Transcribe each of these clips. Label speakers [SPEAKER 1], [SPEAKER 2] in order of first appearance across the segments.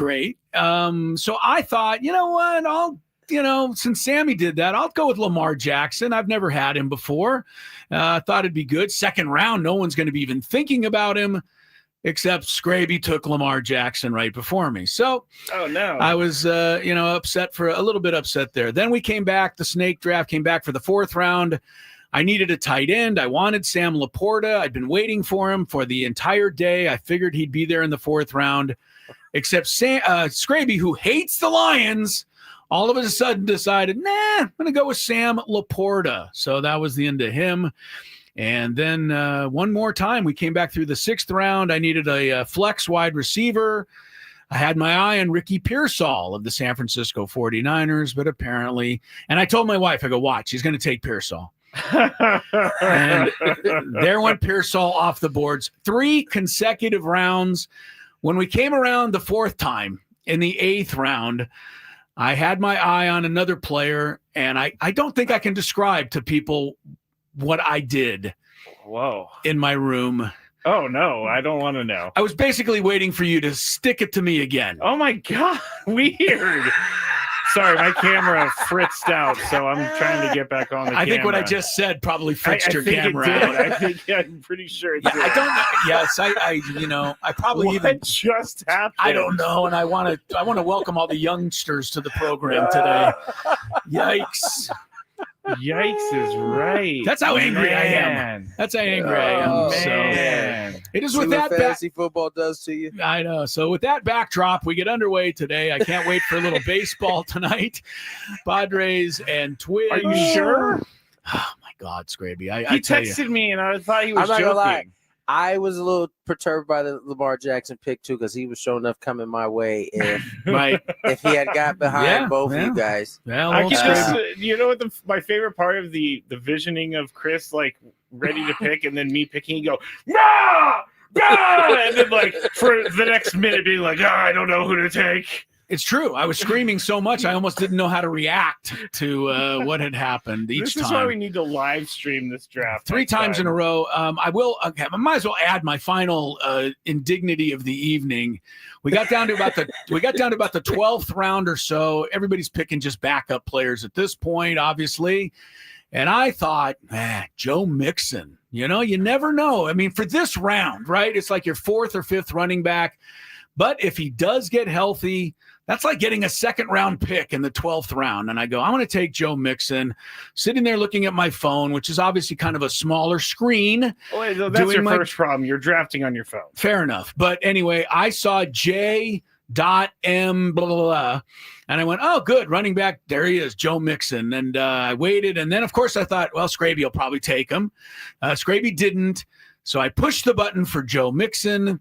[SPEAKER 1] great. So I thought, you know what, since Sammy did that, I'll go with Lamar Jackson. I've never had him before. I thought it'd be good. Second round, no one's going to be even thinking about him, except Skraby took Lamar Jackson right before me. So I was, upset a little bit upset there. Then we came back. The snake draft came back for the fourth round. I needed a tight end. I wanted Sam Laporta. I'd been waiting for him for the entire day. I figured he'd be there in the fourth round, except Skraby, who hates the Lions, all of a sudden decided, I'm going to go with Sam Laporta. So that was the end of him. And then one more time, we came back through the sixth round. I needed a flex wide receiver. I had my eye on Ricky Pearsall of the San Francisco 49ers, but apparently, and I told my wife, I go, watch, he's going to take Pearsall. And there went Pearsall off the boards. 3 consecutive rounds. When we came around the fourth time in the 8th round, I had my eye on another player, and I don't think I can describe to people what I did in my room.
[SPEAKER 2] Oh, no, I don't want to know.
[SPEAKER 1] I was basically waiting for you to stick it to me again.
[SPEAKER 2] Oh, my God. Weird. Sorry, my camera fritzed out, so I'm trying to get back on the camera.
[SPEAKER 1] I think what I just said probably fritzed your camera out.
[SPEAKER 2] I'm pretty sure it did.
[SPEAKER 1] I don't know. Yes, I probably
[SPEAKER 2] what just happened?
[SPEAKER 1] I don't know, and I want to welcome all the youngsters to the program today. Yikes.
[SPEAKER 2] Yikes is right.
[SPEAKER 1] That's how angry I am. That's how angry I am.
[SPEAKER 2] Man.
[SPEAKER 1] So it is with that
[SPEAKER 3] fantasy football does to you.
[SPEAKER 1] I know. So with that backdrop, we get underway today. I can't wait for a little baseball tonight. Padres and Twins.
[SPEAKER 2] Are you sure?
[SPEAKER 1] Oh my God, Skraby!
[SPEAKER 2] He texted me, and I thought he was joking.
[SPEAKER 3] Gonna lie. I was a little perturbed by the Lamar Jackson pick too, because he was sure enough coming my way if if he had got behind both of you guys.
[SPEAKER 1] Well,
[SPEAKER 2] I can just, you know what my favorite part of the visioning of Chris like ready to pick and then me picking, you go, no, and then like for the next minute being like, I don't know who to take.
[SPEAKER 1] It's true. I was screaming so much I almost didn't know how to react to what had happened each time.
[SPEAKER 2] This is why we need to live stream this draft
[SPEAKER 1] 3 times in a row. I might as well add my final indignity of the evening. We got down to about the 12th round or so. Everybody's picking just backup players at this point, obviously. And I thought, Joe Mixon. You never know. I mean, for this round, right? It's like your 4th or 5th running back. But if he does get healthy, that's like getting a second-round pick in the 12th round. And I go, I'm going to take Joe Mixon, sitting there looking at my phone, which is obviously kind of a smaller screen.
[SPEAKER 2] Oh, wait, that's your first problem. You're drafting on your phone.
[SPEAKER 1] Fair enough. But anyway, I saw J.M. blah, blah, blah. And I went, oh, good, running back. There he is, Joe Mixon. And I waited. And then, of course, I thought, well, Skraby will probably take him. Skraby didn't. So I pushed the button for Joe Mixon.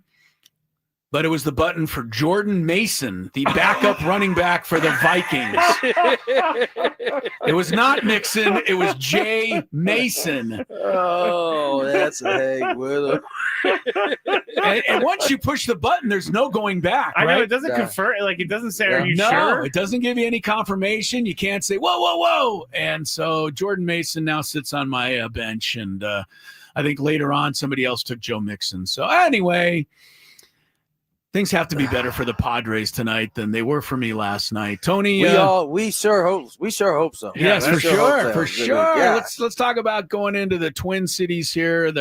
[SPEAKER 1] But it was the button for Jordan Mason, the backup running back for the Vikings. It was not Mixon. It was Jay Mason.
[SPEAKER 3] Oh, that's a Hank Wheeler.
[SPEAKER 1] And once you push the button, there's no going back.
[SPEAKER 2] I know,
[SPEAKER 1] right?
[SPEAKER 2] It doesn't confirm. Like, it doesn't say, are you
[SPEAKER 1] sure?
[SPEAKER 2] No,
[SPEAKER 1] it doesn't give you any confirmation. You can't say, whoa, whoa, whoa. And so Jordan Mason now sits on my bench. And I think later on somebody else took Joe Mixon. So anyway, things have to be better for the Padres tonight than they were for me last night. Tony,
[SPEAKER 3] we sure hope so.
[SPEAKER 1] Yes, for sure.
[SPEAKER 3] Yeah.
[SPEAKER 1] Let's talk about going into the Twin Cities here.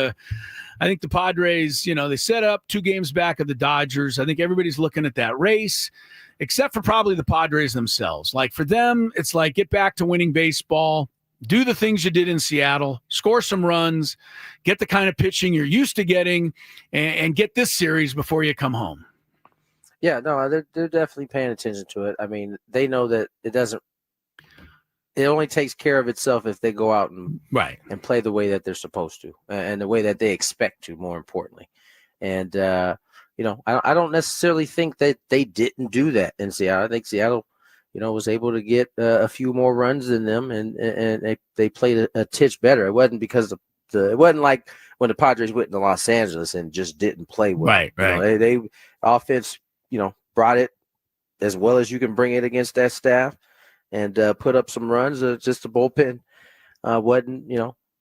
[SPEAKER 1] I think the Padres, they set up 2 games back of the Dodgers. I think everybody's looking at that race, except for probably the Padres themselves. Like for them, it's like get back to winning baseball. Do the things you did in Seattle, score some runs, get the kind of pitching you're used to getting, and get this series before you come home.
[SPEAKER 3] Yeah, no, they're definitely paying attention to it. I mean, they know that it only takes care of itself if they go out and play the way that they're supposed to and the way that they expect to, more importantly. And, I don't necessarily think that they didn't do that in Seattle. I think Seattle, was able to get a few more runs than them and they played a titch better. It wasn't because it wasn't like when the Padres went to Los Angeles and just didn't play well.
[SPEAKER 1] Right.
[SPEAKER 3] They offense, brought it as well as you can bring it against that staff and put up some runs. Just the bullpen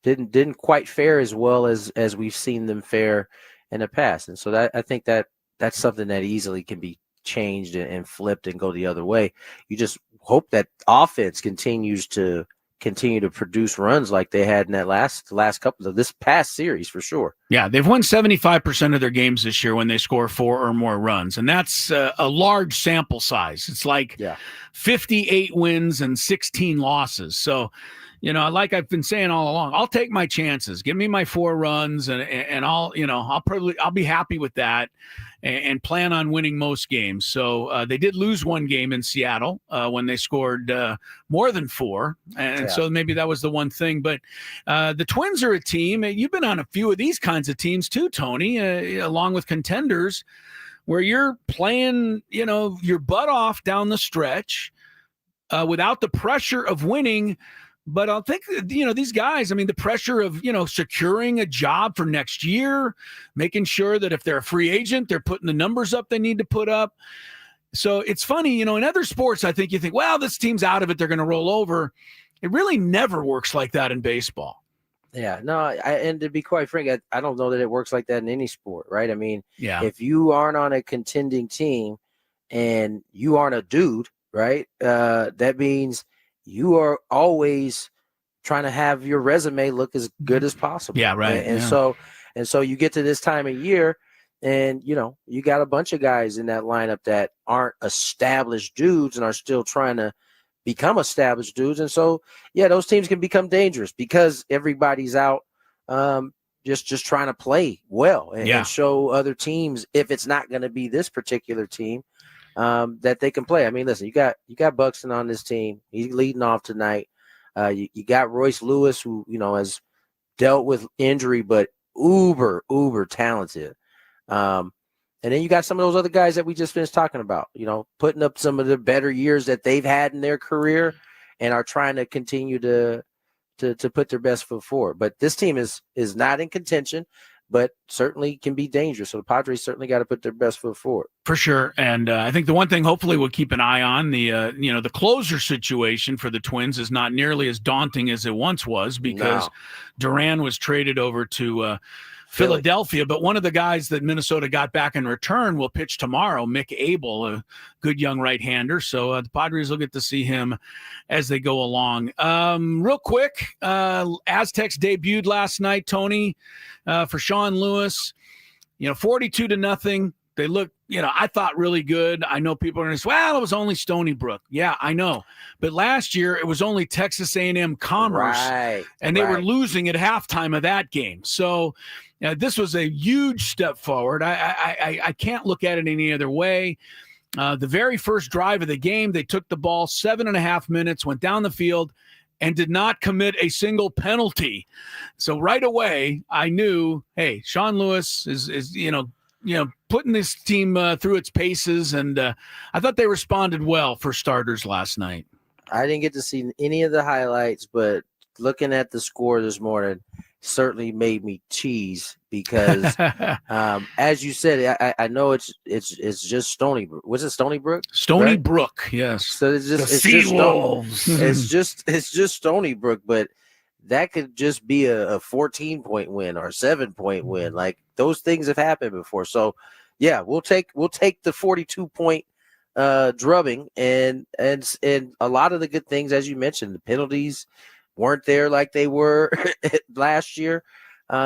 [SPEAKER 3] didn't quite fare as well as we've seen them fare in the past. And so I think that's something that easily can be changed and flipped and go the other way. You just hope that offense continues to produce runs like they had in that last couple of this past series for sure.
[SPEAKER 1] Yeah, they've won 75% of their games this year when they score 4 or more runs, and that's a large sample size. It's like 58 wins and 16 losses. So, like I've been saying all along, I'll take my chances. Give me my 4 runs, and I'll be happy with that, and plan on winning most games. So they did lose one game in Seattle when they scored more than 4, and so maybe that was the one thing. But the Twins are a team. You've been on a few of these kinds of teams too, Tony, along with contenders, where you're playing, your butt off down the stretch without the pressure of winning. But I'll think, these guys, the pressure of, securing a job for next year, making sure that if they're a free agent, they're putting the numbers up they need to put up. So it's funny, in other sports, I think you think, well, this team's out of it, they're going to roll over. It really never works like that in baseball.
[SPEAKER 3] Yeah, no, and to be quite frank, I don't know that it works like that in any sport, right? If you aren't on a contending team and you aren't a dude, right, that means you are always trying to have your resume look as good as possible.
[SPEAKER 1] Yeah, right.
[SPEAKER 3] And so you get to this time of year and, you got a bunch of guys in that lineup that aren't established dudes and are still trying to become established dudes. And so, those teams can become dangerous because everybody's out just trying to play well and show other teams, if it's not going to be this particular team, that they can play. Listen, you got Buxton on this team. He's leading off tonight. You got Royce Lewis, who has dealt with injury, but uber talented. And then you got some of those other guys that we just finished talking about. Putting up some of the better years that they've had in their career, and are trying to continue to put their best foot forward. But this team is not in contention, but certainly can be dangerous. So the Padres certainly got to put their best foot forward.
[SPEAKER 1] For sure. And I think the one thing hopefully we'll keep an eye on, the closer situation for the Twins is not nearly as daunting as it once was, because Duran was traded over to Philadelphia. But one of the guys that Minnesota got back in return will pitch tomorrow, Mick Abel, a good young right-hander. So the Padres will get to see him as they go along. Real quick, Aztecs debuted last night, Tony, for Sean Lewis. 42-0. They look, I thought really good. I know people are going to say, well, it was only Stony Brook. Yeah, I know. But last year it was only Texas A&M Commerce, and they were losing at halftime of that game. So this was a huge step forward. I can't look at it any other way. The very first drive of the game, they took the ball 7.5 minutes, went down the field, and did not commit a single penalty. So right away, I knew, hey, Sean Lewis is putting this team through its paces, and I thought they responded well for starters last night.
[SPEAKER 3] I didn't get to see any of the highlights, but looking at the score this morning certainly made me cheese because, as you said, I know it's just Stony Brook. Was it Stony Brook?
[SPEAKER 1] Stony Brook, yes.
[SPEAKER 3] So it's just
[SPEAKER 1] Seawolves.
[SPEAKER 3] It's just Stony Brook, but that could just be a 14-point win or a 7-point win. Like, those things have happened before. So, we'll take the 42-point drubbing, and a lot of the good things, as you mentioned, the penalties weren't there like they were last year.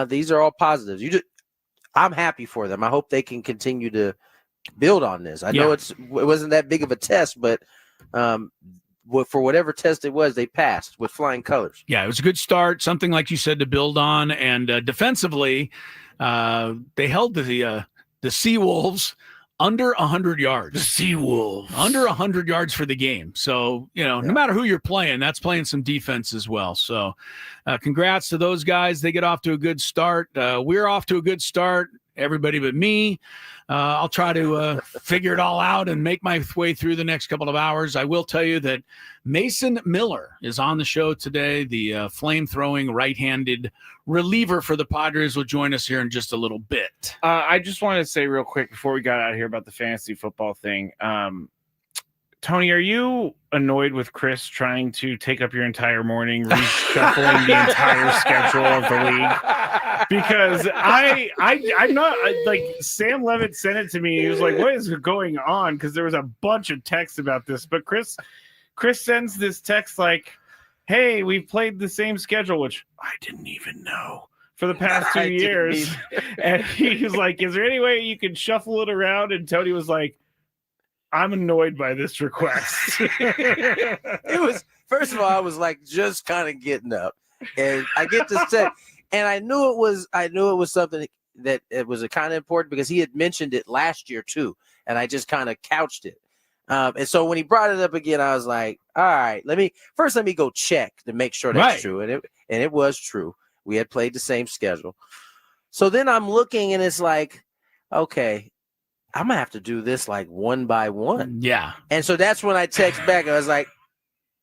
[SPEAKER 3] These are all positives. I'm happy for them. I hope they can continue to build on this. I know it wasn't that big of a test, but for whatever test it was, they passed with flying colors.
[SPEAKER 1] Yeah, it was a good start, something like you said to build on. And defensively, they held the Seawolves under 100 yards.
[SPEAKER 2] The Seawolves.
[SPEAKER 1] Under 100 yards for the game. So, no matter who you're playing, that's playing some defense as well. So congrats to those guys. They get off to a good start. We're off to a good start. Everybody but me. I'll try to figure it all out and make my way through the next couple of hours. I will tell you that Mason Miller is on the show today. The flame-throwing right-handed reliever for the Padres will join us here in just a little bit.
[SPEAKER 2] I just wanted to say real quick before we got out of here about the fantasy football thing. Tony, are you annoyed with Chris trying to take up your entire morning, reshuffling the entire schedule of the league? Because I'm not like Sam Levitt sent it to me. He was like, "What is going on?" Because there was a bunch of texts about this. But Chris sends this text like, "Hey, we've played the same schedule," which I didn't even know for the past 2 years. And he was like, "Is there any way you can shuffle it around?" And Tony was like, "I'm annoyed by this request."
[SPEAKER 3] It was, first of all, I was like just kind of getting up, and I get this text, and I knew it was something that it was a kind of important because he had mentioned it last year too, and I just kind of couched it. And so when he brought it up again, I was like, all right, let me go check to make sure that's true. And it was true. We had played the same schedule. So then I'm looking, and it's like, okay, I'm gonna have to do this like one by one.
[SPEAKER 1] Yeah.
[SPEAKER 3] And so that's when I text back. I was like,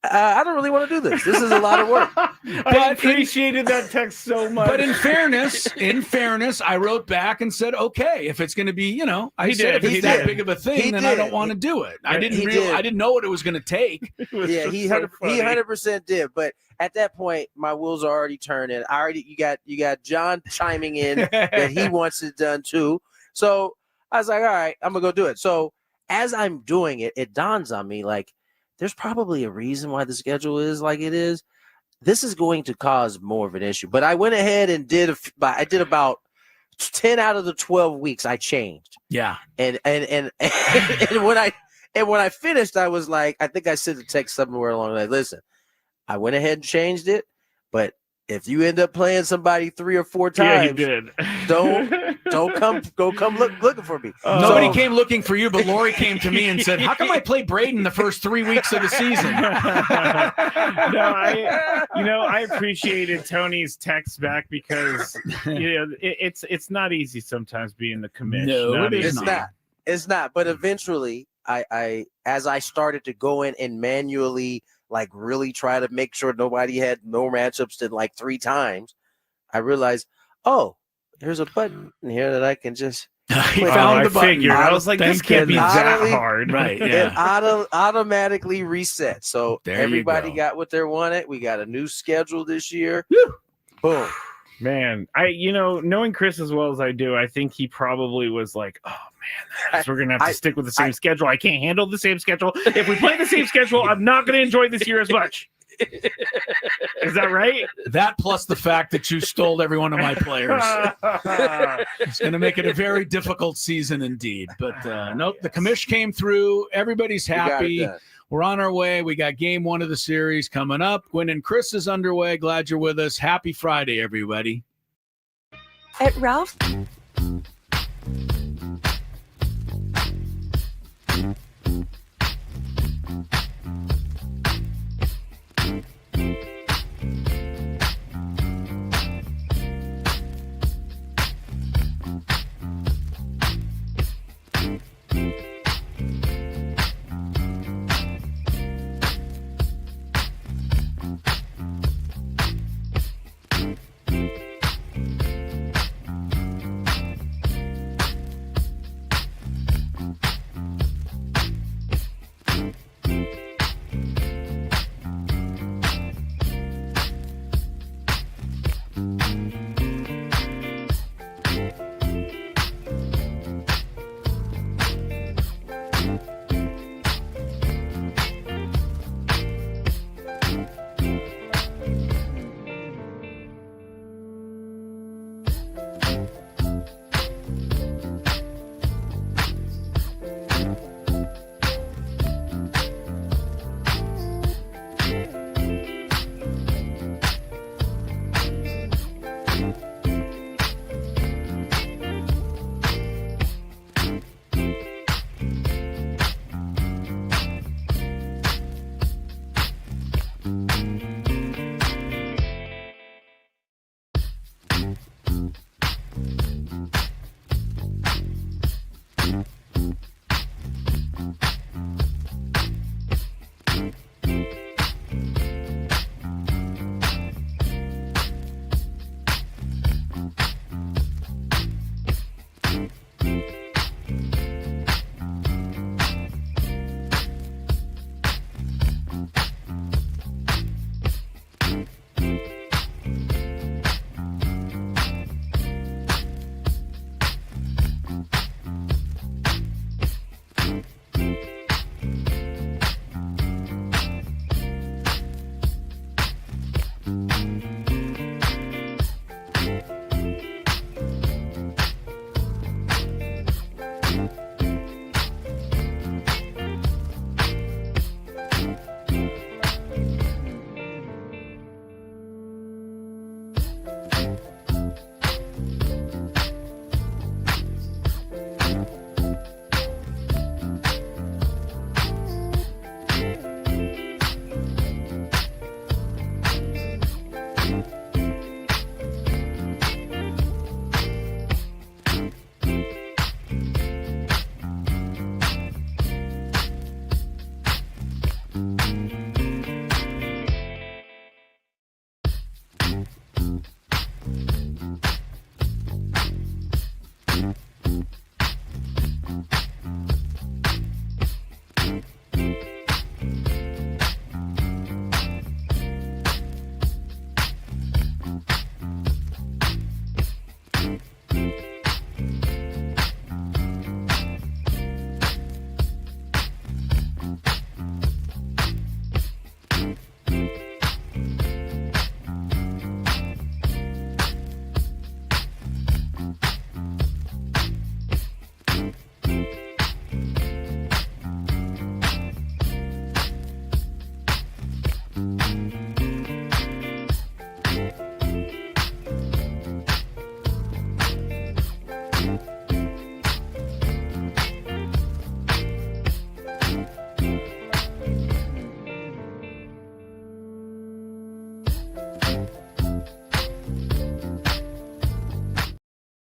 [SPEAKER 3] I don't really want to do this. This is a lot of work.
[SPEAKER 2] I appreciated that text so much.
[SPEAKER 1] But in fairness, I wrote back and said, okay, if it's going to be, if it's that big of a thing, then I don't want to do it. I didn't know what it was going to take.
[SPEAKER 3] Yeah, he 100% did. But at that point, my wheels are already turning. You got John chiming in that he wants it done too. So I was like, all right, I'm gonna go do it. So as I'm doing it, it dawns on me like, there's probably a reason why the schedule is like it is. This is going to cause more of an issue. But I went ahead and I did about 10 out of the 12 weeks I changed.
[SPEAKER 1] Yeah.
[SPEAKER 3] And when I finished, I was like, I think I sent a text somewhere along the line. Listen, I went ahead and changed it, but if you end up playing somebody 3 or 4 times,
[SPEAKER 2] yeah, he did.
[SPEAKER 3] don't come looking for me.
[SPEAKER 1] Nobody came looking for you, but Lori came to me and said, "How come I play Braden the first 3 weeks of the season?"
[SPEAKER 2] I appreciated Tony's text back because it's not easy sometimes being the commish.
[SPEAKER 1] No,
[SPEAKER 3] it's not. But eventually, I as I started to go in and manually like really try to make sure nobody had no matchups to like 3 times, I realized, oh, there's a button in here that I can just
[SPEAKER 1] found the button.
[SPEAKER 2] I was like, this can't be that hard.
[SPEAKER 1] Right. Yeah.
[SPEAKER 3] It automatically reset. So
[SPEAKER 1] there
[SPEAKER 3] everybody got what they wanted. We got a new schedule this year.
[SPEAKER 1] Woo.
[SPEAKER 3] Boom.
[SPEAKER 2] Man, knowing Chris as well as I do, I think he probably was like, oh man, we're gonna have to stick with the same schedule. I can't handle the same schedule. If we play the same schedule, I'm not gonna enjoy this year as much. Is that right?
[SPEAKER 1] That plus the fact that you stole every one of my players. It's going to make it a very difficult season indeed. But nope, the commish came through. Everybody's happy. We're on our way. We got game 1 of the series coming up. Gwynn and Chris is underway. Glad you're with us. Happy Friday, everybody.
[SPEAKER 4] At Ralph.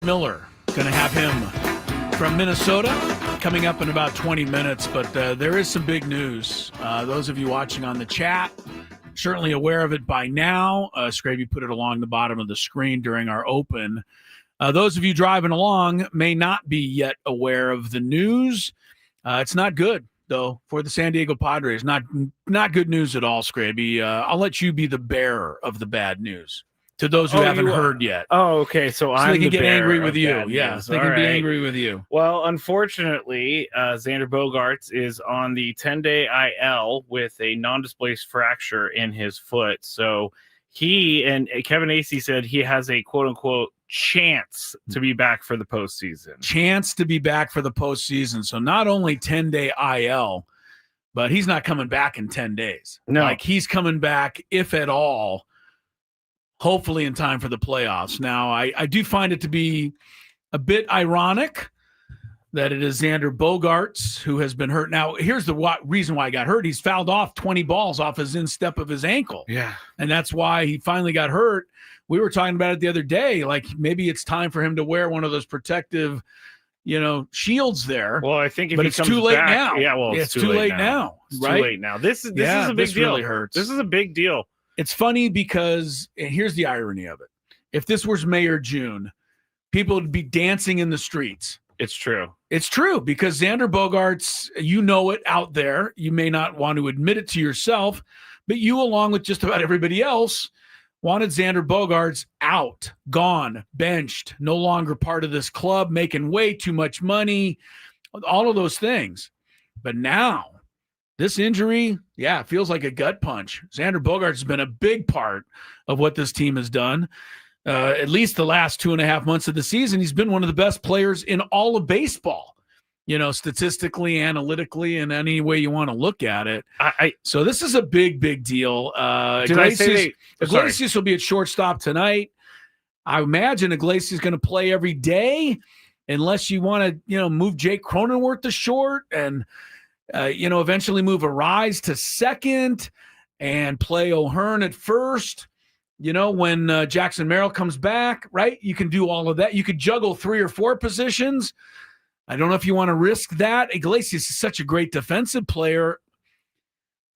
[SPEAKER 1] Miller, going to have him from Minnesota coming up in about 20 minutes, but there is some big news. Those of you watching on the chat, certainly aware of it by now. Skraby put it along the bottom of the screen during our open. Those of you driving along may not be yet aware of the news. It's not good, though, for the San Diego Padres. Not good news at all, Skraby. I'll let you be the bearer of the bad news to those who haven't heard yet.
[SPEAKER 2] Oh, okay. So
[SPEAKER 1] they can
[SPEAKER 2] the
[SPEAKER 1] get angry
[SPEAKER 2] bearer
[SPEAKER 1] with
[SPEAKER 2] of
[SPEAKER 1] you.
[SPEAKER 2] bad
[SPEAKER 1] Yeah,
[SPEAKER 2] news.
[SPEAKER 1] they can be angry with you.
[SPEAKER 2] Well, unfortunately, Xander Bogaerts is on the 10-day IL with a non-displaced fracture in his foot. So he and Kevin Acee said he has a quote-unquote chance to be back for the postseason.
[SPEAKER 1] Chance to be back for the postseason. So not only 10-day IL, but he's not coming back in 10 days.
[SPEAKER 2] No.
[SPEAKER 1] Like he's coming back, if at all, hopefully in time for the playoffs. Now, I do find it to be a bit ironic that it is Xander Bogaerts who has been hurt. Now, here's the reason why he got hurt. He's fouled off 20 balls off his instep of his ankle.
[SPEAKER 2] Yeah.
[SPEAKER 1] And that's why he finally got hurt. We were talking about it the other day. Like maybe it's time for him to wear one of those protective, shields there.
[SPEAKER 2] Well, I think
[SPEAKER 1] but
[SPEAKER 2] he
[SPEAKER 1] it's
[SPEAKER 2] comes
[SPEAKER 1] too late
[SPEAKER 2] back,
[SPEAKER 1] now.
[SPEAKER 2] Yeah, well,
[SPEAKER 1] it's too late now.
[SPEAKER 2] It's
[SPEAKER 1] right?
[SPEAKER 2] too late now. This is a big
[SPEAKER 1] this
[SPEAKER 2] deal.
[SPEAKER 1] Really hurts.
[SPEAKER 2] This is a big deal.
[SPEAKER 1] It's funny because here's the irony of it. If this was May or June, people would be dancing in the streets.
[SPEAKER 2] It's true.
[SPEAKER 1] It's true because Xander Bogaerts, you know it out there. You may not want to admit it to yourself, but you, along with just about everybody else, wanted Xander Bogaerts out, gone, benched, no longer part of this club, making way too much money, all of those things. But now, this injury, it feels like a gut punch. Xander Bogaerts has been a big part of what this team has done. At least the last 2.5 months of the season, he's been one of the best players in all of baseball, statistically, analytically, and any way you want to look at it. So this is a big, big deal. Iglesias will be at shortstop tonight. I imagine Iglesias is going to play every day unless you want to, move Jake Cronenworth to short and eventually move Arise to second and play O'Hearn at first. When Jackson Merrill comes back, right? You can do all of that. You could juggle 3 or 4 positions. I don't know if you want to risk that. Iglesias is such a great defensive player,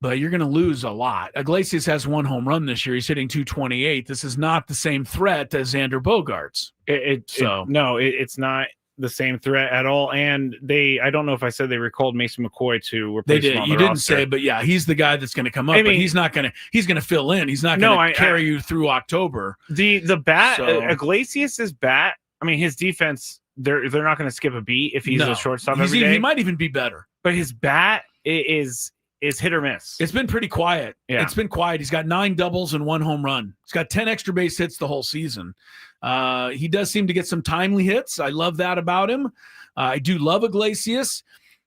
[SPEAKER 1] but you're going to lose a lot. Iglesias has 1 home run this year. He's hitting .228. This is not the same threat as Xander Bogaerts.
[SPEAKER 2] It's not the same threat at all. And I don't know if I said they recalled Mason McCoy to replace him on the
[SPEAKER 1] You didn't
[SPEAKER 2] roster.
[SPEAKER 1] say, but yeah, he's the guy that's going to come up. But he's going to fill in. He's not going to carry you through October.
[SPEAKER 2] The bat, Iglesias' bat, his defense, they're not going to skip a beat if he's a shortstop every day.
[SPEAKER 1] He might even be better.
[SPEAKER 2] But his bat is hit or miss.
[SPEAKER 1] It's been pretty quiet. Yeah. It's been quiet. He's got 9 doubles and 1 home run. He's got 10 extra base hits the whole season. He does seem to get some timely hits. I love that about him. I do love Iglesias,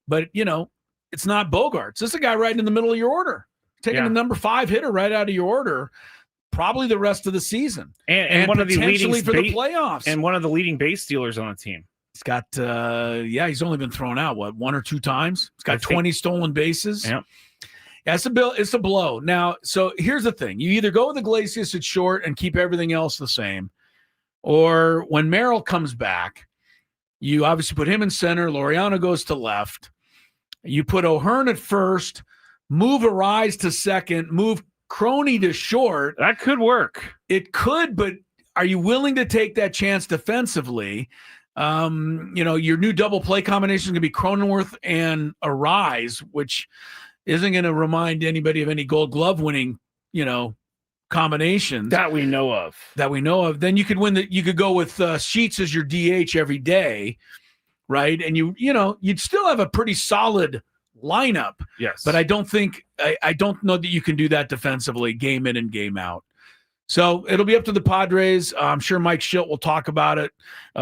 [SPEAKER 1] but it's not Bogaerts. This is a guy right in the middle of your order, taking the number 5 hitter right out of your order, probably the rest of the season,
[SPEAKER 2] and one of the leading
[SPEAKER 1] for the playoffs,
[SPEAKER 2] and one of the leading base stealers on the team.
[SPEAKER 1] He's got he's only been thrown out 1 or 2 times. He's got 20 stolen bases.
[SPEAKER 2] Yeah.
[SPEAKER 1] It's a blow. Now, so here's the thing. You either go with Iglesias at short and keep everything else the same, or when Merrill comes back, you obviously put him in center. Laureano goes to left. You put O'Hearn at first, move Arise to second, move Croney to short.
[SPEAKER 2] That could work.
[SPEAKER 1] It could, but are you willing to take that chance defensively? Your new double play combination is going to be Cronenworth and Arise, which isn't going to remind anybody of any Gold Glove winning, combinations
[SPEAKER 2] that we know of.
[SPEAKER 1] Then you could go with Sheets as your DH every day, right? And you'd still have a pretty solid lineup.
[SPEAKER 2] Yes.
[SPEAKER 1] But I don't know that you can do that defensively, game in and game out. So it'll be up to the Padres. I'm sure Mike Schilt will talk about it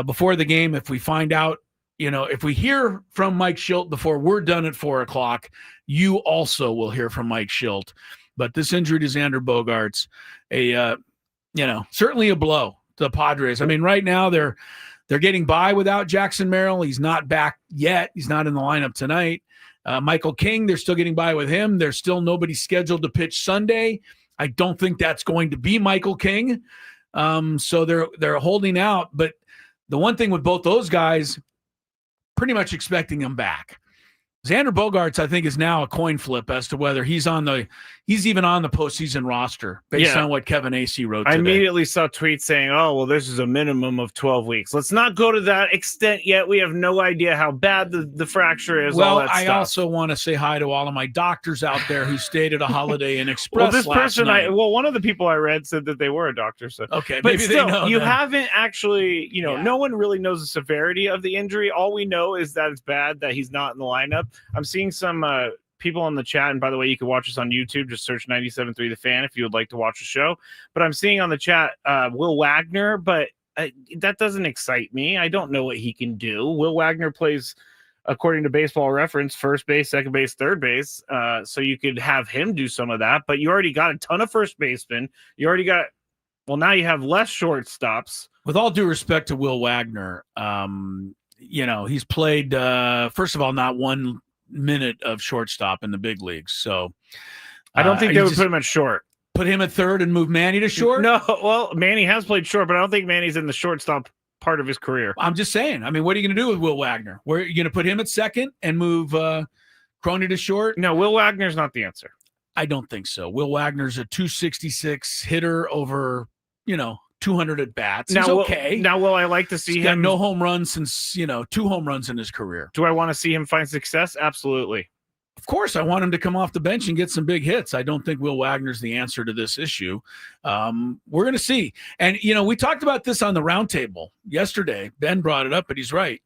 [SPEAKER 1] before the game. If we find out, if we hear from Mike Schilt before we're done at 4:00, you also will hear from Mike Schilt. But this injury to Xander Bogaerts, certainly a blow to the Padres. I mean, right now they're getting by without Jackson Merrill. He's not back yet. He's not in the lineup tonight. Michael King, they're still getting by with him. There's still nobody scheduled to pitch Sunday. I don't think that's going to be Michael King. So they're holding out. But the one thing with both those guys, pretty much expecting them back. Xander Bogaerts, I think, is now a coin flip as to whether he's even on the postseason roster based on what Kevin Acee wrote today.
[SPEAKER 2] I immediately saw tweets saying, oh, well, this is a minimum of 12 weeks. Let's not go to that extent yet. We have no idea how bad the fracture is.
[SPEAKER 1] Well,
[SPEAKER 2] all that
[SPEAKER 1] I
[SPEAKER 2] stuff.
[SPEAKER 1] also want to say hi to all of my doctors out there who stayed at a Holiday Inn Express
[SPEAKER 2] this
[SPEAKER 1] last
[SPEAKER 2] person,
[SPEAKER 1] night.
[SPEAKER 2] one of the people I read said that they were a doctor. So.
[SPEAKER 1] Okay,
[SPEAKER 2] but
[SPEAKER 1] maybe
[SPEAKER 2] still,
[SPEAKER 1] they know
[SPEAKER 2] you
[SPEAKER 1] then.
[SPEAKER 2] haven't actually, no one really knows the severity of the injury. All we know is that it's bad, that he's not in the lineup. I'm seeing some people in the chat, and by the way, you can watch us on YouTube. Just search 97.3 The Fan if you would like to watch the show. But I'm seeing on the chat Will Wagner, but that doesn't excite me. I don't know what he can do. Will Wagner plays, according to Baseball Reference, first base, second base, third base. So you could have him do some of that, but you already got a ton of first basemen. You already got, now you have less shortstops.
[SPEAKER 1] With all due respect to Will Wagner, he's played, first of all, not 1 minute of shortstop in the big leagues. So
[SPEAKER 2] I don't think they would put him at short.
[SPEAKER 1] Put him at third and move Manny to short?
[SPEAKER 2] No, well, Manny has played short, but I don't think Manny's in the shortstop part of his career.
[SPEAKER 1] I'm just saying. I mean, what are you going to do with Will Wagner? Where are you going to put him at second and move Crony to short?
[SPEAKER 2] No, Will Wagner's not the answer.
[SPEAKER 1] I don't think so. Will Wagner's a 266 hitter over, 200 at bats. He's okay.
[SPEAKER 2] Now, will I like to see
[SPEAKER 1] He's
[SPEAKER 2] him?
[SPEAKER 1] Got no home runs since, 2 home runs in his career.
[SPEAKER 2] Do I want to see him find success? Absolutely.
[SPEAKER 1] Of course, I want him to come off the bench and get some big hits. I don't think Will Wagner's the answer to this issue. We're going to see. And, we talked about this on the roundtable yesterday. Ben brought it up, but he's right.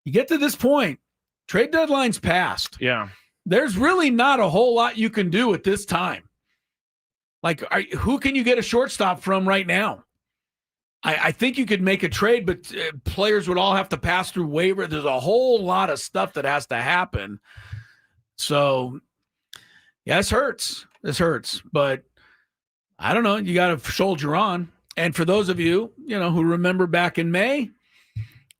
[SPEAKER 1] You get to this point, trade deadline's passed.
[SPEAKER 2] Yeah.
[SPEAKER 1] There's really not a whole lot you can do at this time. Like, who can you get a shortstop from right now? I think you could make a trade, but players would all have to pass through waiver. There's a whole lot of stuff that has to happen. So, yeah, this hurts. But I don't know. You got to soldier on. And for those of you, who remember back in May,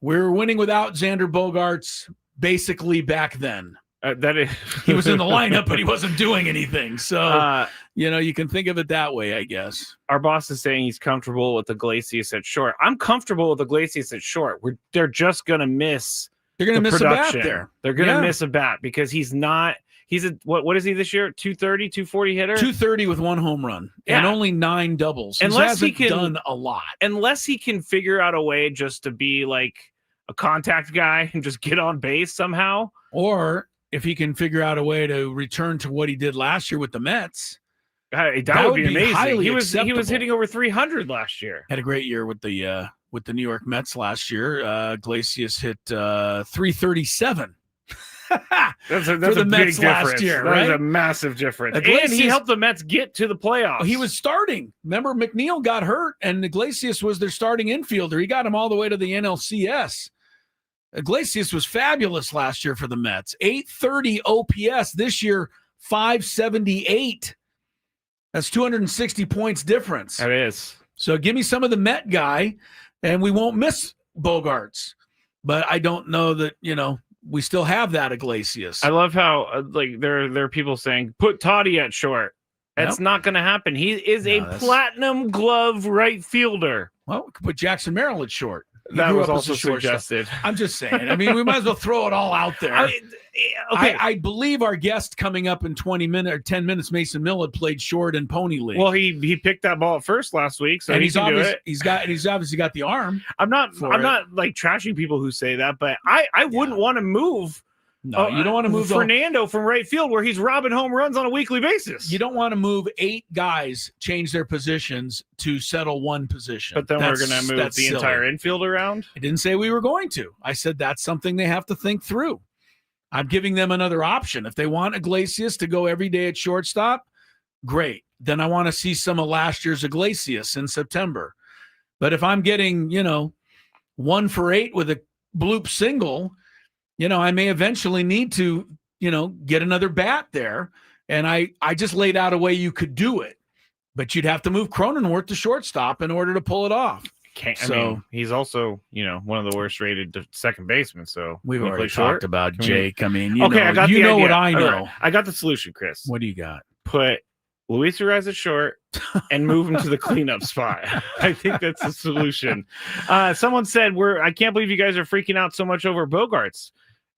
[SPEAKER 1] we were winning without Xander Bogaerts basically back then.
[SPEAKER 2] That is,
[SPEAKER 1] he was in the lineup, but he wasn't doing anything. So, you can think of it that way, I guess.
[SPEAKER 2] Our boss is saying he's comfortable with Iglesias at short. I'm comfortable with Iglesias at short. They're just going to miss.
[SPEAKER 1] They're going to miss
[SPEAKER 2] production.
[SPEAKER 1] a bat there.
[SPEAKER 2] They're going to miss a bat because he's not. He's a what is he this year? 230, 240 hitter?
[SPEAKER 1] 230 with 1 home run and only 9 doubles.
[SPEAKER 2] Unless he can
[SPEAKER 1] done a lot.
[SPEAKER 2] Unless he can figure out a way just to be like a contact guy and just get on base somehow.
[SPEAKER 1] Or if he can figure out a way to return to what he did last year with the Mets.
[SPEAKER 2] That would be amazing. He was
[SPEAKER 1] acceptable.
[SPEAKER 2] hitting over 300 last year.
[SPEAKER 1] Had a great year with the New York Mets last year. Iglesias hit 337.
[SPEAKER 2] That's
[SPEAKER 1] for
[SPEAKER 2] a
[SPEAKER 1] the
[SPEAKER 2] big
[SPEAKER 1] Mets
[SPEAKER 2] difference.
[SPEAKER 1] last year, right?
[SPEAKER 2] That is a massive difference.
[SPEAKER 1] Iglesias,
[SPEAKER 2] and he helped the Mets get to the playoffs.
[SPEAKER 1] He was starting. Remember, McNeil got hurt, and Iglesias was their starting infielder. He got him all the way to the NLCS. Iglesias was fabulous last year for the Mets. 830 OPS this year, 578. That's 260 points difference.
[SPEAKER 2] That is.
[SPEAKER 1] So give me some of the Met guy, and we won't miss Bogaerts. But I don't know that, we still have that Iglesias.
[SPEAKER 2] I love how there are people saying put Toddy at short. That's not going to happen. He is a platinum glove right fielder.
[SPEAKER 1] Well, we could put Jackson Merrill at short.
[SPEAKER 2] That was also suggested.
[SPEAKER 1] I'm just saying. I mean, we might as well throw it all out there. I believe our guest coming up in 20 minutes or 10 minutes, Mason Mill, had played short in Pony League.
[SPEAKER 2] Well, he picked that ball at first last week, so he's
[SPEAKER 1] obviously got the arm.
[SPEAKER 2] I'm not like trashing people who say that, but I wouldn't want to move.
[SPEAKER 1] No, you don't want to move
[SPEAKER 2] Fernando from right field where he's robbing home runs on a weekly basis.
[SPEAKER 1] You don't want to move 8 guys, change their positions to settle one position.
[SPEAKER 2] But then we're going to move the entire infield around?
[SPEAKER 1] I didn't say we were going to. I said that's something they have to think through. I'm giving them another option. If they want Iglesias to go every day at shortstop, great. Then I want to see some of last year's Iglesias in September. But if I'm getting, 1 for 8 with a bloop single, I may eventually need to, get another bat there. And I just laid out a way you could do it. But you'd have to move Cronenworth to shortstop in order to pull it off.
[SPEAKER 2] I mean, he's also, one of the worst rated second basemen. So
[SPEAKER 1] we've already talked about Jake. I mean,
[SPEAKER 2] I got the idea.
[SPEAKER 1] what I know.
[SPEAKER 2] Right. I got the solution, Chris.
[SPEAKER 1] What do you got?
[SPEAKER 2] Put Luis Urias at short and move him to the cleanup spot. I think that's the solution. Someone said, I can't believe you guys are freaking out so much over Bogaerts.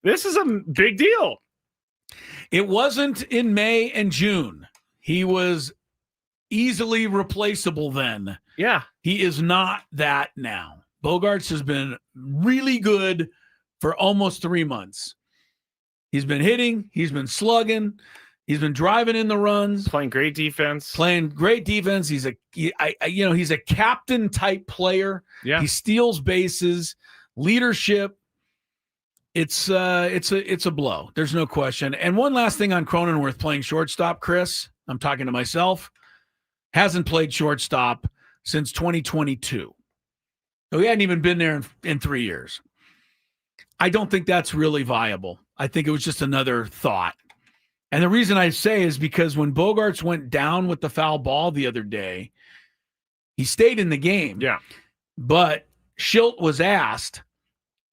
[SPEAKER 2] This is a big deal.
[SPEAKER 1] It wasn't in May and June. He was easily replaceable then.
[SPEAKER 2] Yeah.
[SPEAKER 1] He is not that now. Bogaerts has been really good for almost 3 months. He's been hitting. He's been slugging. He's been driving in the runs.
[SPEAKER 2] Playing great defense.
[SPEAKER 1] He's a captain type player.
[SPEAKER 2] Yeah.
[SPEAKER 1] He steals bases, leadership. It's a blow. There's no question. And one last thing on Cronenworth playing shortstop, Chris. I'm talking to myself. Hasn't played shortstop since 2022. So he hadn't even been there in 3 years. I don't think that's really viable. I think it was just another thought. And the reason I say is because when Bogaerts went down with the foul ball the other day, he stayed in the game.
[SPEAKER 2] Yeah.
[SPEAKER 1] But Schilt was asked,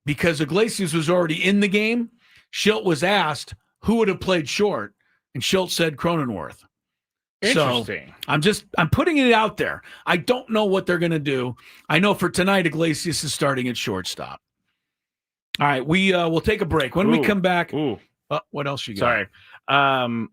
[SPEAKER 1] because Iglesias was already in the game, Schilt was asked who would have played short, and Schilt said Cronenworth.
[SPEAKER 2] Interesting.
[SPEAKER 1] So I'm putting it out there. I don't know what they're going to do. I know for tonight, Iglesias is starting at shortstop. All right, we'll take a break. When we come back, what else you got?
[SPEAKER 2] Sorry.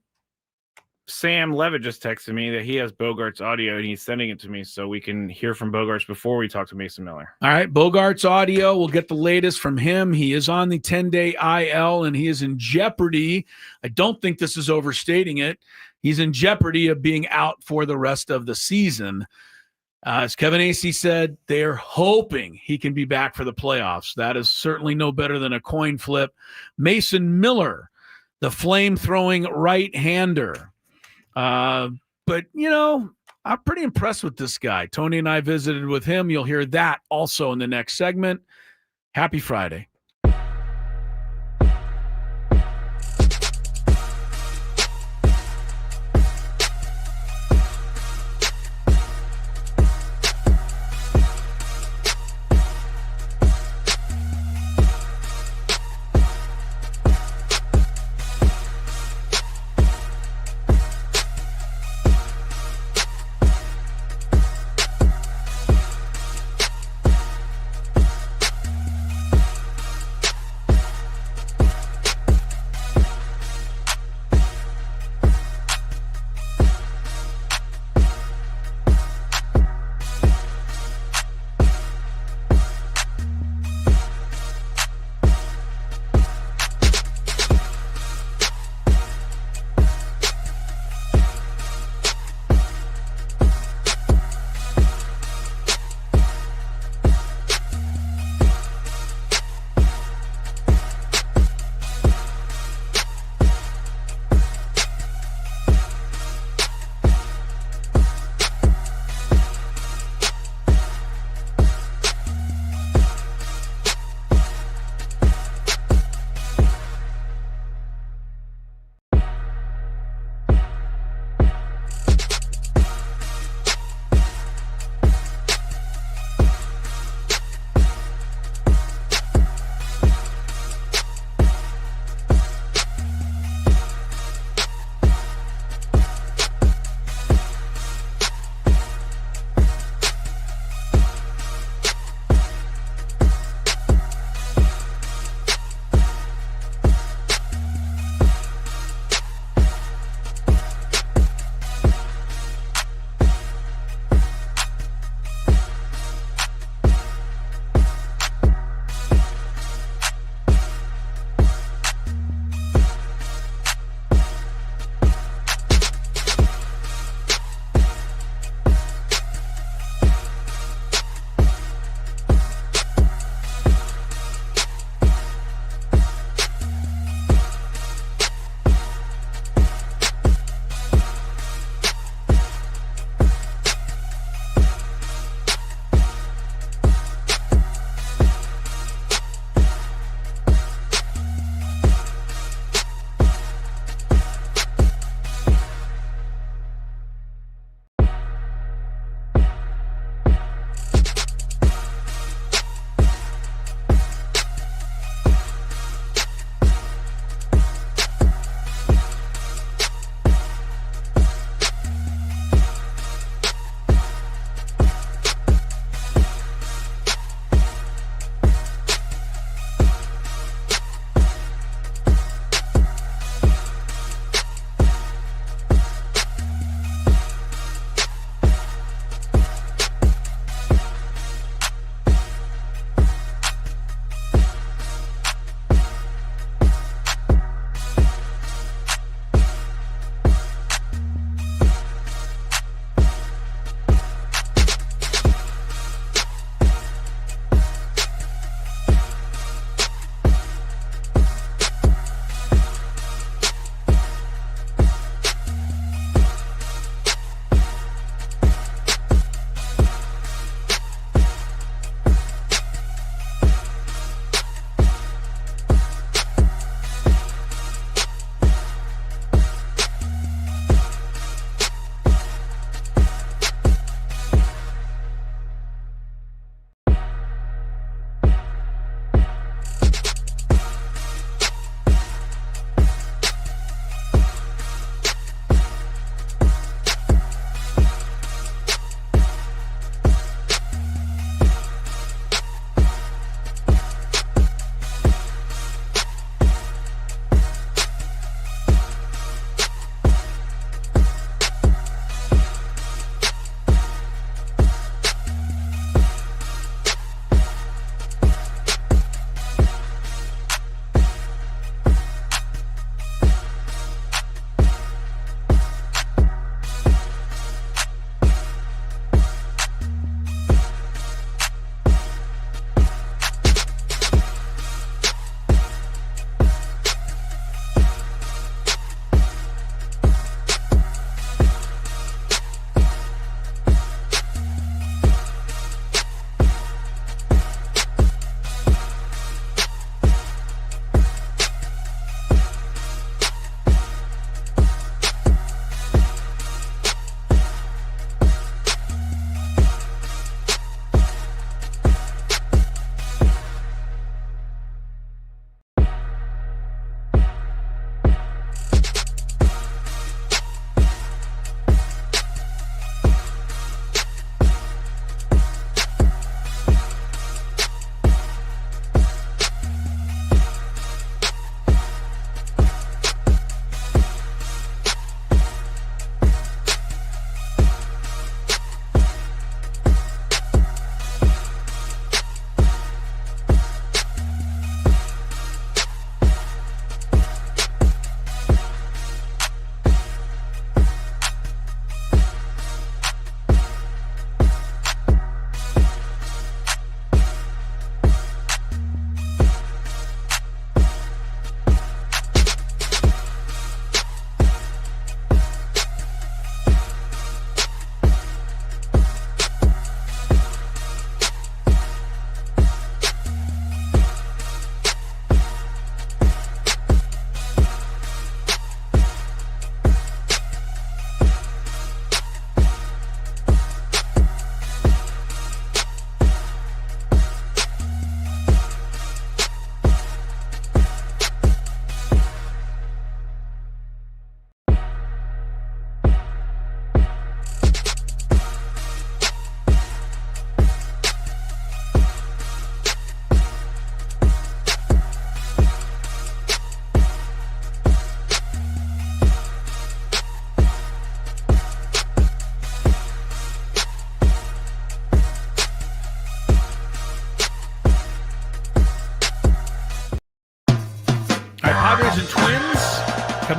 [SPEAKER 2] Sam Levitt just texted me that he has Bogaerts audio and he's sending it to me so we can hear from Bogaerts before we talk to Mason Miller.
[SPEAKER 1] All right, Bogaerts audio. We'll get the latest from him. He is on the 10-day IL and he is in jeopardy. I don't think this is overstating it. He's in jeopardy of being out for the rest of the season. As Kevin Acee said, they're hoping he can be back for the playoffs. That is certainly no better than a coin flip. Mason Miller, the flame-throwing right-hander. But, I'm pretty impressed with this guy. Tony and I visited with him. You'll hear that also in the next segment. Happy Friday.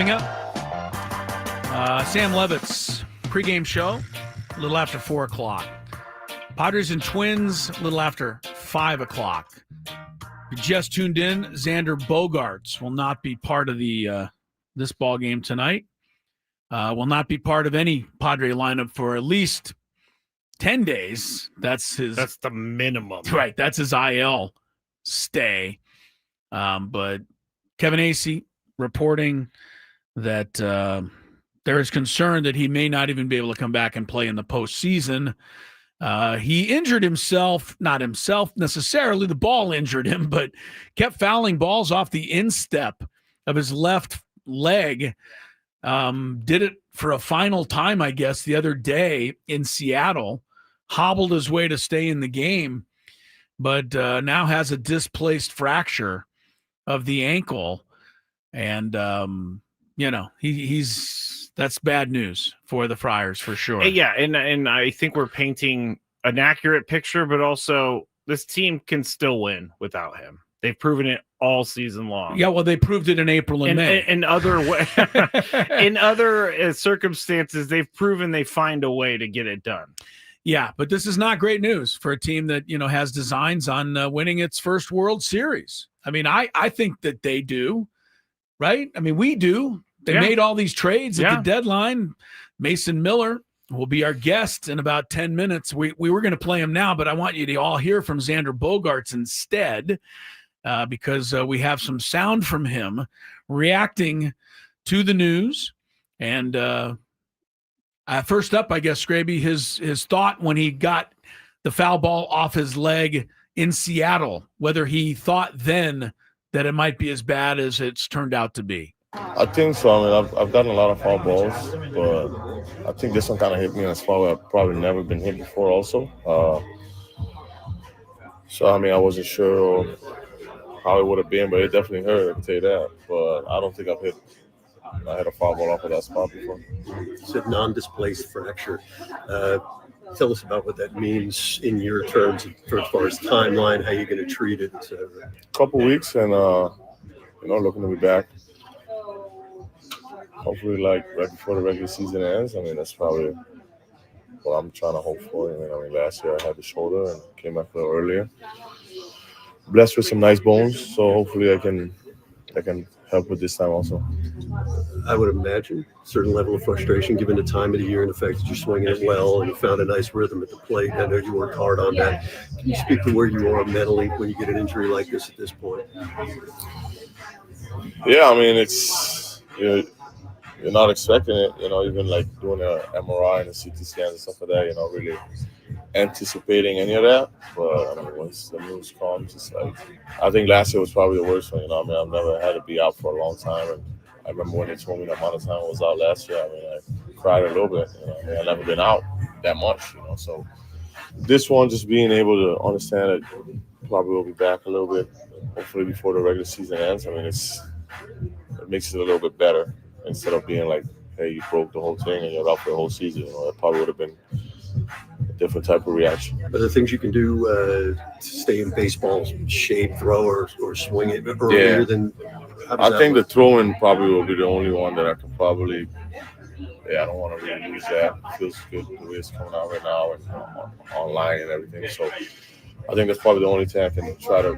[SPEAKER 1] Coming up, Sam Levitt's pregame show, a little after 4 o'clock. Padres and Twins, a little after 5 o'clock. You just tuned in. Xander Bogaerts will not be part of the this ball game tonight. Will not be part of any Padre lineup for at least 10 days. That's
[SPEAKER 2] the minimum.
[SPEAKER 1] Right. That's his IL stay. But Kevin Acee reporting that there is concern that he may not even be able to come back and play in the postseason. He injured himself, not himself necessarily, the ball injured him, but kept fouling balls off the instep of his left leg. Did it for a final time, I guess, the other day in Seattle, hobbled his way to stay in the game, but now has a displaced fracture of the ankle. And, that's bad news for the Friars for sure.
[SPEAKER 2] Yeah, and I think we're painting an accurate picture, but also this team can still win without him. They've proven it all season long.
[SPEAKER 1] Yeah, well, they proved it in April and May.
[SPEAKER 2] In other circumstances, they've proven they find a way to get it done.
[SPEAKER 1] Yeah, but this is not great news for a team that, has designs on winning its first World Series. I mean, I think that they do, right? I mean, we do. They made all these trades at the deadline. Mason Miller will be our guest in about 10 minutes. We were going to play him now, but I want you to all hear from Xander Bogaerts instead, because we have some sound from him reacting to the news. And first up, I guess, Skraby, his thought when he got the foul ball off his leg in Seattle, whether he thought then that it might be as bad as it's turned out to be.
[SPEAKER 5] I think so. I mean, I've gotten a lot of foul balls, but I think this one kind of hit me in a spot where I've probably never been hit before also. So, I mean, I wasn't sure how it would have been, but it definitely hurt, I can tell you that. But I don't think I hit a foul ball off of that spot before.
[SPEAKER 6] It's a non-displaced fracture. Tell us about what that means in your terms for as far as timeline, how you're going to treat it, etc.
[SPEAKER 5] A couple weeks and, looking to be back. Hopefully, right before the regular season ends. I mean, that's probably what I'm trying to hope for. I mean, last year I had the shoulder and came back a little earlier. Blessed with some nice bones, so hopefully I can help with this time also.
[SPEAKER 6] I would imagine a certain level of frustration given the time of the year and the fact that you're swinging it well and you found a nice rhythm at the plate. I know you worked hard on that. Can you speak to where you are mentally when you get an injury like this at this point?
[SPEAKER 5] Yeah, I mean, it's you're not expecting it, even like doing an MRI and a CT scans and stuff like that, really anticipating any of that. But I mean, once the news comes, it's like, I think last year was probably the worst one. I mean, I've never had to be out for a long time. And I remember when they told me the amount of time I was out last year, I mean, I cried a little bit. I mean, I've never been out that much, So this one, just being able to understand that probably will be back a little bit, hopefully before the regular season ends. I mean, it makes it a little bit better. Instead of being like, hey, you broke the whole thing and you're out for the whole season, it probably would have been a different type of reaction.
[SPEAKER 6] Are there things you can do to stay in baseball shape, throw or swing it earlier than? I
[SPEAKER 5] think the throwing probably will be the only one that I can probably. I don't want to really lose that. It feels good the way it's coming out right now and online and everything. So I think that's probably the only thing I can try to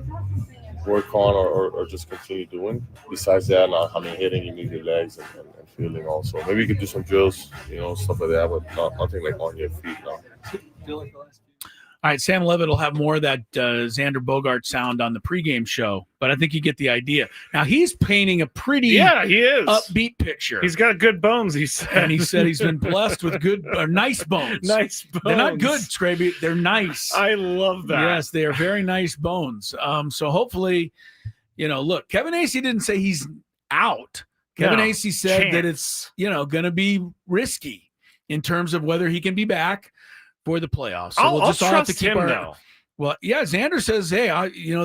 [SPEAKER 5] work on or just continue doing. Besides that, I mean, hitting, you need your legs and fielding also. Maybe you could do some drills, stuff like that, but nothing like on your feet now.
[SPEAKER 1] All right, Sam Levitt will have more of that Xander Bogaerts sound on the pregame show, but I think you get the idea. Now, he's painting a pretty
[SPEAKER 2] he is.
[SPEAKER 1] upbeat picture.
[SPEAKER 2] He's got good bones, he said.
[SPEAKER 1] And he said he's been blessed with nice bones.
[SPEAKER 2] Nice bones.
[SPEAKER 1] They're not good, Skraby. They're nice.
[SPEAKER 2] I love that.
[SPEAKER 1] Yes, they are very nice bones. So hopefully, look, Kevin Acee didn't say he's out. Kevin Acee said that it's, going to be risky in terms of whether he can be back for the playoffs. So we'll just all have to keep
[SPEAKER 2] though.
[SPEAKER 1] Well, yeah, Xander says, hey,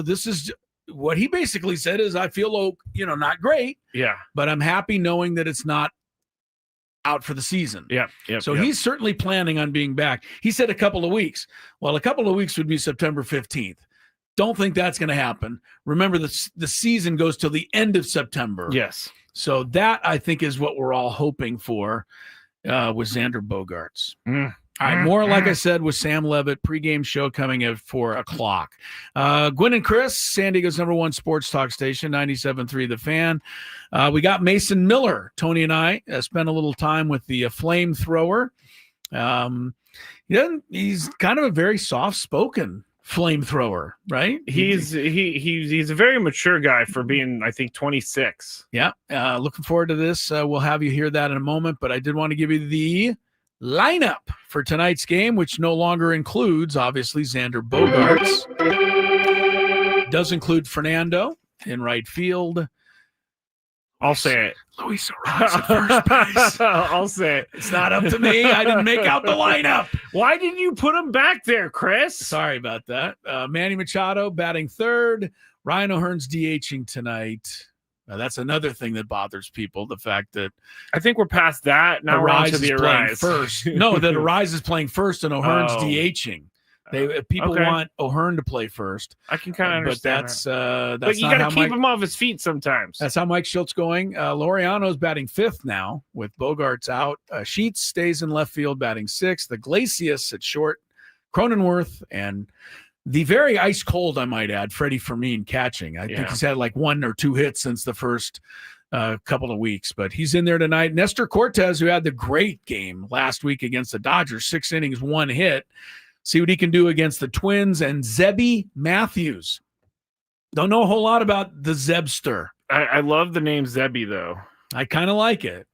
[SPEAKER 1] this is what he basically said is I feel, not great.
[SPEAKER 2] Yeah.
[SPEAKER 1] But I'm happy knowing that it's not out for the season.
[SPEAKER 2] Yeah.
[SPEAKER 1] So he's certainly planning on being back. He said a couple of weeks. Well, a couple of weeks would be September 15th. Don't think that's going to happen. Remember, the season goes till the end of September.
[SPEAKER 2] Yes.
[SPEAKER 1] So that, I think, is what we're all hoping for with Xander Bogaerts. All right, more, like I said, with Sam Levitt, pregame show coming at 4 o'clock. Gwynn and Chris, San Diego's #1 sports talk station, 97.3 The Fan. We got Mason Miller. Tony and I spent a little time with the flamethrower. He's kind of a very soft-spoken flamethrower, right?
[SPEAKER 2] He's a very mature guy for being, I think, 26.
[SPEAKER 1] Yeah, looking forward to this. We'll have you hear that in a moment, but I did want to give you the lineup for tonight's game, which no longer includes, obviously, Xander Bogaerts. Does include Fernando in right field.
[SPEAKER 2] I'll say it.
[SPEAKER 1] Luis Arraez at first base.
[SPEAKER 2] I'll say it.
[SPEAKER 1] It's not up to me. I didn't make out the lineup.
[SPEAKER 2] Why didn't you put him back there, Chris?
[SPEAKER 1] Sorry about that. Manny Machado batting third. Ryan O'Hearn's DHing tonight. That's another thing that bothers people, the fact that
[SPEAKER 2] I think we're past that. Now we're on to the Arraez
[SPEAKER 1] first. No, that Arraez is playing first and O'Hearn's DHing. People want O'Hearn to play first.
[SPEAKER 2] I can kind of understand.
[SPEAKER 1] But
[SPEAKER 2] you got to keep him off his feet sometimes.
[SPEAKER 1] That's how Mike Schultz going. Laureano's batting fifth now with Bogaerts out. Sheets stays in left field batting sixth. Iglesias at short. Cronenworth and the very ice cold, I might add, Freddie Fermin catching. I think he's had like 1 or 2 hits since the first couple of weeks, but he's in there tonight. Nestor Cortez, who had the great game last week against the Dodgers, 6 innings, 1 hit. See what he can do against the Twins. And Zebby Matthews. Don't know a whole lot about the Zebster.
[SPEAKER 2] I love the name Zebby, though.
[SPEAKER 1] I kind of like it.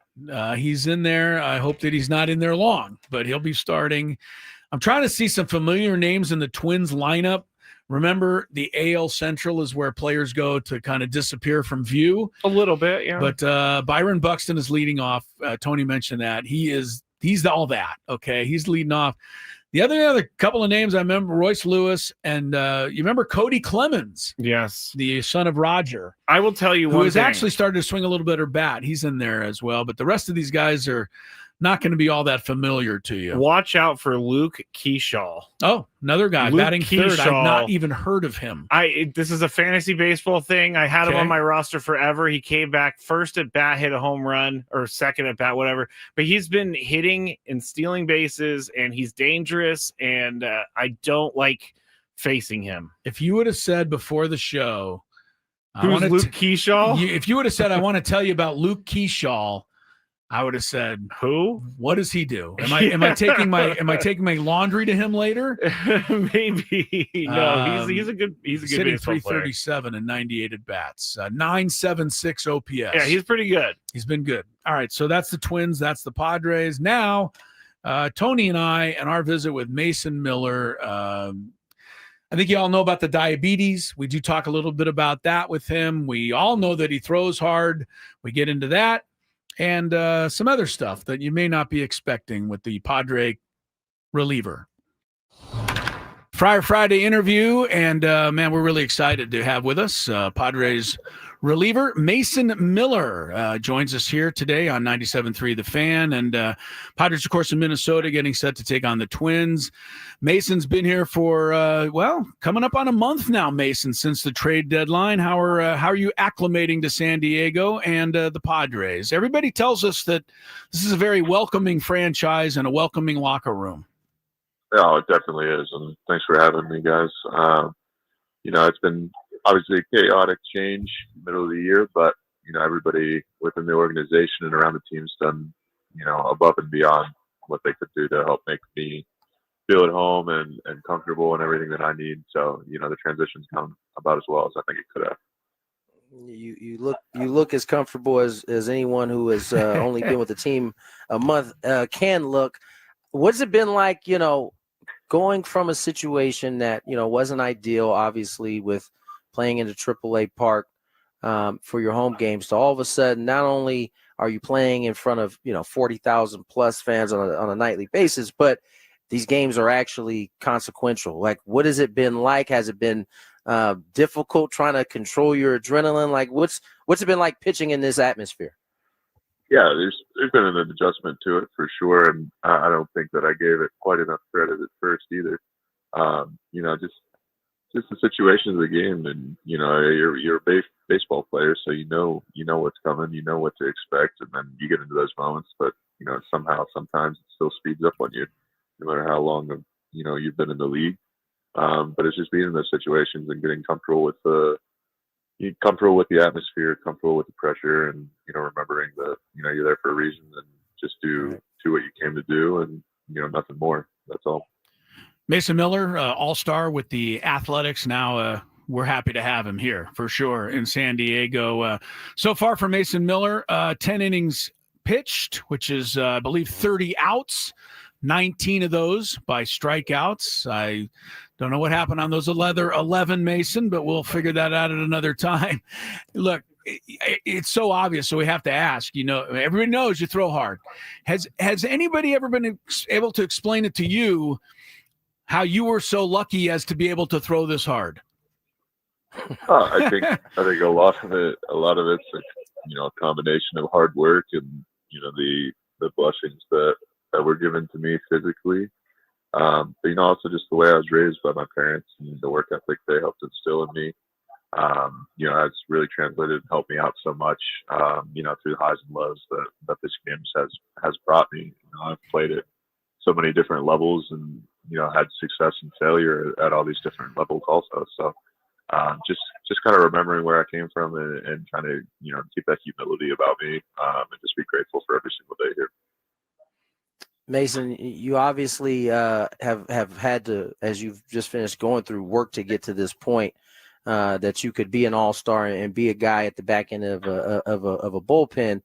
[SPEAKER 1] He's in there. I hope that he's not in there long, but he'll be starting. I'm trying to see some familiar names in the Twins lineup. Remember, the AL Central is where players go to kind of disappear from view.
[SPEAKER 2] A little bit, yeah.
[SPEAKER 1] But Byron Buxton is leading off. Tony mentioned that. He's all that, okay? He's leading off. The other couple of names I remember, Royce Lewis, and you remember Cody Clemens.
[SPEAKER 2] Yes.
[SPEAKER 1] The son of Roger.
[SPEAKER 2] I will tell you one thing.
[SPEAKER 1] Who has actually started to swing a little better bat. He's in there as well. But the rest of these guys are not going to be all that familiar to you.
[SPEAKER 2] Watch out for Luke Keyshaw.
[SPEAKER 1] Oh, another guy batting third.
[SPEAKER 2] Keyshaw.
[SPEAKER 1] I've not even heard of him.
[SPEAKER 2] This is a fantasy baseball thing. I had him on my roster forever. He came back first at bat, hit a home run, or second at bat, whatever. But he's been hitting and stealing bases, and he's dangerous, and I don't like facing him.
[SPEAKER 1] If you would have said before the show,
[SPEAKER 2] who's Luke Keyshaw?
[SPEAKER 1] If you would have said, I want to tell you about Luke Keyshaw, I would have said,
[SPEAKER 2] "Who?
[SPEAKER 1] What does he do? Am I taking my laundry to him later?"
[SPEAKER 2] Maybe. No, he's a good
[SPEAKER 1] hitting
[SPEAKER 2] baseball
[SPEAKER 1] 337 and 98 at bats, 976 OPS.
[SPEAKER 2] Yeah, he's pretty good.
[SPEAKER 1] He's been good. All right, so that's the Twins, that's the Padres. Now, Tony and I and our visit with Mason Miller. I think you all know about the diabetes. We do talk a little bit about that with him. We all know that he throws hard. We get into that. And some other stuff that you may not be expecting with the Padre reliever. Friday interview, and man, we're really excited to have with us Padres reliever Mason Miller joins us here today on 97.3 The Fan, and Padres, of course, in Minnesota, getting set to take on the Twins. Mason's been here for coming up on a month now, Mason, since the trade deadline. How are you acclimating to San Diego and the Padres? Everybody tells us that this is a very welcoming franchise and a welcoming locker room.
[SPEAKER 5] Oh, it definitely is, and thanks for having me, guys. It's been obviously a chaotic change middle of the year, but everybody within the organization and around the team's done above and beyond what they could do to help make me feel at home and comfortable and everything that I need. So the transition's come about as well as I think it could have.
[SPEAKER 3] You look as comfortable as anyone who has only been with the team a month can look. What's it been like, going from a situation that wasn't ideal, obviously, with playing in a AAA park for your home games, to all of a sudden, not only are you playing in front of 40,000 plus fans on a nightly basis, but these games are actually consequential. Like, what has it been like? Has it been difficult trying to control your adrenaline? Like, what's it been like pitching in this atmosphere?
[SPEAKER 5] Yeah, there's been an adjustment to it for sure, and I don't think that I gave it quite enough credit at first either. Just
[SPEAKER 7] just the situation of the game, and you're a baseball player, so you know what's coming, you know what to expect, and then you get into those moments. But somehow sometimes it still speeds up on you, no matter how long you've been in the league. But it's just being in those situations and getting comfortable with the atmosphere, comfortable with the pressure, and remembering that you're there for a reason, and just do what you came to do, and nothing more. That's all.
[SPEAKER 1] Mason Miller, all-star with the Athletics. Now we're happy to have him here for sure in San Diego. So far for Mason Miller, 10 innings pitched, which is, I believe, 30 outs, 19 of those by strikeouts. I don't know what happened on those 11, Mason, but we'll figure that out at another time. Look, it's so obvious, so we have to ask. Everybody knows you throw hard. Has anybody ever been able to explain it to you how you were so lucky as to be able to throw this hard?
[SPEAKER 7] I think a lot of it's a combination of hard work and the blessings that were given to me physically, but also just the way I was raised by my parents and the work ethic they helped instill in me. Has really translated and helped me out so much. Through the highs and lows that this game has brought me. I've played at so many different levels and had success and failure at all these different levels also. So just kind of remembering where I came from and trying to keep that humility about me and just be grateful for every single day here.
[SPEAKER 3] Mason, you obviously have had to, as you've just finished going through, work to get to this point that you could be an all-star and be a guy at the back end of a bullpen.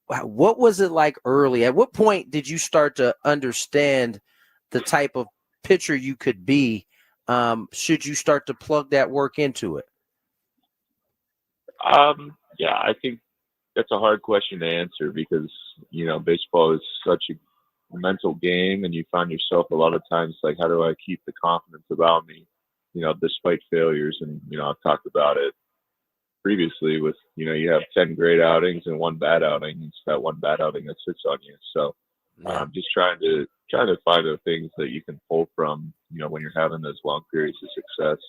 [SPEAKER 3] What was it like early? At what point did you start to understand the type of pitcher you could be? Should you start to plug that work into it?
[SPEAKER 7] Yeah, I think that's a hard question to answer because, baseball is such a mental game, and you find yourself a lot of times like, how do I keep the confidence about me, despite failures? And, I've talked about it previously with, you have 10 great outings and one bad outing. It's that one bad outing that sits on you. So just trying to find the things that you can pull from, when you're having those long periods of success,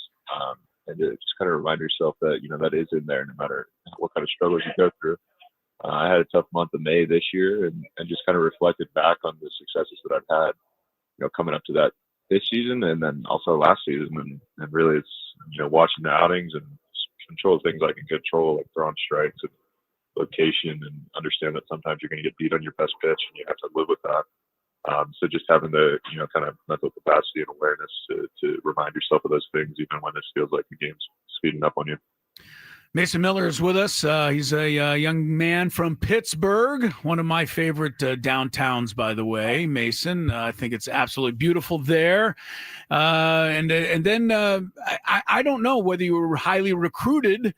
[SPEAKER 7] and to just kind of remind yourself that, that is in there no matter what kind of struggles you go through. I had a tough month of May this year and just kind of reflected back on the successes that I've had, coming up to this season and then also last season. And really it's, watching the outings and control things I can control, like throwing strikes and location, and understand that sometimes you're going to get beat on your best pitch and you have to live with that. So just having the, kind of mental capacity and awareness to remind yourself of those things, even when it feels like the game's speeding up on you.
[SPEAKER 1] Mason Miller is with us. He's a young man from Pittsburgh, one of my favorite downtowns, by the way, Mason. I think it's absolutely beautiful there. And then I don't know whether you were highly recruited,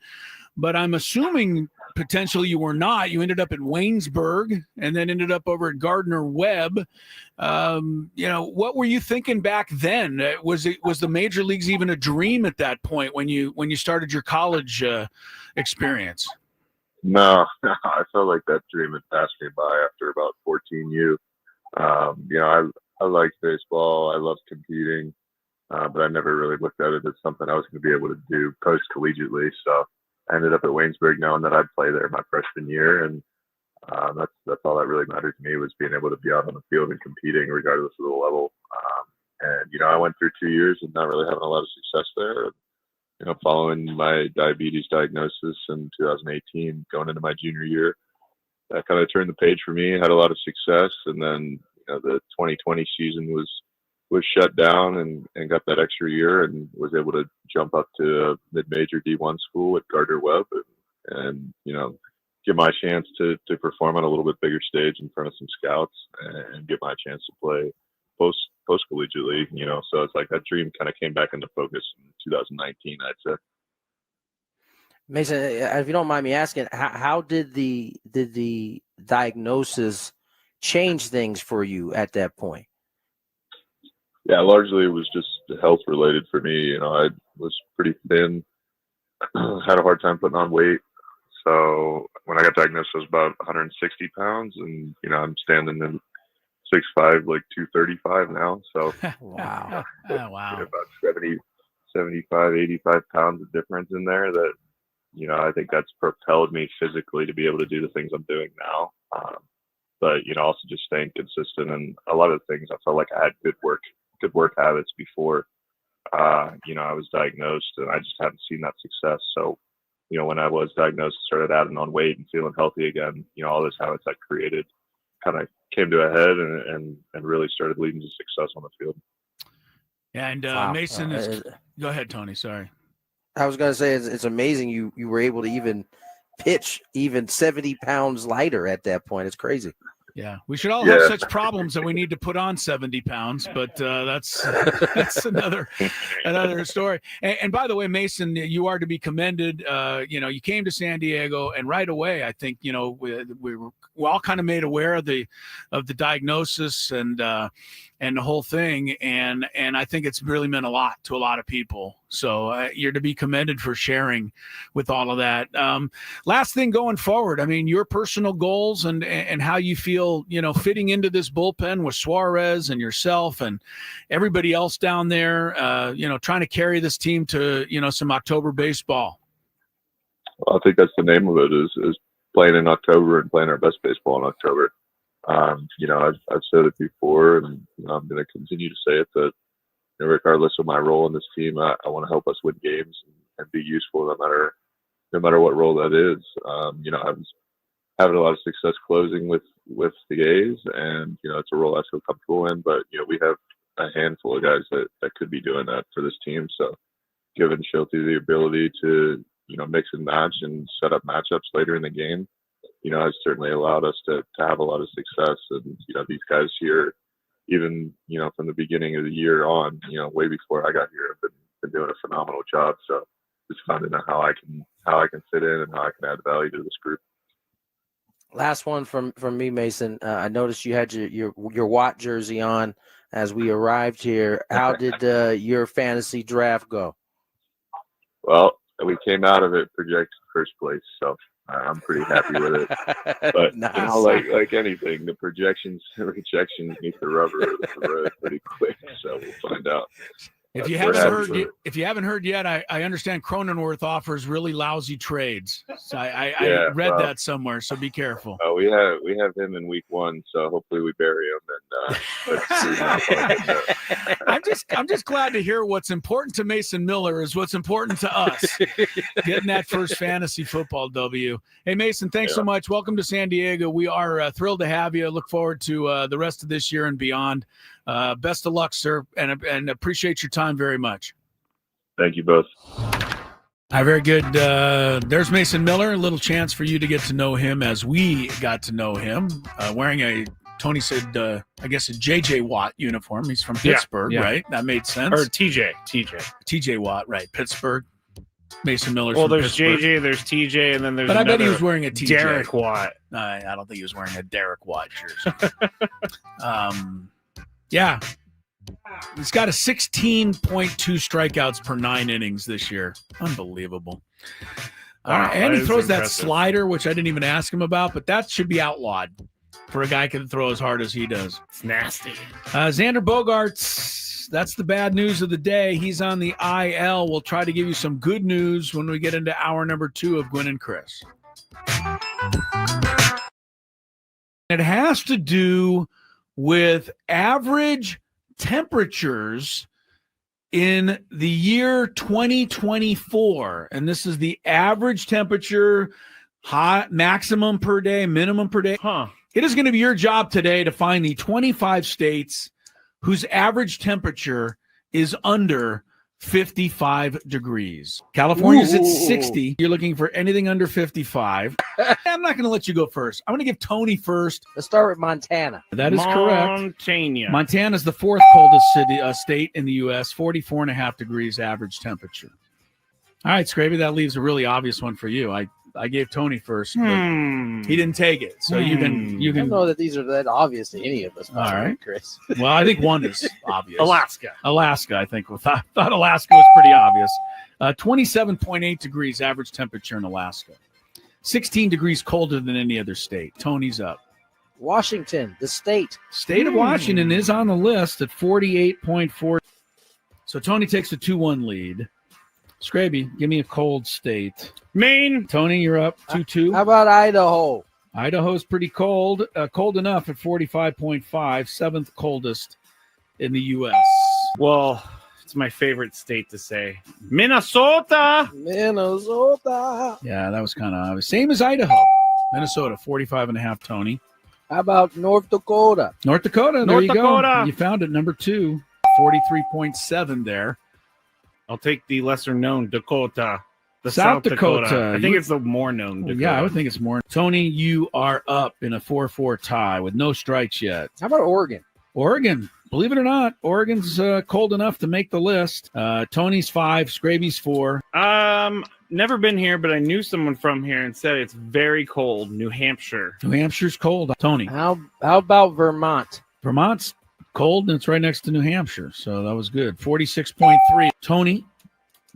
[SPEAKER 1] but I'm assuming potentially you were not. You ended up at Waynesburg and then ended up over at Gardner-Webb. What were you thinking back then? Was the major leagues even a dream at that point when you started your college experience?
[SPEAKER 7] No, I felt like that dream had passed me by after about 14U. I liked baseball. I loved competing, but I never really looked at it as something I was going to be able to do post-collegiately. So I ended up at Waynesburg knowing that I'd play there my freshman year, and that's all that really mattered to me, was being able to be out on the field and competing regardless of the level. I went through 2 years and not really having a lot of success there. Following my diabetes diagnosis in 2018, going into my junior year, that kind of turned the page for me. Had a lot of success, and then the 2020 season was shut down and got that extra year and was able to jump up to a mid-major D1 school at Gardner-Webb and get my chance to perform on a little bit bigger stage in front of some scouts and get my chance to play post-collegiately, so it's like that dream kind of came back into focus in 2019, I'd say.
[SPEAKER 3] Mason, if you don't mind me asking, how did the diagnosis change things for you at that point?
[SPEAKER 7] Yeah, largely it was just health related for me. I was pretty thin, had a hard time putting on weight. So when I got diagnosed, I was about 160 pounds, and I'm standing in 6'5", like 235 now. So
[SPEAKER 1] Wow. Wow.
[SPEAKER 7] about 75, 85 pounds of difference in there that, I think that's propelled me physically to be able to do the things I'm doing now. But, also just staying consistent, and a lot of things I felt like I had good work habits before, I was diagnosed, and I just haven't seen that success. So, when I was diagnosed, started adding on weight and feeling healthy again, all those habits I created kind of came to a head and really started leading to success on the field.
[SPEAKER 1] Yeah, and
[SPEAKER 3] Wow.
[SPEAKER 1] Mason is – go ahead, Tony. Sorry.
[SPEAKER 3] I was going to say it's amazing you were able to even pitch even 70 pounds lighter at that point. It's crazy.
[SPEAKER 1] Yeah, we should all have such problems that we need to put on 70 pounds, but that's another story. And by the way, Mason, you are to be commended. You came to San Diego, and right away, I think we all kind of made aware of the diagnosis and the whole thing, and I think it's really meant a lot to a lot of people. So you're to be commended for sharing with all of that. Last thing going forward, I mean, your personal goals and how you feel, fitting into this bullpen with Suarez and yourself and everybody else down there, trying to carry this team to, some October baseball.
[SPEAKER 7] Well, I think that's the name of it is playing in October and playing our best baseball in October. I've said it before, and I'm going to continue to say it, that regardless of my role in this team, I want to help us win games and be useful no matter what role that is. I was having a lot of success closing with the A's, and it's a role I feel comfortable in. But we have a handful of guys that could be doing that for this team. So giving Schulte the ability to mix and match and set up matchups later in the game, has certainly allowed us to have a lot of success. And these guys here, even from the beginning of the year on, way before I got here, have been doing a phenomenal job. So just finding out how I can fit in and how I can add value to this group.
[SPEAKER 3] Last one from me, Mason. I noticed you had your Watt jersey on as we arrived here. How did your fantasy draft go?
[SPEAKER 7] Well, we came out of it projected first place, so I'm pretty happy with it. But
[SPEAKER 3] nice.
[SPEAKER 7] Like anything, the rejections meet the rubber of the road pretty quick. So we'll find out.
[SPEAKER 1] If you haven't heard yet, I understand Cronenworth offers really lousy trades. So I read that somewhere. So be careful.
[SPEAKER 7] We have him in week 1, so hopefully we bury him.
[SPEAKER 1] I'm just glad to hear what's important to Mason Miller is what's important to us. Getting that first fantasy football W. Hey Mason, thanks so much. Welcome to San Diego. We are thrilled to have you. Look forward to the rest of this year and beyond. Best of luck, sir, and appreciate your time very much.
[SPEAKER 7] Thank you both.
[SPEAKER 1] Hi, very good. There's Mason Miller. A little chance for you to get to know him as we got to know him. Wearing a, Tony said, I guess a J.J. Watt uniform. He's from Pittsburgh, right? That made sense.
[SPEAKER 2] Or T.J.
[SPEAKER 1] Watt, right? Pittsburgh. Mason Miller's
[SPEAKER 2] Well,
[SPEAKER 1] from
[SPEAKER 2] there's
[SPEAKER 1] Pittsburgh.
[SPEAKER 2] J.J., there's T.J., and then there's
[SPEAKER 1] But I bet he was wearing a T.J.
[SPEAKER 2] Derek Watt.
[SPEAKER 1] I don't think he was wearing a Derek Watt jersey. Yeah. He's got a 16.2 strikeouts per 9 innings this year. Unbelievable.
[SPEAKER 2] Wow,
[SPEAKER 1] and he throws
[SPEAKER 2] impressive.
[SPEAKER 1] that slider, which I didn't even ask him about, but that should be outlawed for a guy who can throw as hard as he does.
[SPEAKER 2] It's nasty.
[SPEAKER 1] Xander Bogaerts, that's the bad news of the day. He's on the IL. We'll try to give you some good news when we get into hour number 2 of Gwynn and Chris. It has to do with average temperatures in the year 2024. And this is the average temperature, hot, maximum per day, minimum per day. It is going to be your job today to find the 25 states whose average temperature is under 55 degrees. California's at 60. You're looking for anything under 55. I'm not going to let you go first. I'm going to give Tony first.
[SPEAKER 3] Let's start with Montana.
[SPEAKER 1] That is correct. Montana's the 4th coldest state in the U.S., 44.5 degrees average temperature. All right, Skraby, that leaves a really obvious one for you. I gave Tony first, but he didn't take it. So you can.
[SPEAKER 3] I don't know that these are that obvious to any of us.
[SPEAKER 1] All right,
[SPEAKER 3] Chris.
[SPEAKER 1] Well, I think one is obvious.
[SPEAKER 2] Alaska,
[SPEAKER 1] I think. I thought Alaska was pretty obvious. 27.8 degrees average temperature in Alaska. 16 degrees colder than any other state. Tony's up.
[SPEAKER 3] Washington, the state.
[SPEAKER 1] State of Washington is on the list at 48.4. So Tony takes the 2-1 lead. Skraby, give me a cold state.
[SPEAKER 2] Maine.
[SPEAKER 1] Tony, you're up 2-2.
[SPEAKER 3] How about Idaho?
[SPEAKER 1] Idaho's pretty cold. Cold enough at 45.5, seventh coldest in the U.S.
[SPEAKER 2] Well, it's my favorite state to say. Minnesota.
[SPEAKER 1] Yeah, that was kind of obvious. Same as Idaho. Minnesota, 45.5, Tony.
[SPEAKER 3] How about North Dakota?
[SPEAKER 1] North Dakota, there
[SPEAKER 2] North
[SPEAKER 1] you
[SPEAKER 2] Dakota.
[SPEAKER 1] go. You found it, number 2, 43.7 there.
[SPEAKER 2] I'll take the lesser known Dakota. The
[SPEAKER 1] South Dakota.
[SPEAKER 2] I think it's the more known Dakota.
[SPEAKER 1] Yeah, I would think it's more. Tony, you are up in a 4-4 tie with no strikes yet.
[SPEAKER 3] How about Oregon?
[SPEAKER 1] Oregon, believe it or not, Oregon's cold enough to make the list. Tony's 5, Skraby's 4.
[SPEAKER 2] Never been here, but I knew someone from here and said it's very cold. New Hampshire.
[SPEAKER 1] New Hampshire's cold. Tony.
[SPEAKER 3] How about Vermont?
[SPEAKER 1] Vermont's cold, and it's right next to New Hampshire, so that was good. 46.3. Tony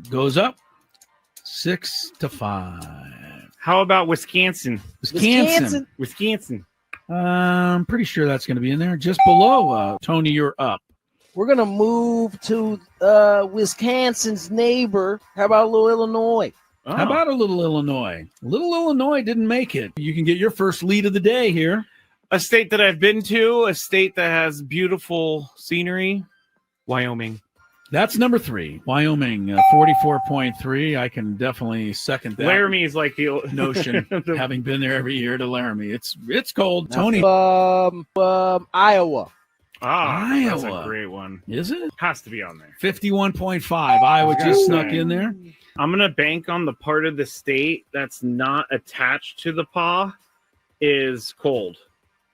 [SPEAKER 1] goes up 6-5.
[SPEAKER 2] How about Wisconsin?
[SPEAKER 1] Wisconsin. I'm pretty sure that's going to be in there. Just below. Tony, you're up.
[SPEAKER 3] We're going to move to Wisconsin's neighbor. How about a little Illinois?
[SPEAKER 2] Oh.
[SPEAKER 1] How about a little Illinois? Little Illinois didn't make it. You can get your first lead of the day here.
[SPEAKER 2] A state that I've been to, a state that has beautiful scenery, Wyoming.
[SPEAKER 1] That's number 3. Wyoming, 44.3. I can definitely second that.
[SPEAKER 2] Laramie is like the
[SPEAKER 1] notion, having been there every year to Laramie. It's cold. Tony.
[SPEAKER 3] Iowa.
[SPEAKER 2] That's a great one.
[SPEAKER 1] Is it?
[SPEAKER 2] Has to be on there.
[SPEAKER 1] 51.5. Iowa just snuck in there.
[SPEAKER 2] I'm going to bank on the part of the state that's not attached to the paw is cold.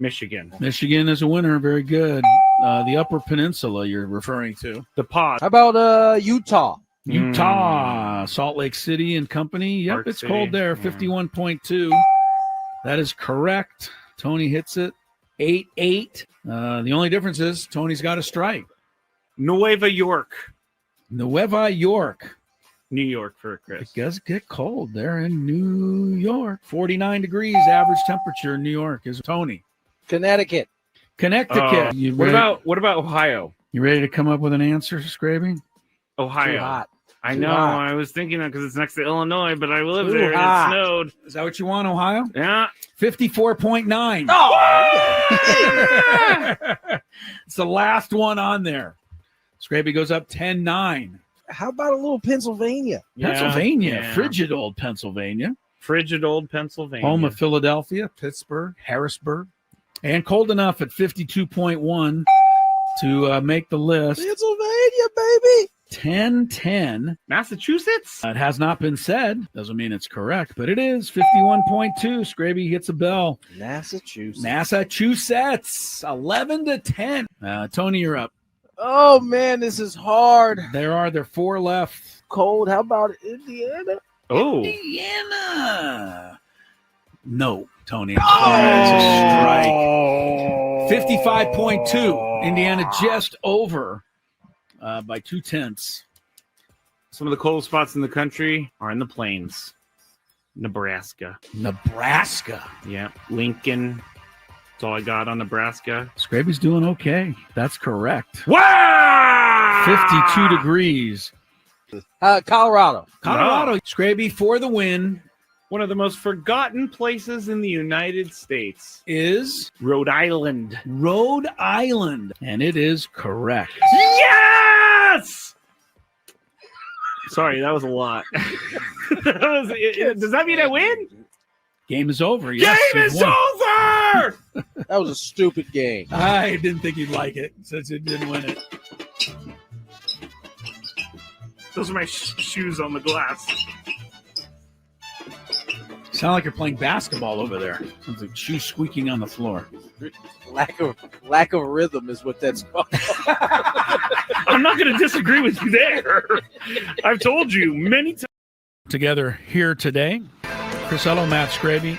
[SPEAKER 2] Michigan.
[SPEAKER 1] Michigan is a winner. Very good. The Upper Peninsula you're referring to.
[SPEAKER 2] The paw.
[SPEAKER 3] How about Utah?
[SPEAKER 1] Utah, Salt Lake City and company. Yep,
[SPEAKER 2] Park
[SPEAKER 1] it's
[SPEAKER 2] City.
[SPEAKER 1] cold there. 51.2. That is correct. Tony hits it. 8-8. The only difference is Tony's got a strike.
[SPEAKER 2] Nueva York.
[SPEAKER 1] Nueva York.
[SPEAKER 2] New York for Chris.
[SPEAKER 1] It does get cold there in New York. 49 degrees average temperature in New York is Tony.
[SPEAKER 3] Connecticut.
[SPEAKER 2] What about Ohio?
[SPEAKER 1] You ready to come up with an answer, Skraby?
[SPEAKER 2] Ohio.
[SPEAKER 3] Too hot.
[SPEAKER 2] I
[SPEAKER 3] Too
[SPEAKER 2] know.
[SPEAKER 3] hot.
[SPEAKER 2] I was thinking that because it's next to Illinois, but I live
[SPEAKER 3] Too
[SPEAKER 2] there
[SPEAKER 3] hot.
[SPEAKER 2] and it snowed.
[SPEAKER 1] Is that what you want, Ohio?
[SPEAKER 2] Yeah.
[SPEAKER 1] 54.9. It's the last one on there. Skraby goes up 10-9.
[SPEAKER 3] How about a little Pennsylvania?
[SPEAKER 1] Pennsylvania,
[SPEAKER 2] Yeah.
[SPEAKER 1] frigid old Pennsylvania.
[SPEAKER 2] Frigid old Pennsylvania.
[SPEAKER 1] Home of Philadelphia, Pittsburgh, Harrisburg. And cold enough at 52.1 to make the list.
[SPEAKER 3] Pennsylvania, baby.
[SPEAKER 1] 10-10.
[SPEAKER 2] Massachusetts?
[SPEAKER 1] It has not been said. Doesn't mean it's correct, but it is 51.2. Skraby hits a bell.
[SPEAKER 3] Massachusetts.
[SPEAKER 1] 11-10. Tony, you're up.
[SPEAKER 3] Oh, man, this is hard.
[SPEAKER 1] There are 4 left.
[SPEAKER 3] Cold. How about Indiana?
[SPEAKER 2] Oh.
[SPEAKER 1] Indiana. No, Tony. It's a strike. 55.2. Indiana just over by 0.2.
[SPEAKER 2] Some of the cold spots in the country are in the plains. Nebraska. Yeah. Lincoln. That's all I got on Nebraska.
[SPEAKER 1] Skraby's doing okay. That's correct.
[SPEAKER 2] Wow!
[SPEAKER 1] 52 degrees.
[SPEAKER 3] Colorado.
[SPEAKER 1] Skraby for the win.
[SPEAKER 2] One of the most forgotten places in the United States
[SPEAKER 1] Is
[SPEAKER 2] Rhode Island.
[SPEAKER 1] And it is correct.
[SPEAKER 2] Yes! Sorry, that was a lot. Does that mean I win?
[SPEAKER 1] Game is over. Yes,
[SPEAKER 2] Game
[SPEAKER 1] you've
[SPEAKER 2] is
[SPEAKER 1] won.
[SPEAKER 2] over!
[SPEAKER 3] That was a stupid game.
[SPEAKER 1] I didn't think you'd like it since it didn't win it.
[SPEAKER 2] Those are my shoes on the glass.
[SPEAKER 1] Sound like you're playing basketball over there. Sounds like shoes squeaking on the floor.
[SPEAKER 3] Lack of rhythm is what that's called.
[SPEAKER 2] I'm not going to disagree with you there. I've told you many times.
[SPEAKER 1] Together here today, Chris Ello, Matt Skraby,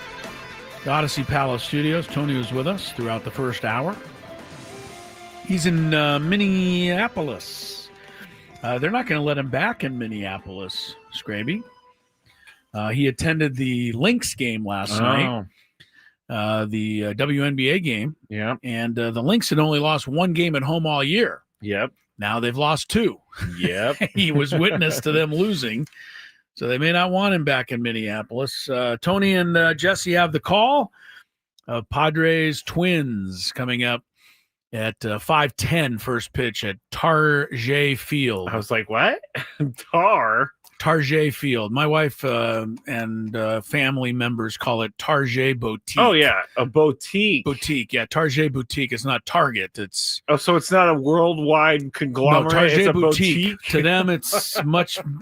[SPEAKER 1] the Odyssey Palace Studios. Tony was with us throughout the first hour. He's in Minneapolis. They're not going to let him back in Minneapolis, Skraby. He attended the Lynx game last night, the WNBA game.
[SPEAKER 2] Yeah.
[SPEAKER 1] And the Lynx had only lost one game at home all year.
[SPEAKER 2] Yep.
[SPEAKER 1] Now they've lost 2.
[SPEAKER 2] Yep.
[SPEAKER 1] He was witness to them losing, so they may not want him back in Minneapolis. Tony and Jesse have the call of Padres Twins coming up at 5:10 first pitch at Target Field.
[SPEAKER 2] I was like, what?
[SPEAKER 1] Target Field. My wife and family members call it Target Boutique.
[SPEAKER 2] Oh, yeah, a boutique.
[SPEAKER 1] Boutique, yeah, Target Boutique. It's not Target. It's
[SPEAKER 2] so it's not a worldwide conglomerate.
[SPEAKER 1] No, Target
[SPEAKER 2] it's a
[SPEAKER 1] boutique. To them, it's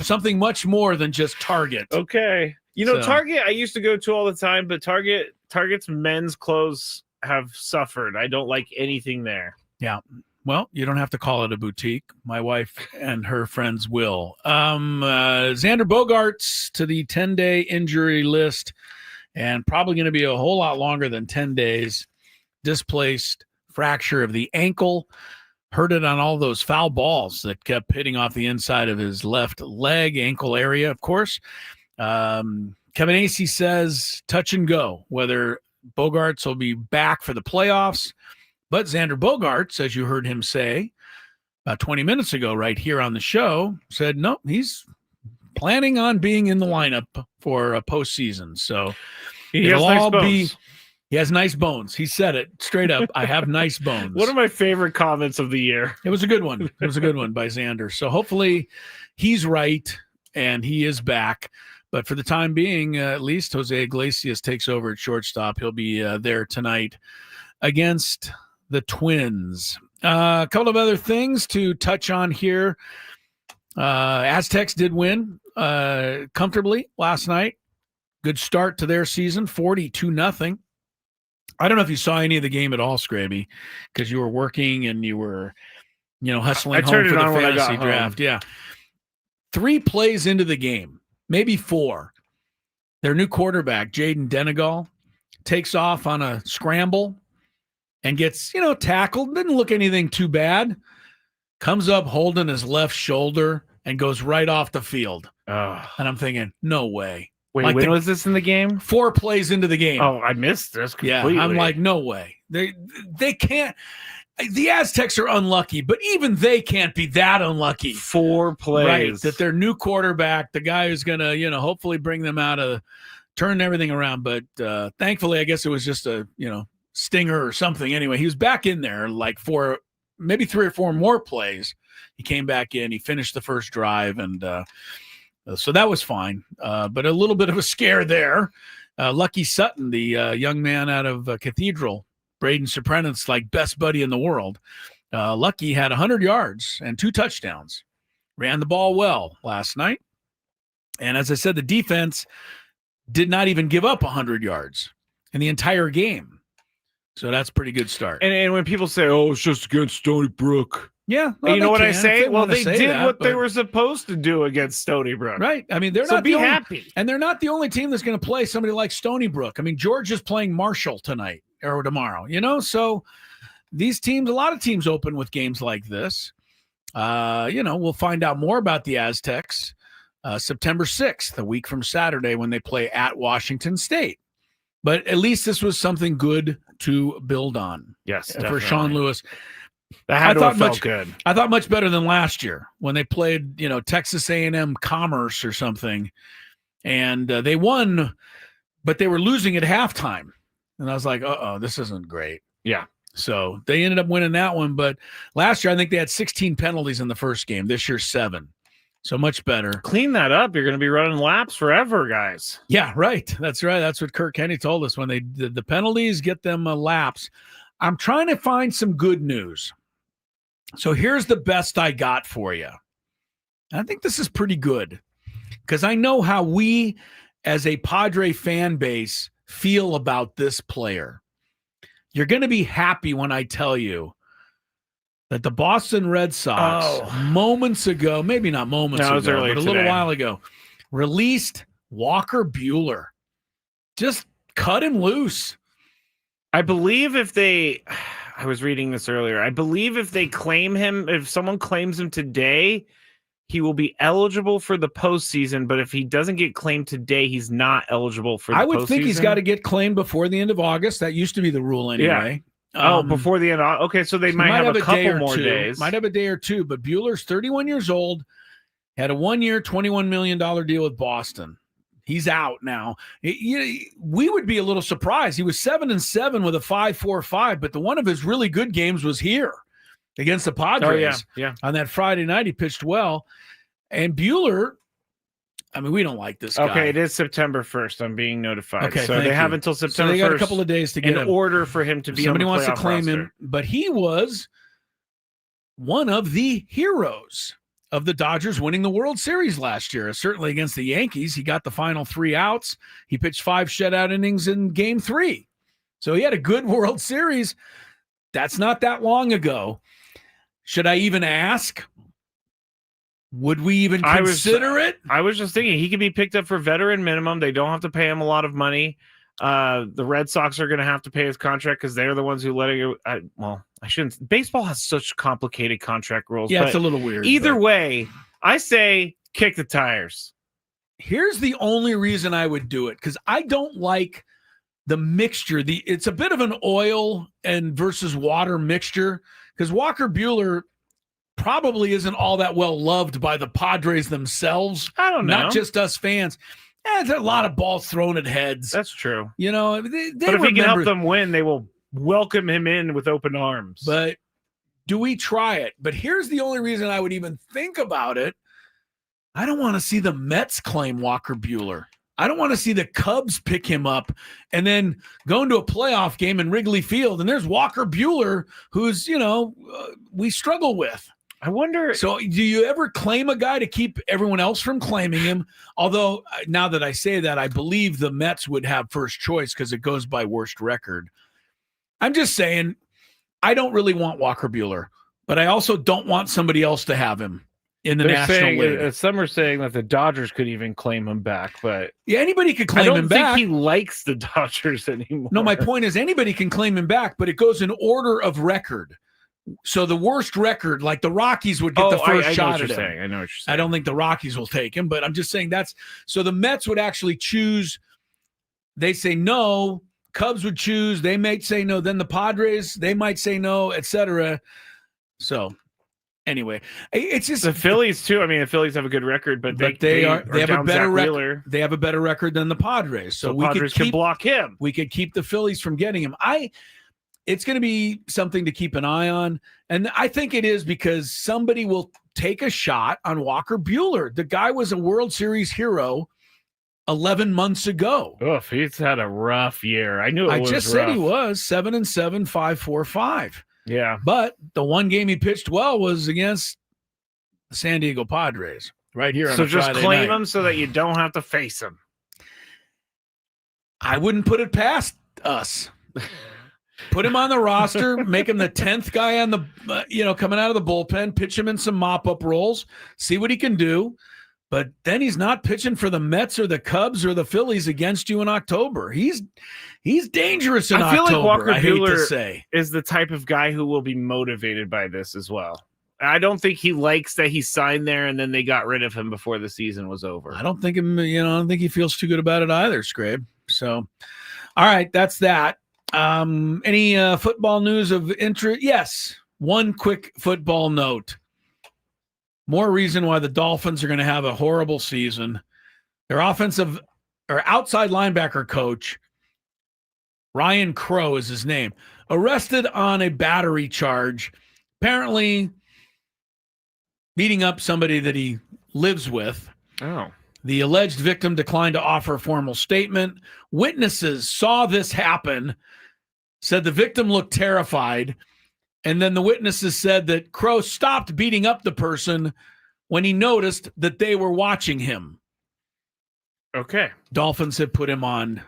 [SPEAKER 1] something much more than just Target.
[SPEAKER 2] Okay, Target I used to go to all the time, but Target's men's clothes have suffered. I don't like anything there.
[SPEAKER 1] Yeah. Well, you don't have to call it a boutique. My wife and her friends will. Xander Bogaerts to the 10-day injury list, and probably going to be a whole lot longer than 10 days. Displaced, fracture of the ankle. Hurt it on all those foul balls that kept hitting off the inside of his left leg, ankle area, of course. Kevin Acee says touch and go, whether Bogaerts will be back for the playoffs. But Xander Bogaerts, as you heard him say about 20 minutes ago right here on the show, said no, he's planning on being in the lineup for a postseason. So
[SPEAKER 2] he
[SPEAKER 1] has nice bones. He said it straight up. I have nice bones.
[SPEAKER 2] One of my favorite comments of the year.
[SPEAKER 1] It was a good one. It was a good one by Xander. So hopefully he's right and he is back. But for the time being, at least Jose Iglesias takes over at shortstop. He'll be there tonight against the Twins. A couple of other things to touch on here. Aztecs did win comfortably last night. Good start to their season, 42-0. I don't know if you saw any of the game at all, Skraby, because you were working and you were, hustling home for the fantasy draft. Yeah. 3 plays into the game, maybe 4. Their new quarterback, Jaden Denegal, takes off on a scramble and gets, tackled. Didn't look anything too bad. Comes up holding his left shoulder and goes right off the field. And I'm thinking, no way.
[SPEAKER 2] Wait, when was this in the game?
[SPEAKER 1] 4 plays into the game.
[SPEAKER 2] Oh, I missed this completely.
[SPEAKER 1] Yeah, I'm like, no way. They can't. The Aztecs are unlucky, but even they can't be that unlucky.
[SPEAKER 2] 4 plays.
[SPEAKER 1] Right, that their new quarterback, the guy who's going to, hopefully bring them out of, turn everything around. But thankfully, I guess it was just a, stinger or something. Anyway, he was back in there like 4, maybe 3 or 4 more plays. He came back in. He finished the first drive, and so that was fine. But a little bit of a scare there. Lucky Sutton, the young man out of Cathedral, Braden Surprenant's like best buddy in the world. Lucky had 100 yards and 2 touchdowns. Ran the ball well last night. And as I said, the defense did not even give up 100 yards in the entire game. So that's a pretty good start.
[SPEAKER 2] And when people say, oh, it's just against Stony Brook.
[SPEAKER 1] Yeah.
[SPEAKER 2] Well, you know what I say? Well, they did what they were supposed to do against Stony Brook.
[SPEAKER 1] Right. I mean, they're
[SPEAKER 2] so
[SPEAKER 1] not
[SPEAKER 2] be happy.
[SPEAKER 1] And they're not the only team that's going to play somebody like Stony Brook. I mean, George is playing Marshall tonight or tomorrow, so these teams, a lot of teams open with games like this. We'll find out more about the Aztecs September 6th, a week from Saturday, when they play at Washington State. But at least this was something good to build on.
[SPEAKER 2] Yes,
[SPEAKER 1] for Sean Lewis.
[SPEAKER 2] That had to have felt good.
[SPEAKER 1] I thought much better than last year when they played, Texas A&M Commerce or something, and they won, but they were losing at halftime. And I was like, this isn't great.
[SPEAKER 2] Yeah.
[SPEAKER 1] So they ended up winning that one. But last year, I think they had 16 penalties in the first game. This year, 7. So much better.
[SPEAKER 2] Clean that up. You're going to be running laps forever, guys.
[SPEAKER 1] Yeah, right. That's right. That's what Kirk Kenny told us. When they did the penalties, get them laps. I'm trying to find some good news. So here's the best I got for you. I think this is pretty good because I know how we as a Padre fan base feel about this player. You're going to be happy when I tell you that the Boston Red Sox moments ago, maybe not moments ago, but a little while ago, released Walker Buehler. Just cut him loose.
[SPEAKER 2] I believe I was reading this earlier. I believe if they claim him, if someone claims him today, he will be eligible for the postseason. But if he doesn't get claimed today, he's not eligible for the postseason.
[SPEAKER 1] I would think he's got to get claimed before the end of August. That used to be the rule anyway.
[SPEAKER 2] Before the end. Okay, so they might have a couple more days.
[SPEAKER 1] Might have a day or two, but Buehler's 31 years old, had a 1-year, $21 million deal with Boston. He's out now. We would be a little surprised. He was 7-7 with a 5.45, but one of his really good games was here against the Padres.
[SPEAKER 2] Oh, yeah.
[SPEAKER 1] On that Friday night, he pitched well. And Buehler, I mean, we don't like this guy.
[SPEAKER 2] Okay, it is September 1st. I'm being notified. Okay, so they have until September 1st.
[SPEAKER 1] So they got a couple of days to get him.
[SPEAKER 2] In order for him to be
[SPEAKER 1] Somebody
[SPEAKER 2] on the
[SPEAKER 1] wants to claim
[SPEAKER 2] roster.
[SPEAKER 1] him, but he was one of the heroes of the Dodgers winning the World Series last year, certainly against the Yankees. He got the final 3 outs. He pitched 5 shutout innings in Game 3. So he had a good World Series. That's not that long ago. Should I even ask? Would we even consider it?
[SPEAKER 2] I was just thinking he could be picked up for veteran minimum. They don't have to pay him a lot of money. The Red Sox are going to have to pay his contract because they're the ones who let it go. I shouldn't. Baseball has such complicated contract rules.
[SPEAKER 1] Yeah, it's a little weird.
[SPEAKER 2] Either way, I say kick the tires.
[SPEAKER 1] Here's the only reason I would do it, because I don't like the mixture. It's a bit of an oil and versus water mixture, because Walker Buehler probably isn't all that well loved by the Padres themselves.
[SPEAKER 2] I don't know.
[SPEAKER 1] Not just us fans. There's a lot of balls thrown at heads.
[SPEAKER 2] That's true.
[SPEAKER 1] You know,
[SPEAKER 2] but if he can help them win, they will welcome him in with open arms.
[SPEAKER 1] But do we try it? But here's the only reason I would even think about it. I don't want to see the Mets claim Walker Buehler. I don't want to see the Cubs pick him up and then go into a playoff game in Wrigley Field, and there's Walker Buehler, who's, we struggle with.
[SPEAKER 2] I wonder.
[SPEAKER 1] So do you ever claim a guy to keep everyone else from claiming him? Although now that I say that, I believe the Mets would have first choice because it goes by worst record. I'm just saying, I don't really want Walker Buehler, but I also don't want somebody else to have him in the National League.
[SPEAKER 2] Some are saying that the Dodgers could even claim him back, but
[SPEAKER 1] yeah, anybody could claim him back.
[SPEAKER 2] I don't think he likes the Dodgers anymore.
[SPEAKER 1] No, my point is anybody can claim him back, but it goes in order of record. So the worst record, like the Rockies would get the first shot at him.
[SPEAKER 2] I know what you're saying.
[SPEAKER 1] I don't think the Rockies will take him, but I'm just saying so the Mets would actually choose. They say no. Cubs would choose. They might say no. Then the Padres, they might say no, etc. So anyway, it's just
[SPEAKER 2] the Phillies too. I mean, the Phillies have a good record, but they have
[SPEAKER 1] a better record. They have a better record than the Padres. So we
[SPEAKER 2] Padres could block him.
[SPEAKER 1] We could keep the Phillies from getting him. It's going to be something to keep an eye on. And I think it is because somebody will take a shot on Walker Buehler. The guy was a World Series hero 11 months ago.
[SPEAKER 2] Oof, he's had a rough year. I knew it was
[SPEAKER 1] I just said he was 7-7, 5.45.
[SPEAKER 2] Yeah.
[SPEAKER 1] But the one game he pitched well was against the San Diego Padres right here on
[SPEAKER 2] So just
[SPEAKER 1] Friday
[SPEAKER 2] claim
[SPEAKER 1] night.
[SPEAKER 2] him so that you don't have to face him.
[SPEAKER 1] I wouldn't put it past us. Put him on the roster, make him the 10th guy on the, coming out of the bullpen, pitch him in some mop-up roles, see what he can do. But then he's not pitching for the Mets or the Cubs or the Phillies against you in October. He's dangerous in October. I feel like Walker Buehler
[SPEAKER 2] is the type of guy who will be motivated by this as well. I don't think he likes that he signed there and then they got rid of him before the season was over.
[SPEAKER 1] I don't think he feels too good about it either, Skraby. So, all right, that's that. Any football news of interest? Yes. One quick football note. More reason why the Dolphins are going to have a horrible season. Their offensive or outside linebacker coach, Ryan Crow is his name, arrested on a battery charge, apparently beating up somebody that he lives with.
[SPEAKER 2] Oh.
[SPEAKER 1] The alleged victim declined to offer a formal statement. Witnesses saw this happen, said the victim looked terrified, and then the witnesses said that Crow stopped beating up the person when he noticed that they were watching him.
[SPEAKER 2] Okay.
[SPEAKER 1] Dolphins have put him on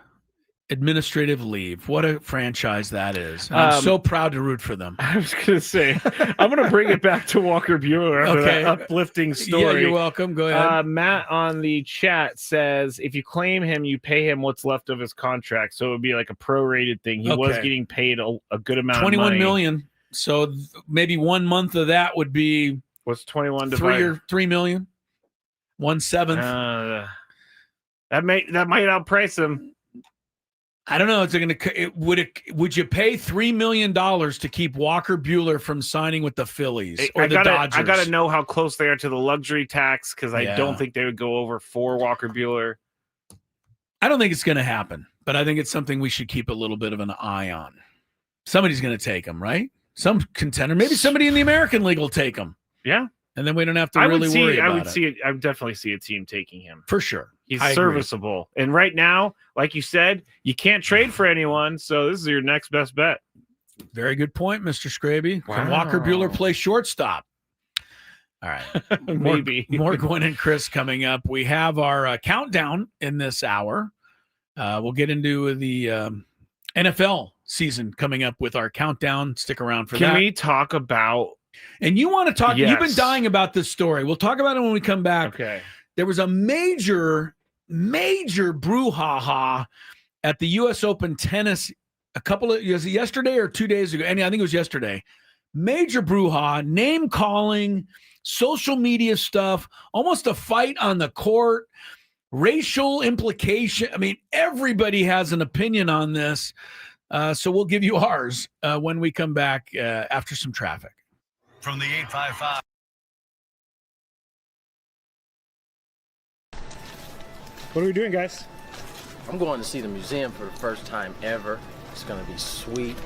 [SPEAKER 1] administrative leave. What a franchise that is. I'm so proud to root for them.
[SPEAKER 2] I was going to say, I'm going to bring it back to Walker Buehler for that uplifting story.
[SPEAKER 1] Yeah, you're welcome. Go ahead.
[SPEAKER 2] Matt on the chat says, if you claim him, you pay him what's left of his contract. So it would be like a prorated thing. He was getting paid a good amount of money.
[SPEAKER 1] $21 million. So maybe 1 month of that would be
[SPEAKER 2] what's 21
[SPEAKER 1] divided? $3 million. 1/7.
[SPEAKER 2] That might outprice him.
[SPEAKER 1] I don't know. Would you pay $3 million to keep Walker Buehler from signing with the Phillies or the Dodgers?
[SPEAKER 2] I gotta know how close they are to the luxury tax because I don't think they would go over for Walker Buehler.
[SPEAKER 1] I don't think it's going to happen, but I think it's something we should keep a little bit of an eye on. Somebody's going to take him, right? Some contender, maybe somebody in the American League will take him.
[SPEAKER 2] Yeah,
[SPEAKER 1] and then we don't have to worry about it.
[SPEAKER 2] I would definitely see a team taking him
[SPEAKER 1] for sure.
[SPEAKER 2] He's serviceable, and right now, like you said, you can't trade for anyone, so this is your next best bet.
[SPEAKER 1] Very good point, Mr. Skraby. Wow. Can Walker Buehler play shortstop? All right.
[SPEAKER 2] Maybe.
[SPEAKER 1] More Gwynn and Chris coming up. We have our countdown in this hour. We'll get into the NFL season coming up with our countdown. Stick around for that.
[SPEAKER 2] Can we talk about...
[SPEAKER 1] And you want to talk...
[SPEAKER 2] Yes.
[SPEAKER 1] You've been dying about this story. We'll talk about it when we come back.
[SPEAKER 2] Okay.
[SPEAKER 1] There was a major brouhaha at the U.S. Open tennis was it yesterday or 2 days ago? I think it was yesterday. Major brouhaha, name calling, social media stuff, almost a fight on the court, racial implication. I mean, everybody has an opinion on this. So we'll give you ours when we come back after some traffic.
[SPEAKER 8] From the 855.
[SPEAKER 2] What are we doing, guys?
[SPEAKER 3] I'm going to see the museum for the first time ever. It's going to be sweet.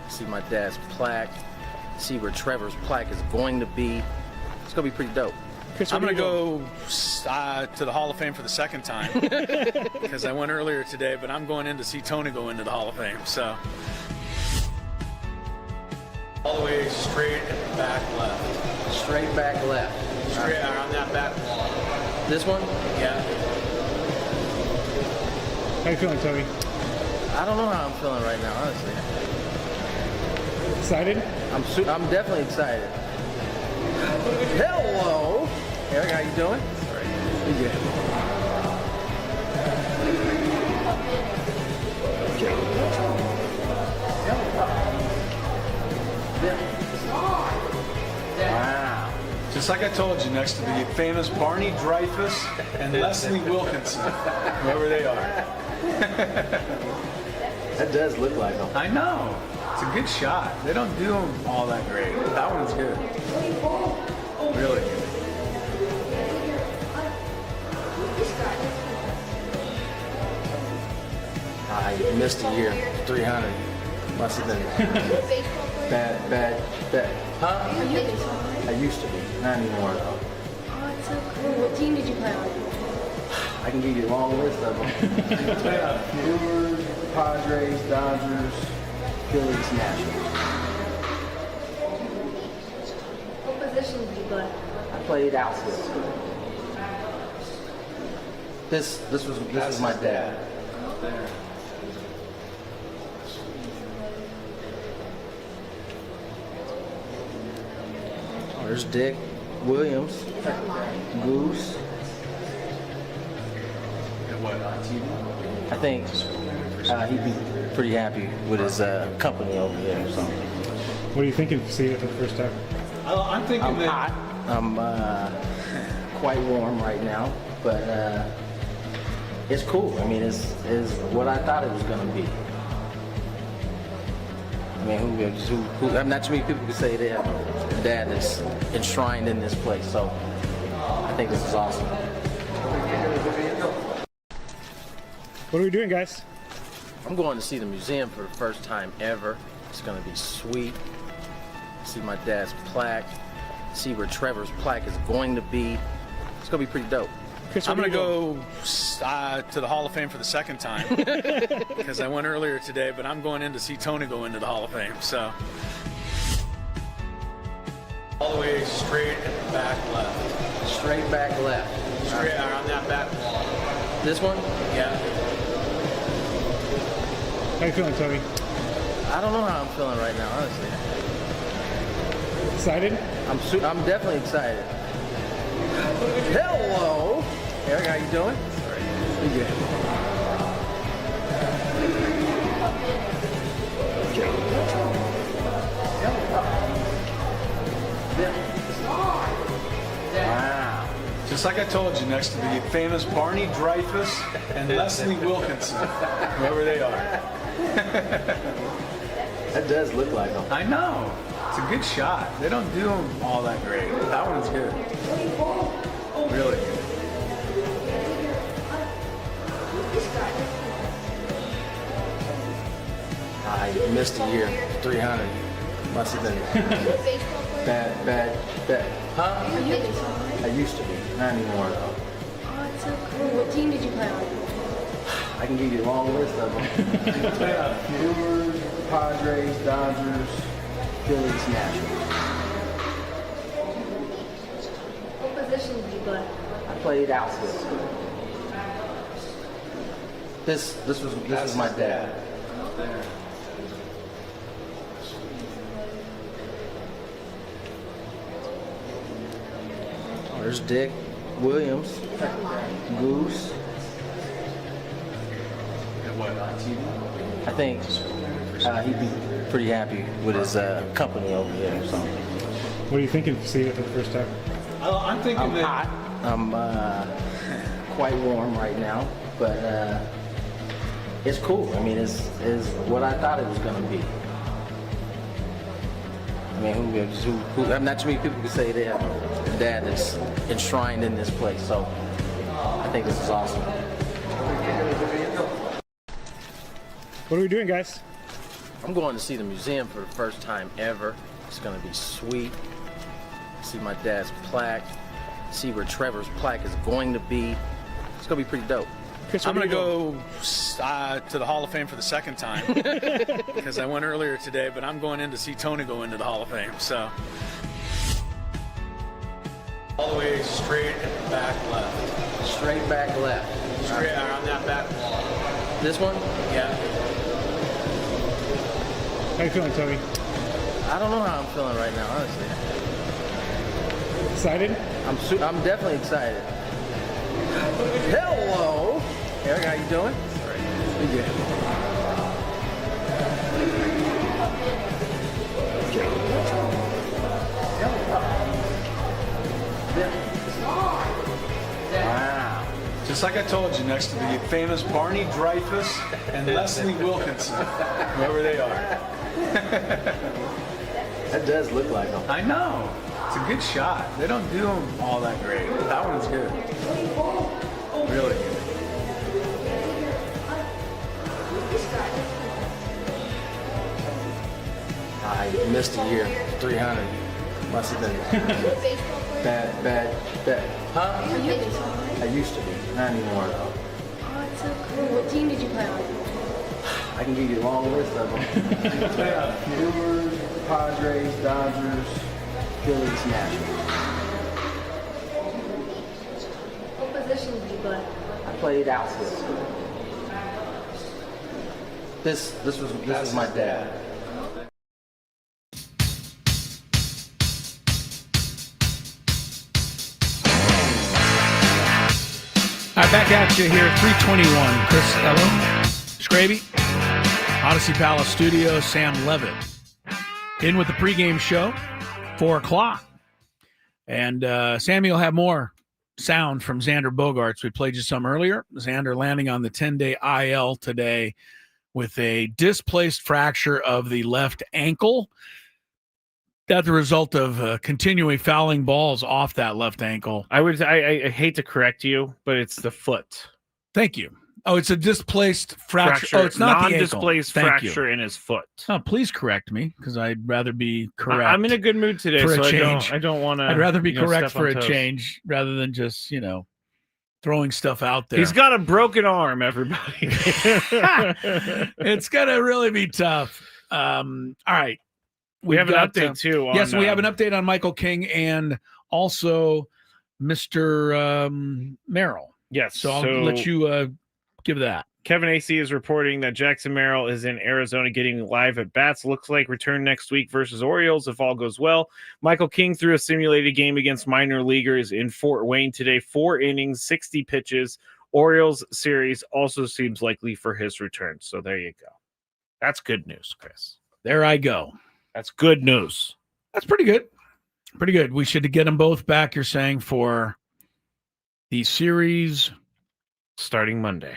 [SPEAKER 3] See my dad's plaque. See where Trevor's plaque is going to be. It's going to be pretty dope.
[SPEAKER 8] Chris, I'm going to go to the Hall of Fame for the second time because I went earlier today, but I'm going in to see Tony go into the Hall of Fame. So all the way straight and back left.
[SPEAKER 3] Straight back left.
[SPEAKER 8] Straight on that back wall.
[SPEAKER 3] This one?
[SPEAKER 8] Yeah.
[SPEAKER 2] How you feeling, Tony?
[SPEAKER 3] I don't know how I'm feeling right now, honestly.
[SPEAKER 2] Excited?
[SPEAKER 3] I'm definitely excited. Hello, Eric. How you doing? You good?
[SPEAKER 8] Wow. Just like I told you, next to the famous Barney Dreyfus and Leslie Wilkinson, whoever they are.
[SPEAKER 3] That does look like them.
[SPEAKER 8] I know. It's a good shot. They don't do them all that great. That one's good. Really good.
[SPEAKER 3] I missed a year. 300. Must have been bad. Huh? I used to be. Not anymore, though.
[SPEAKER 9] Oh, it's so cool. What team did you play on?
[SPEAKER 3] I can give you a long list of them. Brewers, Padres, Dodgers, Phillies, Nationals.
[SPEAKER 9] What position did you play?
[SPEAKER 3] I played outfield. This was my dad. Oh, there's Dick Williams, Goose. I think he'd be pretty happy with his company over here. So.
[SPEAKER 2] What are you thinking seeing it for the first time?
[SPEAKER 8] I'm thinking
[SPEAKER 3] I'm hot. I'm quite warm right now, but it's cool. I mean, it's what I thought it was going to be. I mean, who not too many people can say they have a dad that's enshrined in this place. So I think this is awesome.
[SPEAKER 2] What are we doing, guys?
[SPEAKER 3] I'm going to see the museum for the first time ever. It's going to be sweet. See my dad's plaque. See where Trevor's plaque is going to be. It's going to be pretty dope.
[SPEAKER 2] Chris,
[SPEAKER 8] I'm going to go to the Hall of Fame for the second time because I went earlier today, but I'm going in to see Tony go into the Hall of Fame. So all the way straight and back left.
[SPEAKER 3] Straight back left.
[SPEAKER 8] Straight on that back wall.
[SPEAKER 3] This one?
[SPEAKER 8] Yeah.
[SPEAKER 2] How you feeling, Tony?
[SPEAKER 3] I don't know how I'm feeling right now, honestly.
[SPEAKER 2] Excited?
[SPEAKER 3] I'm definitely excited. Hello, Eric. How you doing? You good?
[SPEAKER 8] Wow. Just like I told you, next to the famous Barney Dreyfuss and Leslie Wilkinson, whoever they are.
[SPEAKER 3] That does look like them.
[SPEAKER 8] I know. It's a good shot. They don't do them all that great. That one's good. Really good.
[SPEAKER 3] I missed a year. 300. Must have been bad. Huh?
[SPEAKER 9] Are you a baseball player?
[SPEAKER 3] I used to be. Not anymore, though.
[SPEAKER 9] Oh, it's so cool. What team did you play on?
[SPEAKER 3] I can give you a long list of them. Brewers, Padres, Dodgers, Phillies, Nationals.
[SPEAKER 9] What position did you play?
[SPEAKER 3] I played outfield. This was my dad. Oh, there's Dick Williams, Goose. I think he'd be pretty happy with his company over there. So.
[SPEAKER 2] What are you thinking of seeing it for the first time?
[SPEAKER 8] I'm thinking
[SPEAKER 3] I'm hot. I'm quite warm right now, but it's cool. I mean, it's what I thought it was going to be. I mean, who not too many people can say they have a dad that's enshrined in this place. So I think this is awesome.
[SPEAKER 2] What are we doing, guys?
[SPEAKER 3] I'm going to see the museum for the first time ever. It's going to be sweet. See my dad's plaque. See where Trevor's plaque is going to be. It's going to be pretty dope.
[SPEAKER 2] Chris,
[SPEAKER 8] I'm going to go to the Hall of Fame for the second time because I went earlier today, but I'm going in to see Tony go into the Hall of Fame. So all the way straight at the back left.
[SPEAKER 3] Straight back left.
[SPEAKER 8] Straight around that back wall.
[SPEAKER 3] This one?
[SPEAKER 8] Yeah.
[SPEAKER 2] How you feeling, Tony?
[SPEAKER 3] I don't know how I'm feeling right now, honestly.
[SPEAKER 2] Excited?
[SPEAKER 3] I'm definitely excited. Hello, Eric. How you doing? Pretty good.
[SPEAKER 8] Wow. Just like I told you, next to the famous Barney Dreyfuss and Leslie Wilkinson, whoever they are.
[SPEAKER 3] That does look like them.
[SPEAKER 8] I know. It's a good shot. They don't do them all that great. That one's good. Really good.
[SPEAKER 3] I missed a year. 300. Must have been bad. Huh?
[SPEAKER 9] Are you a baseball player?
[SPEAKER 3] I used to be. Not anymore, though.
[SPEAKER 9] Oh, it's so cool. What team did you play on?
[SPEAKER 3] I can give you a long list of them. Brewers, Padres, Dodgers, Phillies, Nationals.
[SPEAKER 9] What position did you play?
[SPEAKER 3] I played outfield. This was my dad.
[SPEAKER 1] All right, back at you here, 321. Chris Ello, Skraby, Odyssey Palace Studio, Sam Levitt. In with the pregame show, 4 o'clock. And Sammy will have more sound from Xander Bogaerts. We played you some earlier. Xander landing on the 10-day IL today with a displaced fracture of the left ankle. That's the result of continually fouling balls off that left ankle.
[SPEAKER 2] I hate to correct you, but it's the foot.
[SPEAKER 1] Thank you. Oh, it's a displaced fracture. Oh, it's not the ankle.
[SPEAKER 2] Non-displaced fracture in his foot.
[SPEAKER 1] Oh, please correct me, because I'd rather be correct.
[SPEAKER 2] I'm in a good mood today,
[SPEAKER 1] for a
[SPEAKER 2] so
[SPEAKER 1] change.
[SPEAKER 2] I don't want to.
[SPEAKER 1] I'd rather be correct for a change rather than just, throwing stuff out there.
[SPEAKER 2] He's got a broken arm, everybody.
[SPEAKER 1] It's going to really be tough. All right.
[SPEAKER 2] We have an update, too.
[SPEAKER 1] Yes, we have an update on Michael King and also Mr. Merrill.
[SPEAKER 2] Yes.
[SPEAKER 1] So I'll let you give that.
[SPEAKER 2] Kevin AC is reporting that Jackson Merrill is in Arizona getting live at bats. Looks like return next week versus Orioles if all goes well. Michael King threw a simulated game against minor leaguers in Fort Wayne today. 4 innings, 60 pitches. Orioles series also seems likely for his return. So there you go. That's good news, Chris.
[SPEAKER 1] There I go.
[SPEAKER 2] That's good news.
[SPEAKER 1] That's pretty good. Pretty good. We should get them both back, you're saying, for The series
[SPEAKER 2] starting Monday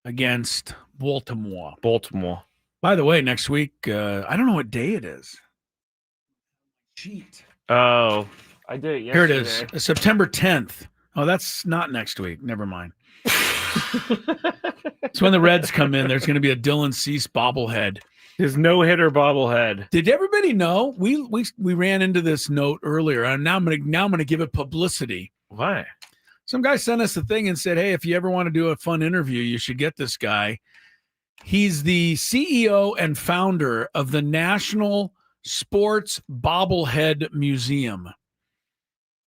[SPEAKER 1] against Baltimore.
[SPEAKER 2] By
[SPEAKER 1] the way, next week, I don't know what day it is. Cheat.
[SPEAKER 2] Oh, I did it yesterday.
[SPEAKER 1] Here it is, September 10th. Oh, that's not next week. Never mind. It's when the Reds come in. There's going to be a Dylan Cease bobblehead.
[SPEAKER 2] His no-hitter bobblehead.
[SPEAKER 1] Did everybody know? We ran into this note earlier, and now I'm gonna give it publicity.
[SPEAKER 2] Why?
[SPEAKER 1] Some guy sent us a thing and said, "Hey, if you ever want to do a fun interview, you should get this guy. He's the CEO and founder of the National Sports Bobblehead Museum,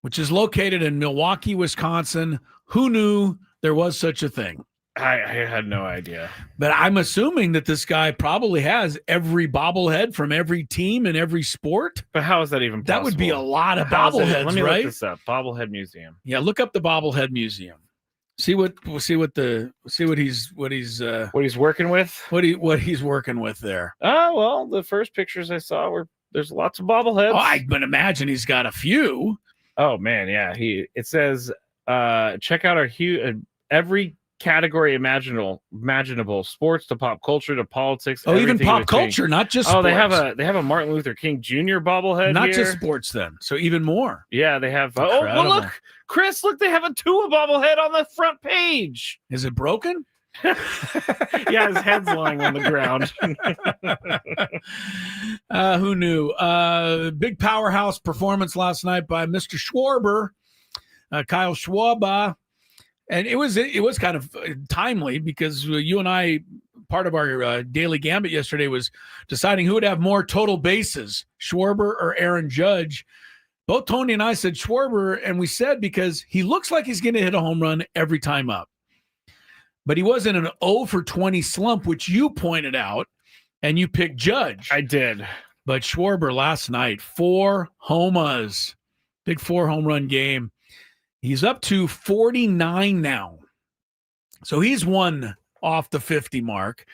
[SPEAKER 1] which is located in Milwaukee, Wisconsin. Who knew there was such a thing?"
[SPEAKER 2] I had no idea.
[SPEAKER 1] But I'm assuming that this guy probably has every bobblehead from every team and every sport.
[SPEAKER 2] But how is that even possible?
[SPEAKER 1] That would be a lot of bobbleheads,
[SPEAKER 2] Let me
[SPEAKER 1] right?
[SPEAKER 2] look this up. Bobblehead Museum.
[SPEAKER 1] Yeah, look up the Bobblehead Museum. See what he's
[SPEAKER 2] working with.
[SPEAKER 1] What he's working with there.
[SPEAKER 2] Oh, well, the first pictures I saw were there's lots of bobbleheads.
[SPEAKER 1] Oh, I would imagine he's got a few.
[SPEAKER 2] Oh man, yeah. It says check out our every category imaginable, sports to pop culture to politics.
[SPEAKER 1] Oh, even pop culture, not just sports.
[SPEAKER 2] Oh, they have a Martin Luther King Jr. bobblehead.
[SPEAKER 1] Not
[SPEAKER 2] here.
[SPEAKER 1] just sports then. So even more.
[SPEAKER 2] Yeah, they have well look, Chris, look, they have a Tua bobblehead on the front page.
[SPEAKER 1] Is it broken?
[SPEAKER 2] Yeah, his head's lying on the ground.
[SPEAKER 1] Who knew? Big powerhouse performance last night by Mr. Schwarber, Kyle Schwarber. And it was kind of timely because you and I, part of our daily gambit yesterday was deciding who would have more total bases, Schwarber or Aaron Judge. Both Tony and I said Schwarber, and we said because he looks like he's going to hit a home run every time up. But he was in an 0 for 20 slump, which you pointed out, and you picked Judge.
[SPEAKER 2] I did.
[SPEAKER 1] But Schwarber last night, 4 homers, big 4 home run game. He's up to 49 now. So he's one off the 50 mark.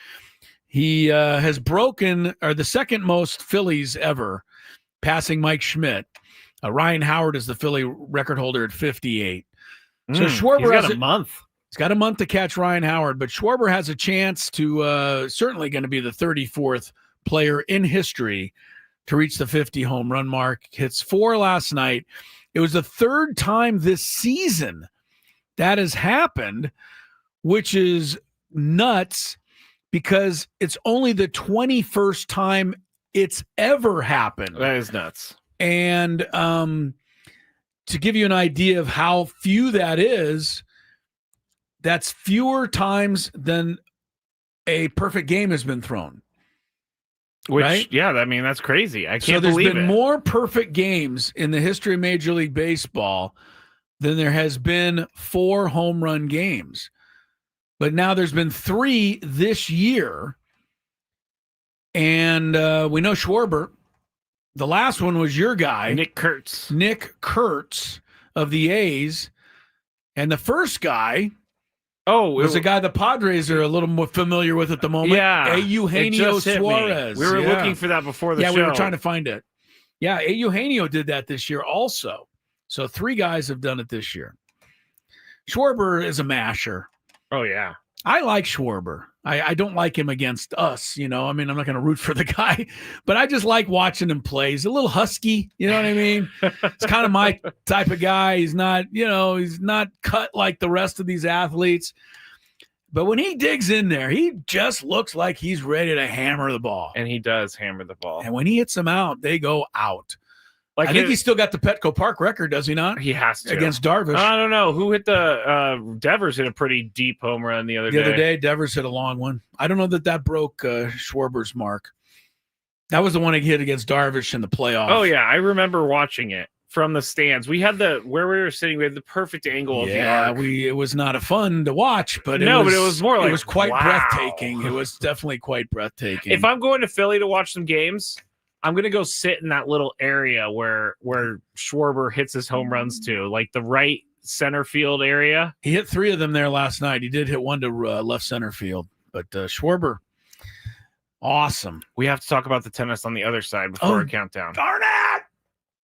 [SPEAKER 1] He has broken the second most Phillies ever, passing Mike Schmidt. Ryan Howard is the Philly record holder at 58. So Schwarber
[SPEAKER 2] has a month.
[SPEAKER 1] He's got a month to catch Ryan Howard, but Schwarber has a chance to certainly going to be the 34th player in history to reach the 50 home run mark. Hits 4 last night. It was the 3rd time this season that has happened, which is nuts because it's only the 21st time it's ever happened.
[SPEAKER 2] That is nuts.
[SPEAKER 1] And to give you an idea of how few that is, that's fewer times than a perfect game has been thrown.
[SPEAKER 2] Which,
[SPEAKER 1] right?
[SPEAKER 2] Yeah, I mean, that's crazy. I can't
[SPEAKER 1] believe it. So
[SPEAKER 2] there's
[SPEAKER 1] been more perfect games in the history of Major League Baseball than there has been 4 home run games. But now there's been 3 this year. And we know Schwarber. The last one was your guy.
[SPEAKER 2] Nick Kurtz
[SPEAKER 1] of the A's. And the first guy...
[SPEAKER 2] Oh,
[SPEAKER 1] it was a guy the Padres are a little more familiar with at the moment.
[SPEAKER 2] Yeah.
[SPEAKER 1] Eugenio Suarez.
[SPEAKER 2] We were looking for that before the show.
[SPEAKER 1] Yeah, we were trying to find it. Yeah, Eugenio did that this year also. So 3 guys have done it this year. Schwarber is a masher.
[SPEAKER 2] Oh, yeah.
[SPEAKER 1] I like Schwarber. I don't like him against us, I mean, I'm not going to root for the guy, but I just like watching him play. He's a little husky, you know what I mean? It's kind of my type of guy. He's not, he's not cut like the rest of these athletes. But when he digs in there, he just looks like he's ready to hammer the ball.
[SPEAKER 2] And he does hammer the ball.
[SPEAKER 1] And when he hits them out, they go out. I think he's still got the Petco Park record, does he not?
[SPEAKER 2] He has to.
[SPEAKER 1] Against Darvish.
[SPEAKER 2] I don't know. Who hit Devers hit a pretty deep home run the other day.
[SPEAKER 1] The other day, Devers hit a long one. I don't know that broke Schwarber's mark. That was the one he hit against Darvish in the playoffs.
[SPEAKER 2] Oh, yeah. I remember watching it from the stands. We had where we were sitting, we had the perfect angle of the arc.
[SPEAKER 1] It was not a fun to watch, but it was
[SPEAKER 2] more like,
[SPEAKER 1] it was quite breathtaking. It was definitely quite breathtaking.
[SPEAKER 2] If I'm going to Philly to watch some games, I'm going to go sit in that little area where Schwarber hits his home runs to, like the right center field area.
[SPEAKER 1] He hit 3 of them there last night. He did hit 1 to left center field. But Schwarber, awesome.
[SPEAKER 2] We have to talk about the tennis on the other side before our countdown.
[SPEAKER 1] Darn it!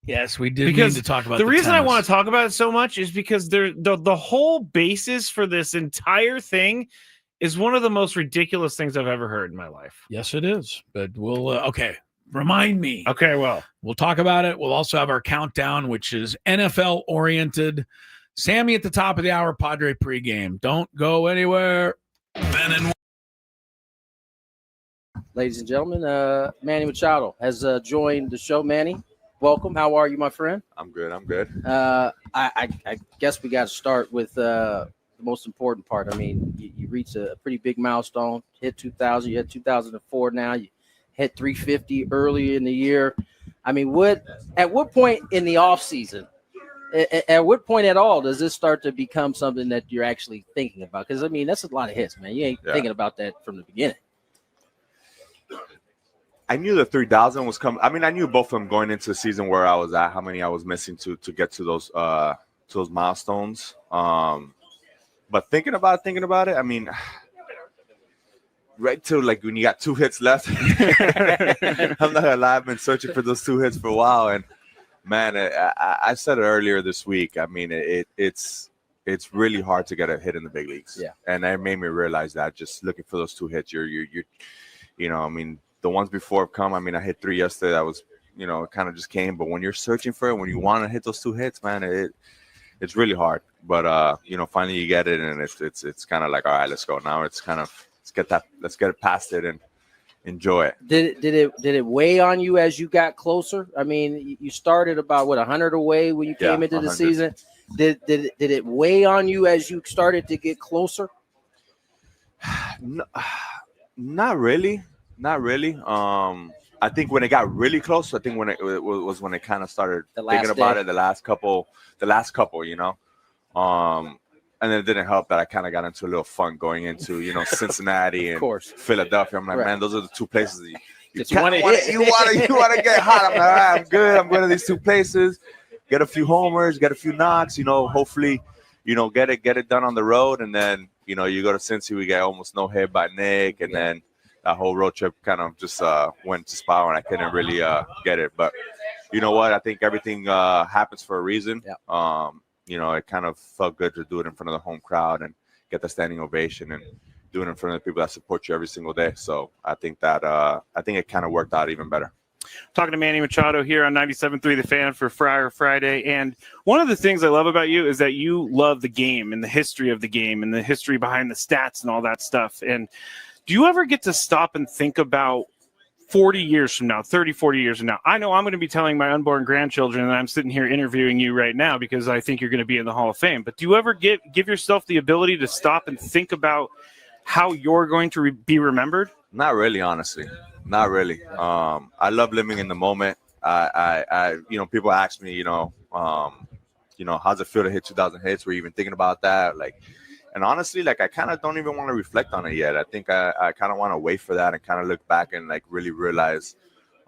[SPEAKER 1] Yes, we did
[SPEAKER 2] Because
[SPEAKER 1] need to talk about
[SPEAKER 2] the reason I
[SPEAKER 1] tennis.
[SPEAKER 2] want to talk about it so much is because the whole basis for this entire thing is one of the most ridiculous things I've ever heard in my life.
[SPEAKER 1] Yes, it is. But we'll okay. Remind me.
[SPEAKER 2] Okay, well,
[SPEAKER 1] we'll talk about it. We'll also have our countdown, which is NFL oriented. Sammy at the top of the hour, Padre pregame. Don't go anywhere. Ben and
[SPEAKER 3] Ladies and gentlemen, Manny Machado has joined the show. Manny, welcome. How are you, my friend?
[SPEAKER 10] I'm good. I'm good.
[SPEAKER 3] I guess we got to start with the most important part. I mean, you reached a pretty big milestone, hit 2,000. You hit 2004 now. You hit 350 early in the year. I mean, at what point in the offseason, at what point at all does this start to become something that you're actually thinking about? Because, I mean, that's a lot of hits, man. You ain't thinking about that from the beginning.
[SPEAKER 10] I knew the 3,000 was coming. I mean, I knew both of them going into the season where I was at, how many I was missing to get to those milestones. But thinking about it, I mean, right to like when you got 2 hits left, I'm not gonna lie, I've been searching for those 2 hits for a while, and man, I said it earlier this week. I mean, it's really hard to get a hit in the big leagues.
[SPEAKER 3] Yeah,
[SPEAKER 10] and that made me realize that just looking for those 2 hits, you're I mean. The ones before have come. I mean, I hit 3 yesterday. That was, it kind of just came. But when you're searching for it, when you want to hit those 2 hits, man, it's really hard. But finally you get it, and it's kind of like, all right, let's go. Now it's kind of let's get it past it and enjoy it.
[SPEAKER 3] Did it weigh on you as you got closer? I mean, you started about 100 away when you came into
[SPEAKER 10] 100.
[SPEAKER 3] the season. Did it weigh on you as you started to get closer?
[SPEAKER 10] No, not really. Not really. I think when it got really close, I think when it was when it kind of started thinking about it, the last couple, and then it didn't help that I kind of got into a little fun going into, Cincinnati and Philadelphia. I'm like, man, those are the 2 places you want to get hot. I'm like, all right, I'm good. I'm going to these 2 places, get a few homers, get a few knocks, hopefully, get it done on the road. And then, you go to Cincy, we get almost no hit by Nick, and then that whole road trip kind of just went to spiral, and I couldn't really get it. But you know what? I think everything happens for a reason. Yeah. It kind of felt good to do it in front of the home crowd and get the standing ovation and do it in front of the people that support you every single day. So I think that it kind of worked out even better.
[SPEAKER 2] Talking to Manny Machado here on 97.3 The Fan for Friar Friday. And one of the things I love about you is that you love the game and the history of the game and the history behind the stats and all that stuff. And do you ever get to stop and think about 40 years from now, 30, 40 years from now? I know I'm going to be telling my unborn grandchildren that I'm sitting here interviewing you right now because I think you're going to be in the Hall of Fame. But do you ever give yourself the ability to stop and think about how you're going to be remembered?
[SPEAKER 10] Not really, honestly. Not really. I love living in the moment. I people ask me, how's it feel to hit 2,000 hits? Were you even thinking about that? And honestly, I kind of don't even want to reflect on it yet. I think I kind of want to wait for that and kind of look back and really realize,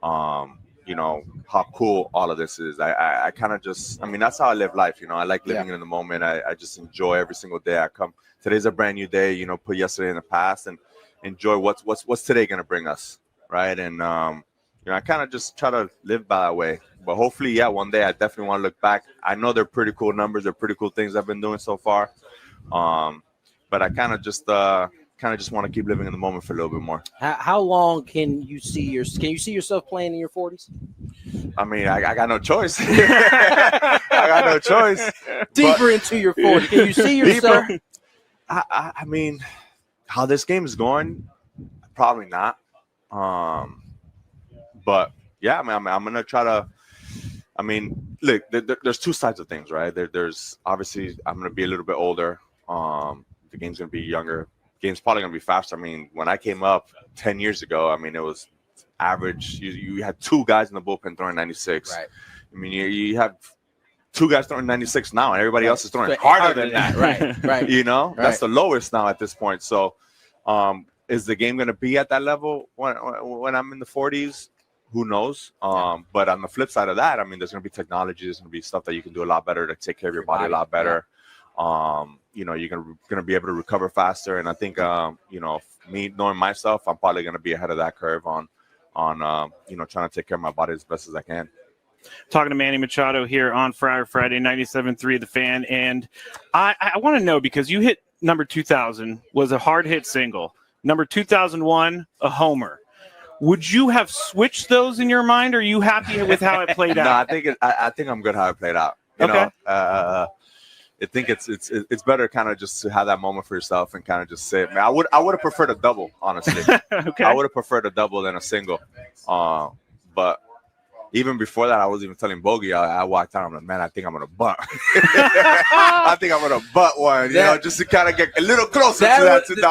[SPEAKER 10] how cool all of this is. I kind of just, that's how I live life. I like living in the moment. I just enjoy every single day. Today's a brand new day, put yesterday in the past and enjoy what's today going to bring us. Right. And, I kind of just try to live by that way. But hopefully, one day I definitely want to look back. I know they're pretty cool numbers. They're pretty cool things I've been doing so far. But I kind of just want to keep living in the moment for a little bit more.
[SPEAKER 3] How long can you see yourself playing in your 40s?
[SPEAKER 10] I mean, I got no choice. I got no choice.
[SPEAKER 3] Deeper into your 40s, can you see yourself?
[SPEAKER 10] I mean, how this game is going, probably not. But yeah, I'm gonna try to. I mean, look, there's 2 sides of things, right? There's obviously I'm gonna be a little bit older. The game's gonna be younger. Game's probably gonna be faster. I mean, when I came up 10 years ago, I mean it was average. You had 2 guys in the bullpen throwing 96. Right. I mean, you have 2 guys throwing 96 now, and everybody else is throwing harder than that. Right. Right. That's the lowest now at this point. So, is the game gonna be at that level when I'm in the 40s? Who knows? But on the flip side of that, I mean, there's going to be technology. There's going to be stuff that you can do a lot better to take care of your body a lot better. You're going to be able to recover faster. And I think, me knowing myself, I'm probably going to be ahead of that curve on trying to take care of my body as best as I can.
[SPEAKER 2] talking to Manny Machado here on Friday, 97.3 The Fan. And I want to know, because you hit number 2000, was a hard hit single. Number 2001, a homer. Would you have switched those in your mind, or are you happy with how it played out?
[SPEAKER 10] No, I think I'm good how it played out. You
[SPEAKER 2] Okay.
[SPEAKER 10] know, I think it's better kind of just to have that moment for yourself and kind of just say, man, I would have preferred a double, honestly.
[SPEAKER 2] Okay.
[SPEAKER 10] I would have preferred a double than a single. But even before that, I was even telling Bogey, I walked out, I'm like, man, I think I'm gonna butt. I think I'm gonna butt one, just to kind of get a little closer to that 2000.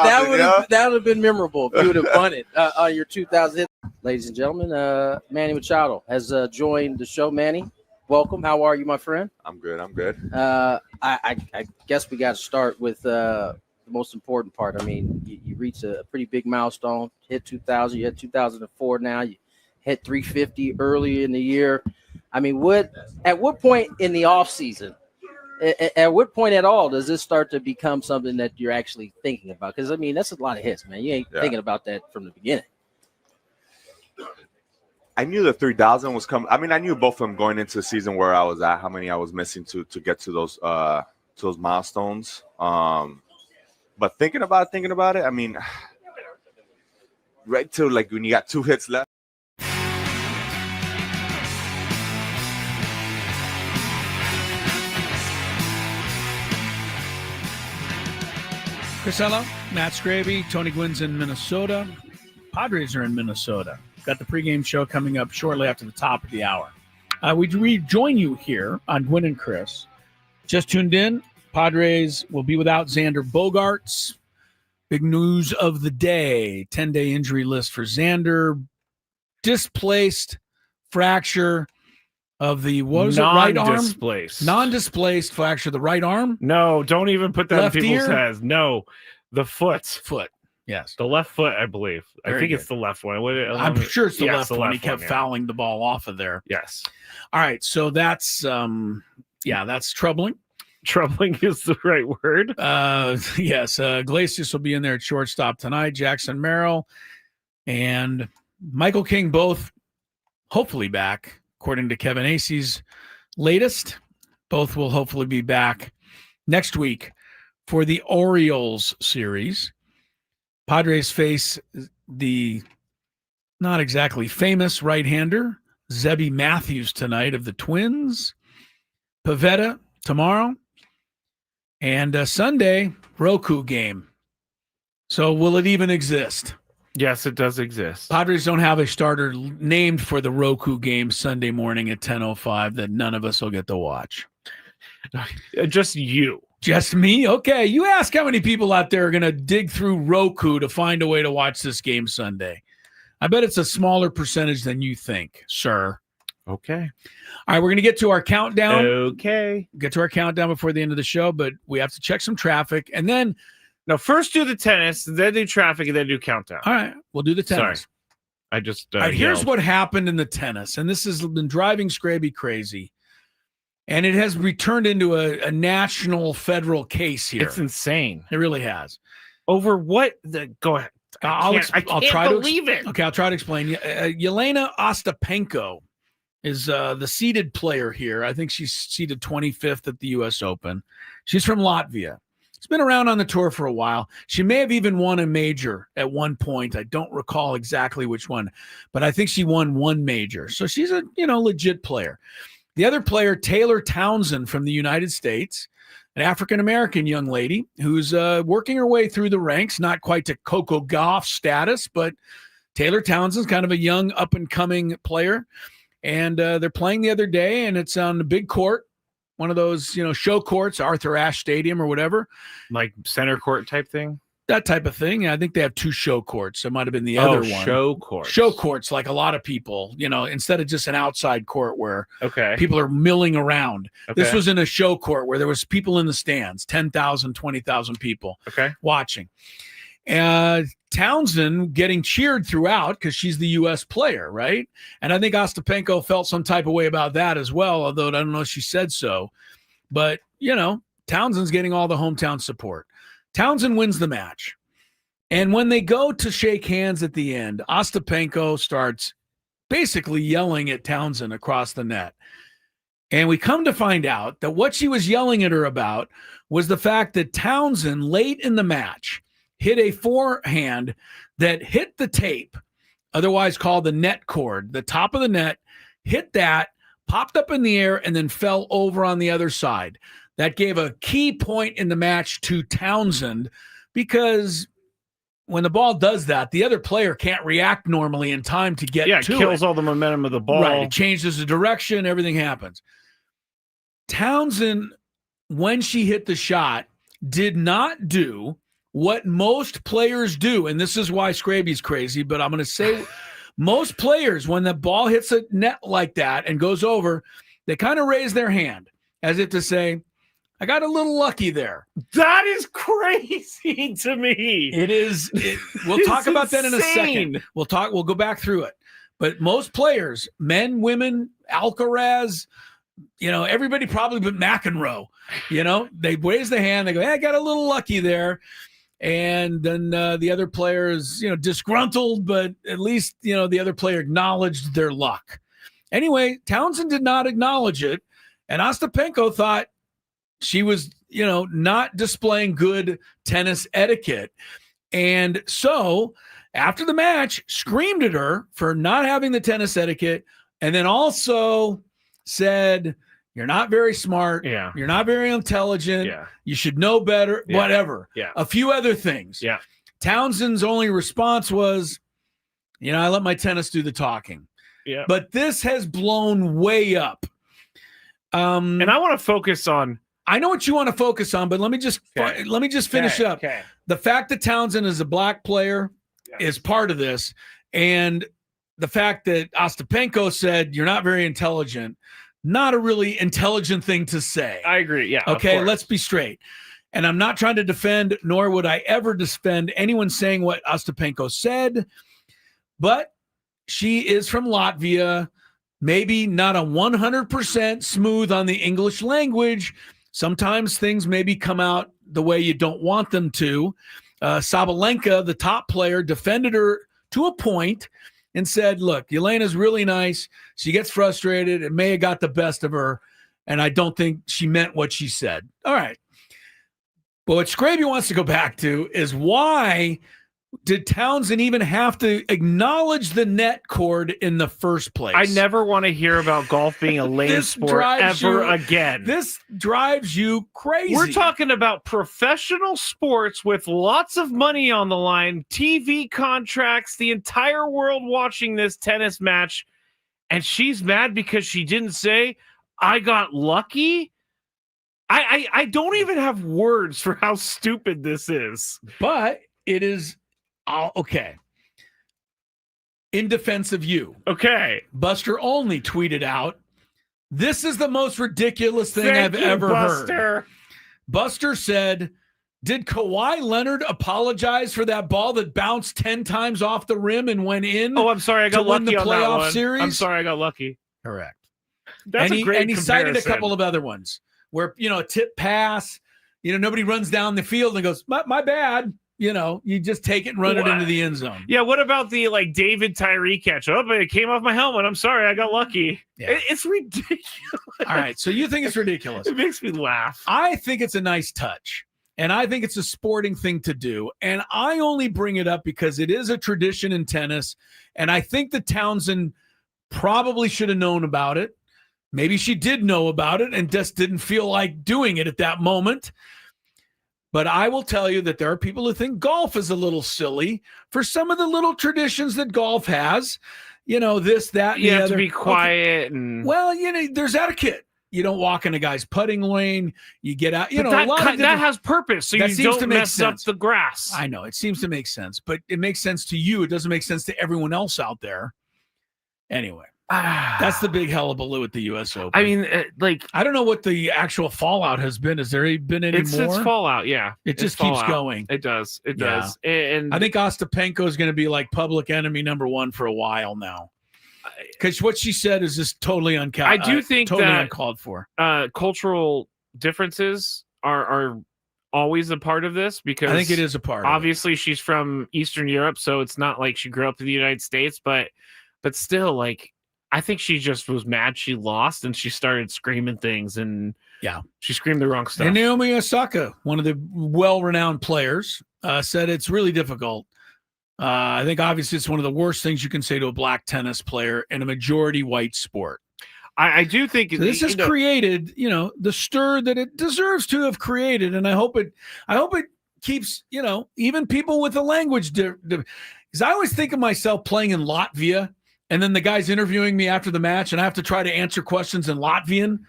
[SPEAKER 3] That would have been memorable if you would have bunted on your 2000 hit. Ladies and gentlemen, Manny Machado has joined the show. Manny, welcome. How are you, my friend?
[SPEAKER 10] I'm good.
[SPEAKER 3] I guess we got to start with the most important part. I mean, you reached a pretty big milestone, hit 2000, you had 2004 now, you hit 350 early in the year. I mean, at what point in the offseason, at what point at all does this start to become something that you're actually thinking about? Because, I mean, that's a lot of hits, man. You ain't thinking about that from the beginning.
[SPEAKER 10] I knew the 3000 was coming. I mean, I knew both of them going into the season where I was at, how many I was missing to get to those milestones. But thinking about it, I mean, right to like when you got 2 hits left.
[SPEAKER 1] Chris Hello, Matt Skraby, Tony Gwynn's in Minnesota. Padres are in Minnesota. Got the pregame show coming up shortly after the top of the hour. We rejoin you here on Gwynn and Chris. Just tuned in. Padres will be without Xander Bogaerts. Big news of the day. 10-day injury list for Xander. Displaced fracture of the, what was it, right arm? Non-displaced fracture of the right arm.
[SPEAKER 2] No, don't even put that
[SPEAKER 1] Left
[SPEAKER 2] in people's
[SPEAKER 1] ear?
[SPEAKER 2] heads. No, the foot.
[SPEAKER 1] Foot, yes.
[SPEAKER 2] The left foot, I believe.
[SPEAKER 1] Very
[SPEAKER 2] I think
[SPEAKER 1] good.
[SPEAKER 2] it's the left one.
[SPEAKER 1] I'm sure it's the
[SPEAKER 2] Yes,
[SPEAKER 1] left one. He
[SPEAKER 2] one,
[SPEAKER 1] kept
[SPEAKER 2] yeah.
[SPEAKER 1] fouling the ball off of there.
[SPEAKER 2] Yes.
[SPEAKER 1] All right, so that's that's troubling.
[SPEAKER 2] Troubling is the right word.
[SPEAKER 1] Yes, Iglesias will be in there at shortstop tonight. Jackson Merrill and Michael King both hopefully back, according to Kevin Acey's latest. Both will hopefully be back next week for the Orioles series. Padres face the not exactly famous right-hander, Zebby Matthews, tonight of the Twins. Pavetta tomorrow. And Sunday, Roku game. So will it even exist?
[SPEAKER 2] Yes, it does exist.
[SPEAKER 1] Padres don't have a starter named for the Roku game Sunday morning at 10:05 that none of us will get to watch.
[SPEAKER 2] Just you.
[SPEAKER 1] Just me? Okay. You ask how many people out there are going to dig through Roku to find a way to watch this game Sunday. I bet it's a smaller percentage than you think, sir.
[SPEAKER 2] Okay.
[SPEAKER 1] All right, we're going to get to our countdown.
[SPEAKER 2] Okay.
[SPEAKER 1] Get to our countdown before the end of the show, but we have to check some traffic. And then,
[SPEAKER 2] no, first do the tennis, then do traffic, and then do countdown.
[SPEAKER 1] all right, we'll do the tennis.
[SPEAKER 2] Sorry. I just
[SPEAKER 1] All right, here's
[SPEAKER 2] yelled.
[SPEAKER 1] what happened in the tennis, and this has been driving Skraby crazy. And it has returned into a national federal case here.
[SPEAKER 2] It's insane.
[SPEAKER 1] It really has.
[SPEAKER 2] Over what? Go ahead. I can't
[SPEAKER 1] try to
[SPEAKER 2] believe it.
[SPEAKER 1] Okay, I'll try to explain. Yelena Ostapenko is the seeded player here. I think she's seeded 25th at the U.S. Open. She's from Latvia. She's been around on the tour for a while. She may have even won a major at one point. I don't recall exactly which one, but I think she won one major. So she's a legit player. The other player, Taylor Townsend from the United States, an African-American young lady who's working her way through the ranks, not quite to Coco Gauff status, but Taylor Townsend's kind of a young up-and-coming player. And they're playing the other day, and it's on the big court, one of those, show courts, Arthur Ashe Stadium or whatever.
[SPEAKER 2] Like center court type thing?
[SPEAKER 1] That type of thing. I think they have 2 show courts. It might have been the other one.
[SPEAKER 2] Show courts.
[SPEAKER 1] Show courts, like a lot of people, instead of just an outside court where
[SPEAKER 2] Okay.
[SPEAKER 1] people are milling around.
[SPEAKER 2] Okay.
[SPEAKER 1] This was in a show court where there was people in the stands, 10,000, 20,000 people
[SPEAKER 2] Okay.
[SPEAKER 1] watching. Townsend getting cheered throughout because she's the U.S. player, right? And I think Ostapenko felt some type of way about that as well, although I don't know if she said so. But, Townsend's getting all the hometown support. Townsend wins the match. And when they go to shake hands at the end, Ostapenko starts basically yelling at Townsend across the net. And we come to find out that what she was yelling at her about was the fact that Townsend, late in the match, hit a forehand that hit the tape, otherwise called the net cord, the top of the net, hit that, popped up in the air, and then fell over on the other side. That gave a key point in the match to Townsend, because when the ball does that, the other player can't react normally in time to get to it.
[SPEAKER 2] Yeah, it kills all the momentum of the ball.
[SPEAKER 1] Right, it changes the direction, everything happens. Townsend, when she hit the shot, did not do what most players do, and this is why Skraby's crazy, but I'm going to say most players, when the ball hits a net like that and goes over, they kind of raise their hand as if to say, I got a little lucky there.
[SPEAKER 2] That is crazy to me.
[SPEAKER 1] It is. We'll talk about that in a second. We'll go back through it. But most players, men, women, Alcaraz, everybody probably but McEnroe, they raise the hand. They go, hey, I got a little lucky there. And then the other player is, disgruntled, but at least, the other player acknowledged their luck. Anyway, Townsend did not acknowledge it. And Ostapenko thought she was, not displaying good tennis etiquette. And so after the match, screamed at her for not having the tennis etiquette. And then also said, you're not very smart.
[SPEAKER 2] Yeah.
[SPEAKER 1] You're not very intelligent.
[SPEAKER 2] Yeah.
[SPEAKER 1] You should know better,
[SPEAKER 2] Yeah.
[SPEAKER 1] whatever.
[SPEAKER 2] Yeah.
[SPEAKER 1] A few other things.
[SPEAKER 2] Yeah.
[SPEAKER 1] Townsend's only response was, I let my tennis do the talking.
[SPEAKER 2] Yeah.
[SPEAKER 1] But this has blown way up.
[SPEAKER 2] And I want to focus on.
[SPEAKER 1] I know what you want to focus on, but let me just finish up.
[SPEAKER 2] Okay.
[SPEAKER 1] The fact that Townsend is a black player is part of this, and the fact that Ostapenko said you're not very intelligent, not a really intelligent thing to say.
[SPEAKER 2] I agree. Yeah.
[SPEAKER 1] Okay, let's be straight. And I'm not trying to defend, nor would I ever defend anyone saying what Ostapenko said, but she is from Latvia, maybe not a 100% smooth on the English language. Sometimes things maybe come out the way you don't want them to. Sabalenka, the top player, defended her to a point and said, look, Yelena's really nice. She gets frustrated. It may have got the best of her, and I don't think she meant what she said. All right. But what Skraby wants to go back to is, why did Townsend even have to acknowledge the net cord in the first place?
[SPEAKER 2] I never want to hear about golf being a lame sport ever again.
[SPEAKER 1] This drives you crazy.
[SPEAKER 2] We're talking about professional sports with lots of money on the line, TV contracts, the entire world watching this tennis match, and she's mad because she didn't say, I got lucky? I don't even have words for how stupid this is.
[SPEAKER 1] But it is... okay. In defense of you.
[SPEAKER 2] Okay.
[SPEAKER 1] Buster Olney tweeted out, this is the most ridiculous thing I've ever heard. Buster said, did Kawhi Leonard apologize for that ball that bounced 10 times off the rim and went in?
[SPEAKER 2] Oh, I'm sorry. I got
[SPEAKER 1] to win
[SPEAKER 2] lucky
[SPEAKER 1] the
[SPEAKER 2] on that
[SPEAKER 1] playoff
[SPEAKER 2] one.
[SPEAKER 1] series?
[SPEAKER 2] I'm sorry. I got lucky.
[SPEAKER 1] Correct.
[SPEAKER 2] That's a great
[SPEAKER 1] and he
[SPEAKER 2] comparison.
[SPEAKER 1] cited a couple of other ones where, a tip pass, nobody runs down the field and goes, my bad. You just take it and run it into the end zone.
[SPEAKER 2] Yeah, what about the David Tyree catch? Oh, but it came off my helmet. I'm sorry, I got lucky.
[SPEAKER 1] Yeah.
[SPEAKER 2] It's ridiculous.
[SPEAKER 1] All right, so you think it's ridiculous.
[SPEAKER 2] It makes me laugh.
[SPEAKER 1] I think it's a nice touch, and I think it's a sporting thing to do. And I only bring it up because it is a tradition in tennis, and I think that Townsend probably should have known about it. Maybe she did know about it and just didn't feel like doing it at that moment. But I will tell you that there are people who think golf is a little silly for some of the little traditions that golf has. This, that, and
[SPEAKER 2] you
[SPEAKER 1] the
[SPEAKER 2] have
[SPEAKER 1] other.
[SPEAKER 2] to be quiet. And
[SPEAKER 1] Well, there's etiquette. You don't walk in a guy's putting lane. You get out.
[SPEAKER 2] But that has purpose, so you don't mess up the grass.
[SPEAKER 1] I know. It seems to make sense. But it makes sense to you. It doesn't make sense to everyone else out there. Anyway. That's the big hullabaloo at the U.S. Open.
[SPEAKER 2] I mean,
[SPEAKER 1] I don't know what the actual fallout has been. Has there been any more?
[SPEAKER 2] It's fallout, yeah.
[SPEAKER 1] It just keeps going.
[SPEAKER 2] It does. It does. And
[SPEAKER 1] I think Ostapenko is going to be like public enemy number one for a while now. Because what she said is just totally uncalled.
[SPEAKER 2] I do think
[SPEAKER 1] totally
[SPEAKER 2] that
[SPEAKER 1] uncalled for.
[SPEAKER 2] Cultural differences are always a part of this, because
[SPEAKER 1] I think it is a part.
[SPEAKER 2] Obviously, she's from Eastern Europe, so it's not like she grew up in the United States, but but still, like, I think she just was mad she lost and she started screaming things, and she screamed the wrong stuff.
[SPEAKER 1] And Naomi Osaka, one of the well-renowned players, said it's really difficult. I think obviously it's one of the worst things you can say to a black tennis player in a majority white sport.
[SPEAKER 2] I do think
[SPEAKER 1] so this has created, the stir that it deserves to have created, and I hope it keeps, even people with the language. Because I always think of myself playing in Latvia, and then the guy's interviewing me after the match, and I have to try to answer questions in Latvian.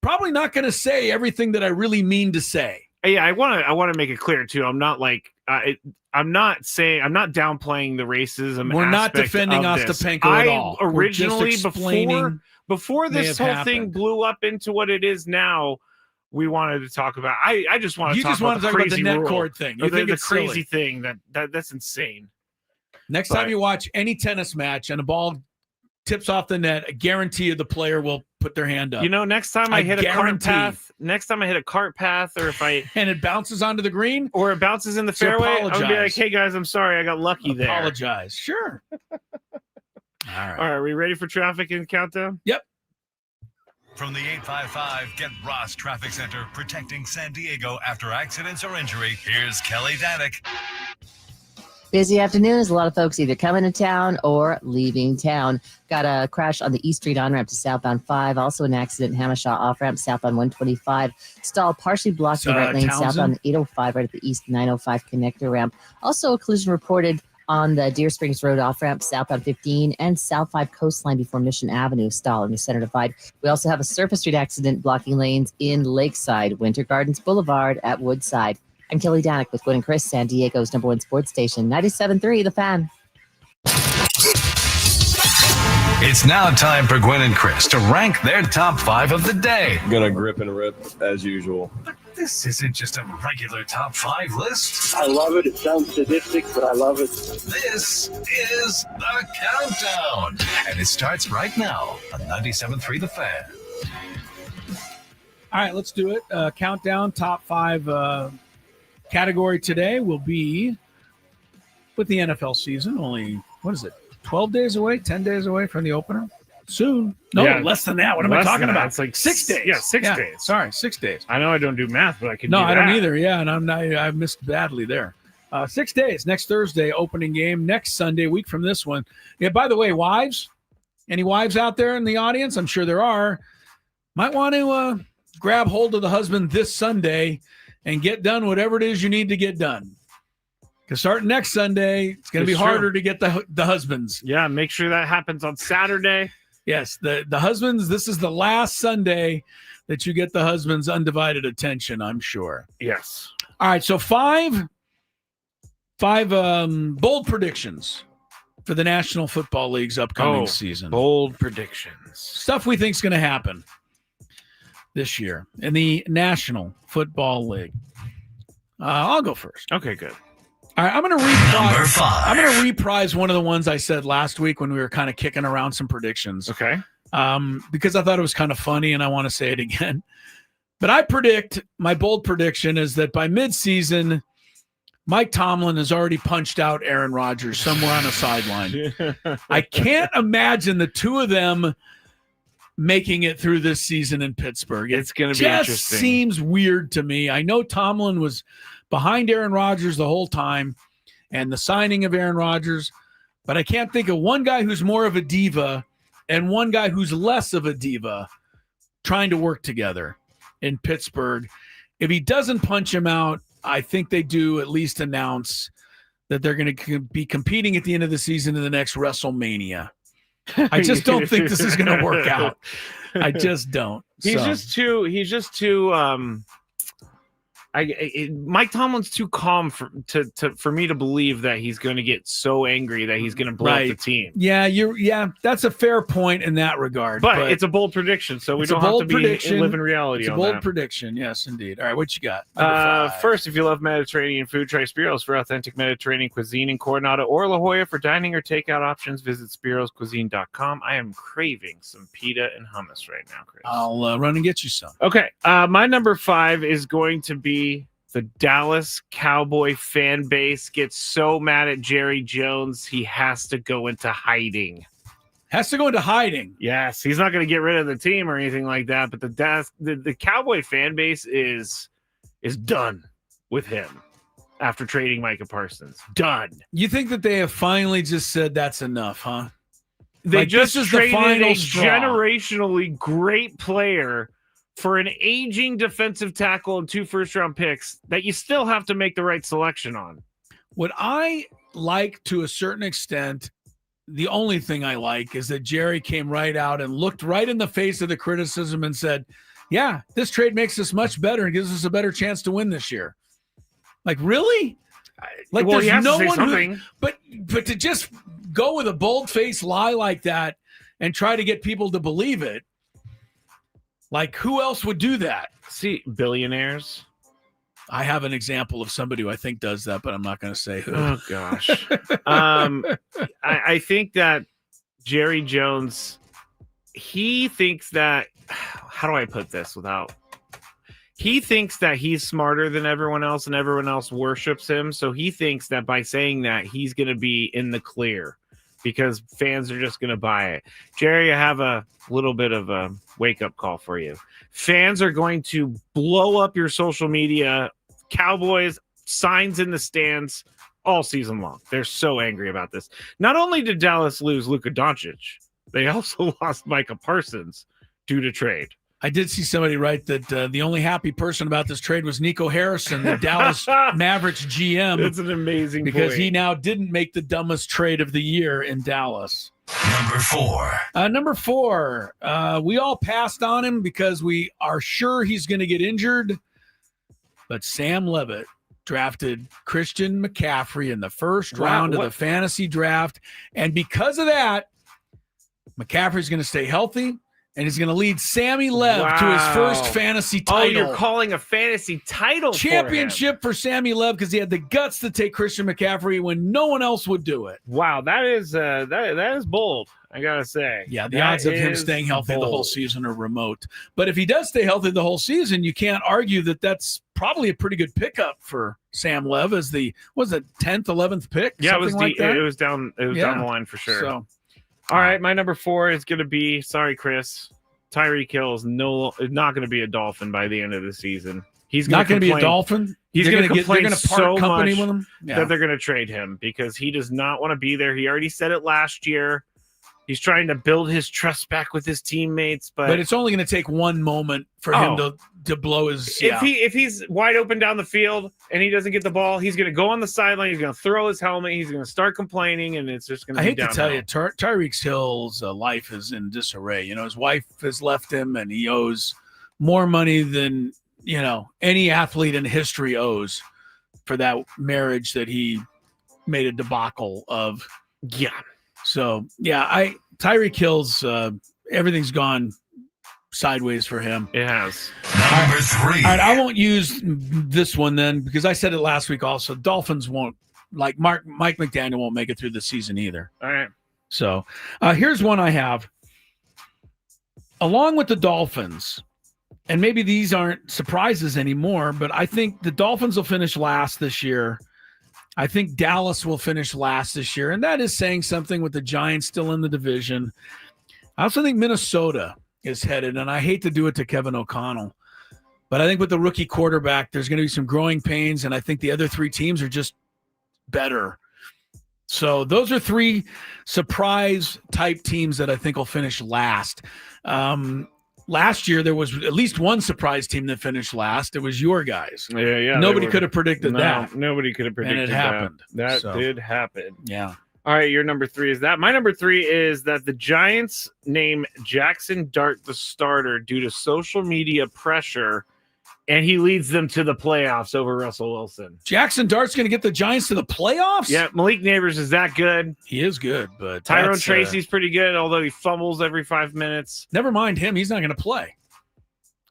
[SPEAKER 1] Probably not going to say everything that I really mean to say.
[SPEAKER 2] Yeah, I want to make it clear too. I'm not like I'm not downplaying the racism.
[SPEAKER 1] We're not defending Ostapenko at all.
[SPEAKER 2] Originally, before this whole thing blew up into what it is now, we wanted to talk about. I just want to talk about the
[SPEAKER 1] net cord thing. You think
[SPEAKER 2] the
[SPEAKER 1] it's
[SPEAKER 2] crazy
[SPEAKER 1] silly.
[SPEAKER 2] thing that's insane.
[SPEAKER 1] Next time you watch any tennis match and a ball tips off the net, I guarantee you the player will put their hand up.
[SPEAKER 2] Next time I hit a cart path, or if
[SPEAKER 1] and it bounces onto the green,
[SPEAKER 2] or it bounces in the fairway, I'm gonna be like, "Hey guys, I'm sorry, I got lucky there."
[SPEAKER 1] Apologize. Sure. All right.
[SPEAKER 2] Are we ready for traffic and countdown?
[SPEAKER 1] Yep.
[SPEAKER 11] From the 855 Get Ross Traffic Center, protecting San Diego after accidents or injury, here's Kelly Danick.
[SPEAKER 12] Busy afternoon as a lot of folks either coming to town or leaving town. Got a crash on the East Street on-ramp to southbound 5. Also an accident, Hamishaw off-ramp southbound 125. Stall partially blocked the right lane southbound 805 right at the East 905 connector ramp. Also a collision reported on the Deer Springs Road off-ramp southbound 15 and South 5 coastline before Mission Avenue. Stall in the center divide. We also have a surface street accident blocking lanes in Lakeside, Winter Gardens Boulevard at Woodside. I'm Kelly Danick with Gwynn Chris, San Diego's #1 sports station, 97.3 The Fan.
[SPEAKER 11] It's now time for Gwynn and Chris to rank their top 5 of the day.
[SPEAKER 13] Gonna grip and rip as usual.
[SPEAKER 11] But this isn't just a regular top 5 list.
[SPEAKER 14] I love it. It sounds sadistic, but I love it.
[SPEAKER 11] This is the countdown, and it starts right now on 97.3 The Fan.
[SPEAKER 1] All right, let's do it. Countdown, top 5 category today will be with the NFL season. Only, 12 days away, 10 days away from the opener? Soon. No, less than that. What am I talking about?
[SPEAKER 2] It's like
[SPEAKER 1] 6 days.
[SPEAKER 2] Yeah, 6 days.
[SPEAKER 1] Sorry, 6 days.
[SPEAKER 2] I know I don't do math, but I can do
[SPEAKER 1] No,
[SPEAKER 2] that.
[SPEAKER 1] I don't either. Yeah, and I missed badly there. 6 days. Next Thursday, opening game. Next Sunday, a week from this one. Yeah, by the way, wives, any wives out there in the audience? I'm sure there are. Might want to grab hold of the husband this Sunday and get done whatever it is you need to get done. Because starting next Sunday, it's going to be harder to get the husbands.
[SPEAKER 2] Yeah, make sure that happens on Saturday.
[SPEAKER 1] Yes, the husbands, this is the last Sunday that you get the husband's undivided attention, I'm sure.
[SPEAKER 2] Yes.
[SPEAKER 1] All right, so five bold predictions for the National Football League's upcoming season.
[SPEAKER 2] Bold predictions.
[SPEAKER 1] Stuff we think is going to happen this year in the National Football League. I'll go first.
[SPEAKER 2] Okay, good.
[SPEAKER 1] All right, I'm going to reprise one of the ones I said last week when we were kind of kicking around some predictions.
[SPEAKER 2] Okay.
[SPEAKER 1] Because I thought it was kind of funny and I want to say it again. But my bold prediction is that by midseason, Mike Tomlin has already punched out Aaron Rodgers somewhere on a sideline. I can't imagine the two of them making it through this season in Pittsburgh.
[SPEAKER 2] It's going to be interesting.
[SPEAKER 1] Just seems weird to me. I know Tomlin was behind Aaron Rodgers the whole time and the signing of Aaron Rodgers, but I can't think of one guy who's more of a diva and one guy who's less of a diva trying to work together in Pittsburgh. If he doesn't punch him out, I think they do at least announce that they're going to be competing at the end of the season in the next WrestleMania. I just don't think this is going to work out. I just don't.
[SPEAKER 2] He's just too Mike Tomlin's too calm for me to believe that he's going to get so angry that he's going to blow up the team.
[SPEAKER 1] Yeah, that's a fair point in that regard.
[SPEAKER 2] But it's a bold prediction, so we don't have to live in reality.
[SPEAKER 1] It's a
[SPEAKER 2] on
[SPEAKER 1] bold
[SPEAKER 2] that.
[SPEAKER 1] prediction, yes, indeed. All right, what you got?
[SPEAKER 2] First, if you love Mediterranean food, try Spiro's for authentic Mediterranean cuisine in Coronado or La Jolla. For dining or takeout options, visit spiroscuisine.com. I am craving some pita and hummus right now, Chris.
[SPEAKER 1] I'll run and get you some.
[SPEAKER 2] Okay, my number 5 is going to be the Dallas Cowboy fan base gets so mad at Jerry Jones, he has to go into hiding.
[SPEAKER 1] Has to go into hiding.
[SPEAKER 2] Yes, he's not going to get rid of the team or anything like that. But the Cowboy fan base is done with him after trading Micah Parsons. Done.
[SPEAKER 1] You think that they have finally just said that's enough, huh?
[SPEAKER 2] They
[SPEAKER 1] Like,
[SPEAKER 2] just
[SPEAKER 1] this is the
[SPEAKER 2] traded
[SPEAKER 1] final
[SPEAKER 2] a
[SPEAKER 1] straw.
[SPEAKER 2] generationally great player for an aging defensive tackle and 2 first-round picks that you still have to make the right selection on.
[SPEAKER 1] What I like to a certain extent, the only thing I like is that Jerry came right out and looked right in the face of the criticism and said, yeah, this trade makes us much better and gives us a better chance to win this year. Like, really? Like,
[SPEAKER 2] Well, he
[SPEAKER 1] there's
[SPEAKER 2] has to
[SPEAKER 1] no
[SPEAKER 2] say
[SPEAKER 1] one
[SPEAKER 2] something.
[SPEAKER 1] but to just go with a bold-faced lie like that and try to get people to believe it, like, who else would do that?
[SPEAKER 2] See, billionaires.
[SPEAKER 1] I have an example of somebody who I think does that, but I'm not going to say who.
[SPEAKER 2] Oh, gosh. I think that Jerry Jones, he thinks that, how do I put this without, he thinks that he's smarter than everyone else and everyone else worships him. So he thinks that by saying that, he's going to be in the clear because fans are just going to buy it. Jerry, I have a little bit of a wake-up call for you. Fans are going to blow up your social media, Cowboys, signs in the stands all season long. They're so angry about this. Not only did Dallas lose Luka Doncic, they also lost Micah Parsons due to trade.
[SPEAKER 1] I did see somebody write that the only happy person about this trade was Nico Harrison, the Dallas Mavericks GM.
[SPEAKER 2] That's an amazing
[SPEAKER 1] because
[SPEAKER 2] point.
[SPEAKER 1] he now didn't make the dumbest trade of the year in Dallas.
[SPEAKER 11] Number
[SPEAKER 1] 4. We all passed on him because we are sure he's going to get injured. But Sam Levitt drafted Christian McCaffrey in the first round of the fantasy draft. And because of that, McCaffrey's going to stay healthy. And he's going to lead Sammy Lev to his first fantasy title.
[SPEAKER 2] Oh, you're calling a fantasy title
[SPEAKER 1] championship for Sammy Lev because he had the guts to take Christian McCaffrey when no one else would do it.
[SPEAKER 2] Wow, that is bold, I gotta say.
[SPEAKER 1] Yeah, the odds of him staying healthy the whole season are remote. But if he does stay healthy the whole season, you can't argue that that's probably a pretty good pickup for Sam Lev as the 10th, 11th pick.
[SPEAKER 2] Yeah, it was
[SPEAKER 1] down
[SPEAKER 2] the line for sure.
[SPEAKER 1] So.
[SPEAKER 2] All right, my number 4 is going to be, sorry, Chris, Tyreek Hill is not going to be a Dolphin by the end of the season. He's
[SPEAKER 1] not going to be a Dolphin?
[SPEAKER 2] He's going to complain so much
[SPEAKER 1] with him? Yeah.
[SPEAKER 2] that they're going to trade him because he does not want to be there. He already said it last year. He's trying to build his trust back with his teammates. But
[SPEAKER 1] it's only going to take one moment for him to blow his...
[SPEAKER 2] If he's wide open down the field and he doesn't get the ball, he's going to go on the sideline. He's going to throw his helmet. He's going to start complaining, and it's just going to be downhill.
[SPEAKER 1] I hate to tell you, Tyreek Hill's life is in disarray. You know, his wife has left him, and he owes more money than, you know, any athlete in history owes for that marriage that he made a debacle of.
[SPEAKER 2] Yeah.
[SPEAKER 1] So, yeah, Tyreek Hill's everything's gone sideways for him.
[SPEAKER 2] It has.
[SPEAKER 11] Number 3.
[SPEAKER 1] All right, I won't use this one then because I said it last week also. Dolphins won't, like Mike McDaniel won't make it through the season either.
[SPEAKER 2] All right.
[SPEAKER 1] So here's one I have. Along with the Dolphins, and maybe these aren't surprises anymore, but I think the Dolphins will finish last this year. I think Dallas will finish last this year, and that is saying something with the Giants still in the division. I also think Minnesota is headed, and I hate to do it to Kevin O'Connell, but I think with the rookie quarterback, there's going to be some growing pains, and I think the other 3 teams are just better. So those are 3 surprise-type teams that I think will finish last. Last year, there was at least one surprise team that finished last. It was your guys.
[SPEAKER 2] Yeah.
[SPEAKER 1] Nobody could have predicted that.
[SPEAKER 2] Nobody could have predicted
[SPEAKER 1] and it happened.
[SPEAKER 2] That did happen.
[SPEAKER 1] Yeah.
[SPEAKER 2] All right, your number 3 is that. My number 3 is that the Giants name Jackson Dart the starter due to social media pressure, and he leads them to the playoffs over Russell Wilson.
[SPEAKER 1] Jackson Dart's going to get the Giants to the playoffs?
[SPEAKER 2] Yeah, Malik Neighbors is that good.
[SPEAKER 1] He is good, but
[SPEAKER 2] Tyrone Tracy's pretty good, although he fumbles every 5 minutes.
[SPEAKER 1] Never mind him. He's not going to play.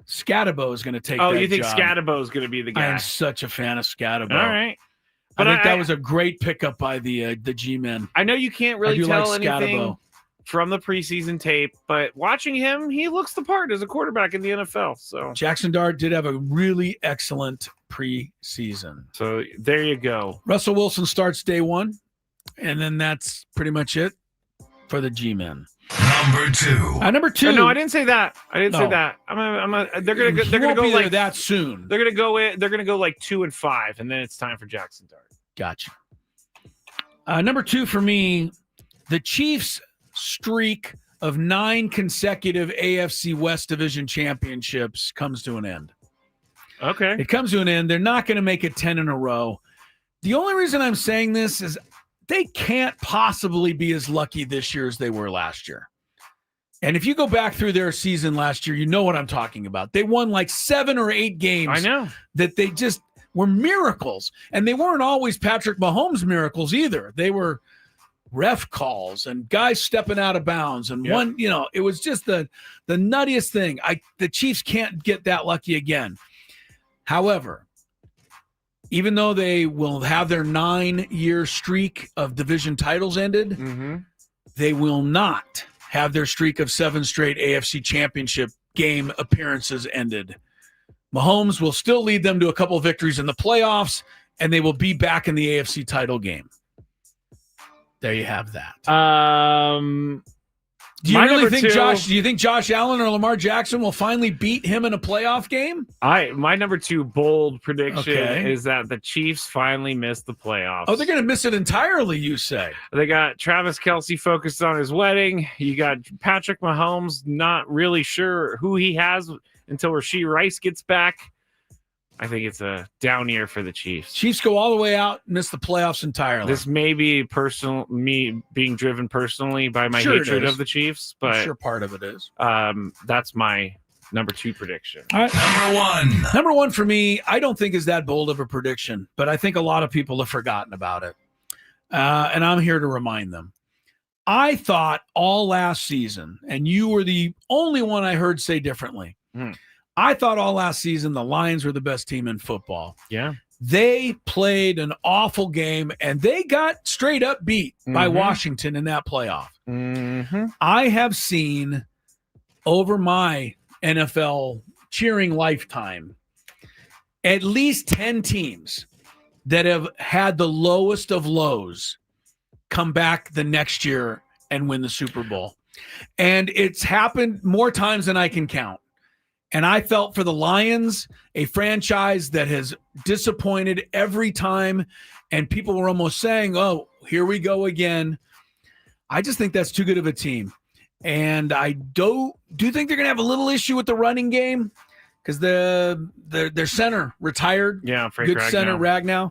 [SPEAKER 1] Scatabo is going to take that
[SPEAKER 2] you think
[SPEAKER 1] job.
[SPEAKER 2] Scatabo is going to be the guy?
[SPEAKER 1] I am such a fan of Scatabo.
[SPEAKER 2] All right.
[SPEAKER 1] But I think that was a great pickup by the G-men.
[SPEAKER 2] I know you can't really tell anything
[SPEAKER 1] Scatabo
[SPEAKER 2] from the preseason tape, but watching him, he looks the part as a quarterback in the NFL. So
[SPEAKER 1] Jackson Dart did have a really excellent preseason.
[SPEAKER 2] So there you go.
[SPEAKER 1] Russell Wilson starts day 1, and then that's pretty much it for the G-men.
[SPEAKER 11] Number 2.
[SPEAKER 1] Number 2.
[SPEAKER 2] No, I didn't say that. Say
[SPEAKER 1] No.
[SPEAKER 2] that. They're gonna go like
[SPEAKER 1] that soon.
[SPEAKER 2] They're gonna go like 2 and 5, and then it's time for Jackson Dart.
[SPEAKER 1] Gotcha. Number 2 for me, the Chiefs' streak of 9 consecutive AFC West Division championships comes to an end.
[SPEAKER 2] Okay.
[SPEAKER 1] It comes to an end. They're not going to make it 10 in a row. The only reason I'm saying this is they can't possibly be as lucky this year as they were last year. And if you go back through their season last year, you know what I'm talking about. They won like 7 or 8 games.
[SPEAKER 2] I know.
[SPEAKER 1] That they just were miracles. And they weren't always Patrick Mahomes miracles either. They were ref calls and guys stepping out of bounds. And one, it was just the nuttiest thing. The Chiefs can't get that lucky again. However, even though they will have their 9-year streak of division titles ended, they will not have their streak of 7 straight AFC championship game appearances ended. Mahomes will still lead them to a couple of victories in the playoffs, and they will be back in the AFC title game. There you have that. Do you really think Do you think Josh Allen or Lamar Jackson will finally beat him in a playoff game?
[SPEAKER 2] My number 2 bold prediction is that the Chiefs finally missed the playoffs.
[SPEAKER 1] Oh, they're going to miss it entirely, you say?
[SPEAKER 2] They got Travis Kelce focused on his wedding. You got Patrick Mahomes not really sure who he has until Rashee Rice gets back. I think it's a down year for the Chiefs.
[SPEAKER 1] Chiefs go all the way out, miss the playoffs entirely.
[SPEAKER 2] This may be me being driven personally by my hatred of the Chiefs, but
[SPEAKER 1] I'm sure part of it is.
[SPEAKER 2] That's my number 2 prediction.
[SPEAKER 1] All right. Number one for me, I don't think is that bold of a prediction, but I think a lot of people have forgotten about it. And I'm here to remind them. I thought all last season, and you were the only one I heard say differently. I thought all last season the Lions were the best team in football.
[SPEAKER 2] Yeah.
[SPEAKER 1] They played an awful game, and they got straight up beat by Washington in that playoff. I have seen over my NFL cheering lifetime at least 10 teams that have had the lowest of lows come back the next year and win the Super Bowl. And it's happened more times than I can count. And I felt for the Lions, a franchise that has disappointed every time, and people were almost saying, oh, here we go again. I just think that's too good of a team. And I do think they're going to have a little issue with the running game because their center retired.
[SPEAKER 2] Yeah, Frank
[SPEAKER 1] good
[SPEAKER 2] Ragnow.
[SPEAKER 1] Center Ragnow.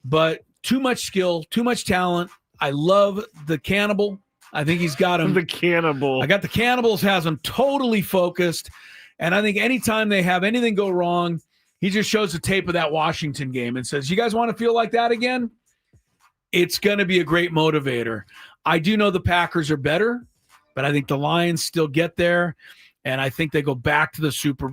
[SPEAKER 1] But too much skill, too much talent. I love the Cannibal. I think he's got him.
[SPEAKER 2] The Cannibal.
[SPEAKER 1] I got the Cannibals, has him totally focused. And I think anytime they have anything go wrong, he just shows the tape of that Washington game and says, you guys want to feel like that again? It's going to be a great motivator. I do know the Packers are better, but I think the Lions still get there. And I think they go back to the Super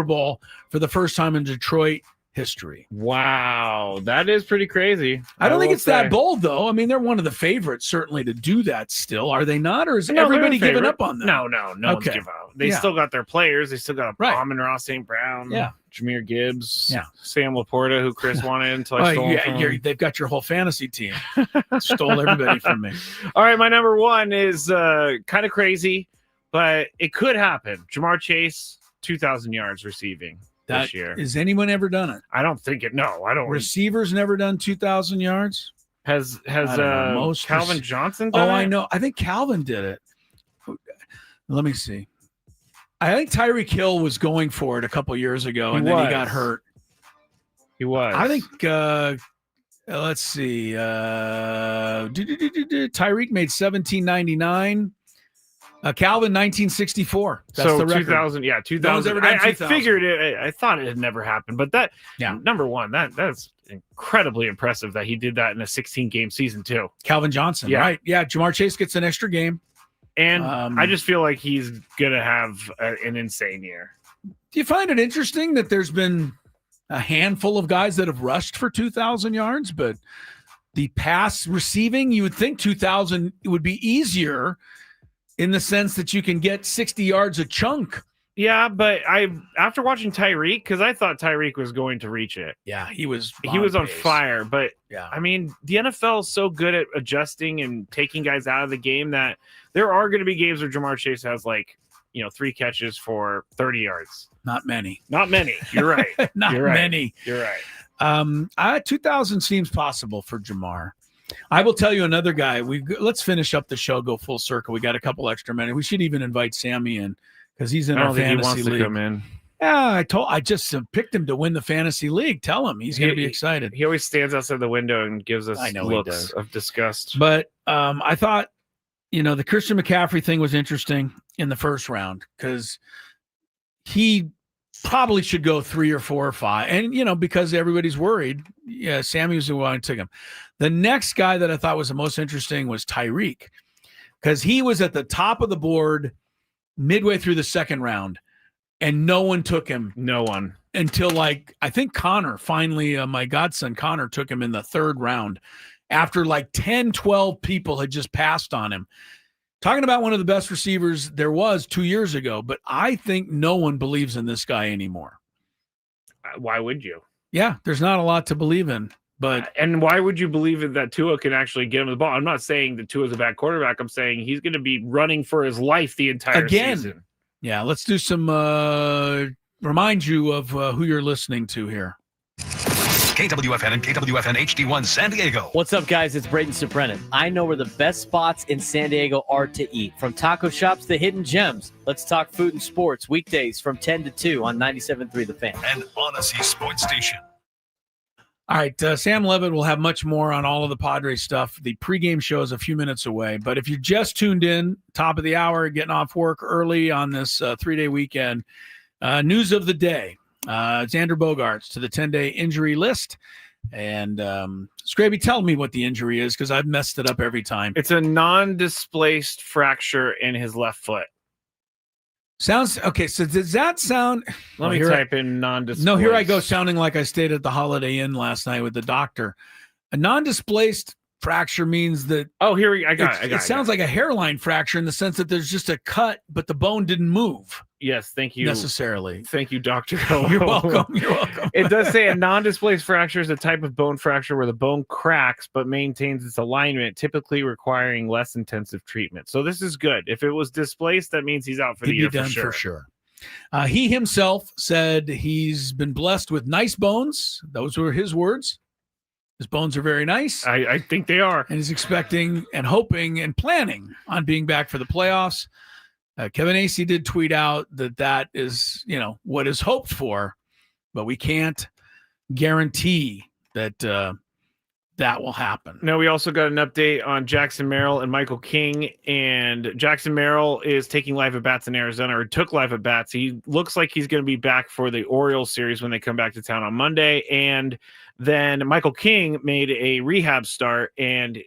[SPEAKER 1] Bowl for the first time in Detroit history.
[SPEAKER 2] Wow, that is pretty crazy.
[SPEAKER 1] I don't think it's that bold, though. I mean, they're one of the favorites, certainly, to do that still. Are they not? Or is everybody giving up on them?
[SPEAKER 2] No one's giving up. They still got their players. They still got Amon-Ra St. Brown, Jahmyr Gibbs, Sam Laporta, who Chris wanted until I stole him from him.
[SPEAKER 1] They've got your whole fantasy team. Stole everybody from me.
[SPEAKER 2] All right, my number 1 is kind of crazy, but it could happen. Jamar Chase, 2,000 yards receiving. This year.
[SPEAKER 1] Has anyone ever done it?
[SPEAKER 2] I don't think it. No, I don't.
[SPEAKER 1] Receivers never done 2,000 yards.
[SPEAKER 2] Has Calvin Johnson done it?
[SPEAKER 1] I know. I think Calvin did it. Let me see. I think Tyreek Hill was going for it a couple years ago, and then he got hurt.
[SPEAKER 2] He was.
[SPEAKER 1] I think. Let's see. Tyreek made 1799. Calvin, 1964. That's
[SPEAKER 2] so
[SPEAKER 1] the record.
[SPEAKER 2] 2000, 2000.
[SPEAKER 1] No one's ever done 2000.
[SPEAKER 2] I figured it. I thought it had never happened, but number 1, that's incredibly impressive that he did that in a 16-game season too.
[SPEAKER 1] Calvin Johnson, right? Yeah, Jamar Chase gets an extra game,
[SPEAKER 2] and I just feel like he's gonna have an insane year.
[SPEAKER 1] Do you find it interesting that there's been a handful of guys that have rushed for 2,000 yards, but the pass receiving, you would think 2,000 would be easier in the sense that you can get 60 yards a chunk
[SPEAKER 2] Yeah, but after watching Tyreek, because I thought Tyreek was going to reach it.
[SPEAKER 1] Yeah, he was
[SPEAKER 2] on fire. But
[SPEAKER 1] yeah,
[SPEAKER 2] I mean, the NFL is so good at adjusting and taking guys out of the game that there are going to be games where Jamar Chase has 3 catches for 30 yards.
[SPEAKER 1] Not many.
[SPEAKER 2] You're right.
[SPEAKER 1] Many.
[SPEAKER 2] You're right.
[SPEAKER 1] 2,000 seems possible for Jamar. I will tell you another guy. Let's finish up the show. Go full circle. We got a couple extra minutes. We should even invite Sammy in because he's in our fantasy
[SPEAKER 2] he wants
[SPEAKER 1] league.
[SPEAKER 2] To come in.
[SPEAKER 1] Yeah, I just picked him to win the fantasy league. Tell him he's going to be excited.
[SPEAKER 2] He always stands outside the window and gives us looks of disgust.
[SPEAKER 1] But I thought, the Christian McCaffrey thing was interesting in the first round because he probably should go 3 or 4 or 5. And, because everybody's worried. Yeah, Sammy was the one who took him. The next guy that I thought was the most interesting was Tyreek because he was at the top of the board midway through the second round. And no one took him.
[SPEAKER 2] No one.
[SPEAKER 1] Until I think Connor, finally, my godson Connor took him in the third round after 10, 12 people had just passed on him. Talking about one of the best receivers there was 2 years ago, but I think no one believes in this guy anymore.
[SPEAKER 2] Why would you?
[SPEAKER 1] Yeah, there's not a lot to believe in.
[SPEAKER 2] And why would you believe that Tua can actually get him the ball? I'm not saying that Tua's a bad quarterback. I'm saying he's going to be running for his life the entire season.
[SPEAKER 1] Yeah, let's do some remind you of who you're listening to here.
[SPEAKER 11] KWFN and KWFN HD1 San Diego.
[SPEAKER 15] What's up, guys? It's Braden Sobrenin. I know where the best spots in San Diego are to eat, from taco shops to hidden gems. Let's talk food and sports weekdays from 10 to 2 on 97.3 The Fan.
[SPEAKER 11] And Odyssey Sports Station.
[SPEAKER 1] All right, Sam Levitt will have much more on all of the Padres stuff. The pregame show is a few minutes away, but if you just tuned in, top of the hour, getting off work early on this 3-day weekend, news of the day, Xander Bogaerts to the 10-day injury list. And Skraby, tell me what the injury is because I've messed it up every time.
[SPEAKER 2] It's a non-displaced fracture in his left foot.
[SPEAKER 1] Sounds okay. So does that sound?
[SPEAKER 2] Let me type in non-displaced.
[SPEAKER 1] No, here I go, sounding like I stayed at the Holiday Inn last night with the doctor. A non-displaced fracture means that.
[SPEAKER 2] Oh, here I got it.
[SPEAKER 1] It sounds like a hairline fracture in the sense that there's just a cut, but the bone didn't move.
[SPEAKER 2] Yes, thank you.
[SPEAKER 1] Necessarily.
[SPEAKER 2] Thank you, doctor.
[SPEAKER 1] You're welcome. You're welcome.
[SPEAKER 2] It does say a non-displaced fracture is a type of bone fracture where the bone cracks but maintains its alignment, typically requiring less intensive treatment. So this is good. If it was displaced, that means he's out for the year
[SPEAKER 1] for sure. He himself said he's been blessed with nice bones. Those were his words. His bones are very nice.
[SPEAKER 2] I think they are.
[SPEAKER 1] And he's expecting and hoping and planning on being back for the playoffs. Kevin Acee did tweet out that is, what is hoped for, but we can't guarantee that that will happen.
[SPEAKER 2] No, we also got an update on Jackson Merrill and Michael King. And Jackson Merrill is taking live at bats in Arizona, or took live at bats. He looks like he's going to be back for the Orioles series when they come back to town on Monday. And then Michael King made a rehab start,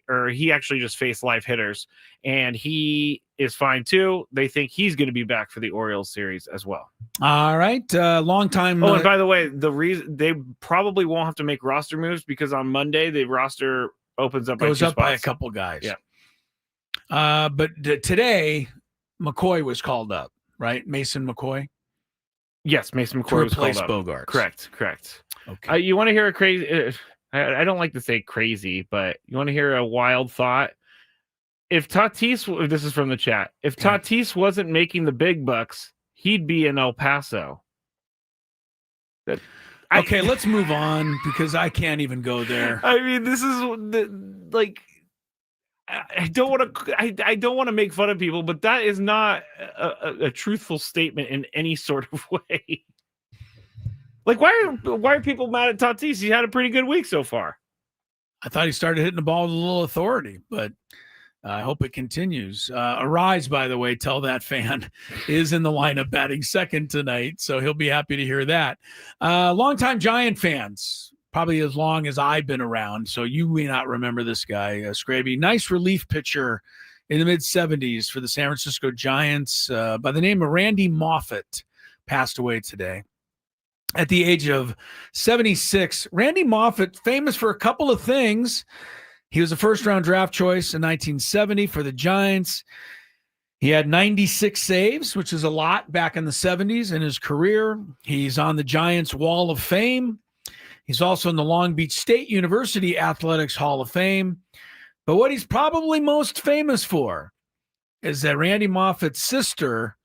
[SPEAKER 2] or he actually just faced live hitters, and he is fine too. They think he's going to be back for the Orioles series as well.
[SPEAKER 1] All right, long time.
[SPEAKER 2] Oh, and by the way, the reason they probably won't have to make roster moves because on Monday the roster opens up
[SPEAKER 1] goes
[SPEAKER 2] by
[SPEAKER 1] up by a couple guys.
[SPEAKER 2] Yeah.
[SPEAKER 1] But today McCoy was called up, right? Mason McCoy.
[SPEAKER 2] Yes, Mason McCoy was called up.
[SPEAKER 1] Bogaerts.
[SPEAKER 2] Correct.
[SPEAKER 1] Okay.
[SPEAKER 2] You want to hear a crazy? I don't like to say crazy, but you want to hear a wild thought? If Tatis, this is from the chat, if Tatis wasn't making the big bucks, he'd be in El Paso.
[SPEAKER 1] Okay, let's move on because I can't even go there.
[SPEAKER 2] I mean, this is I don't want to make fun of people, but that is not a truthful statement in any sort of way. Why are people mad at Tatis? He had a pretty good week so far.
[SPEAKER 1] I thought he started hitting the ball with a little authority, but I hope it continues. Arise, by the way, tell that fan, is in the lineup batting second tonight, so he'll be happy to hear that. Longtime Giant fans, probably as long as I've been around, so you may not remember this guy, Skraby. Nice relief pitcher in the mid-'70s for the San Francisco Giants by the name of Randy Moffett, passed away today at the age of 76. Randy Moffett, famous for a couple of things. He was a first-round draft choice in 1970 for the Giants. He had 96 saves, which is a lot back in the 70s in his career. He's on the Giants Wall of Fame. He's also in the Long Beach State University Athletics Hall of Fame. But what he's probably most famous for is that Randy Moffat's sister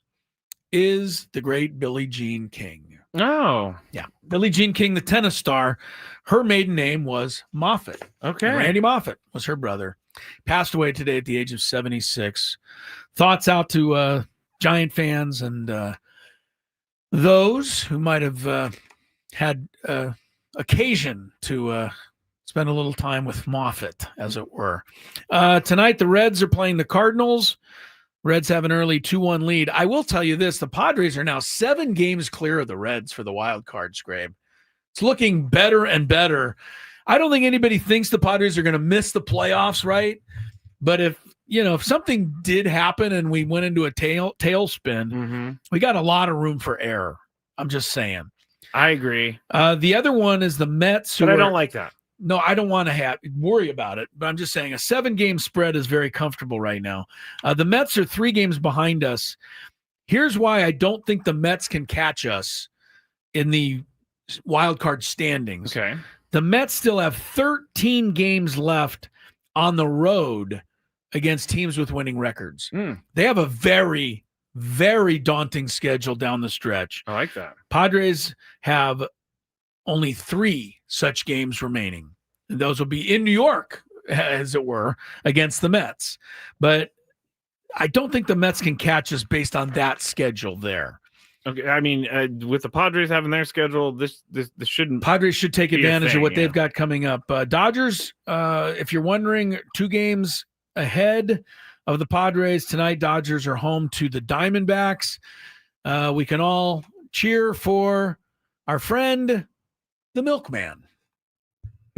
[SPEAKER 1] is the great Billie Jean King.
[SPEAKER 2] Oh.
[SPEAKER 1] Yeah. Billie Jean King, the tennis star, her maiden name was Moffat.
[SPEAKER 2] Okay.
[SPEAKER 1] And Randy Moffat was her brother. Passed away today at the age of 76. Thoughts out to Giant fans and those who might have had occasion to spend a little time with Moffat, as it were. Tonight, the Reds are playing the Cardinals. Reds have an early 2-1 lead. I will tell you this, the Padres are now 7 games clear of the Reds for the wild card, Skrabe. It's looking better and better. I don't think anybody thinks the Padres are going to miss the playoffs, right? But if something did happen and we went into a tailspin, we got a lot of room for error. I'm just saying.
[SPEAKER 2] I agree.
[SPEAKER 1] The other one is the Mets.
[SPEAKER 2] But I don't like that.
[SPEAKER 1] No, I don't want to worry about it, but I'm just saying a 7-game spread is very comfortable right now. The Mets are 3 games behind us. Here's why I don't think the Mets can catch us in the wild card standings.
[SPEAKER 2] Okay.
[SPEAKER 1] The Mets still have 13 games left on the road against teams with winning records. They have a very, very daunting schedule down the stretch.
[SPEAKER 2] I like that.
[SPEAKER 1] Padres have only 3 such games remaining. And those will be in New York, as it were, against the Mets. But I don't think the Mets can catch us based on that schedule there.
[SPEAKER 2] Okay, I mean, with the Padres having their schedule, this shouldn't.
[SPEAKER 1] Padres should take advantage of what
[SPEAKER 2] yeah.
[SPEAKER 1] they've got coming up. Dodgers, if you're wondering, 2 games ahead of the Padres tonight. Dodgers are home to the Diamondbacks. We can all cheer for our friend, the Milkman.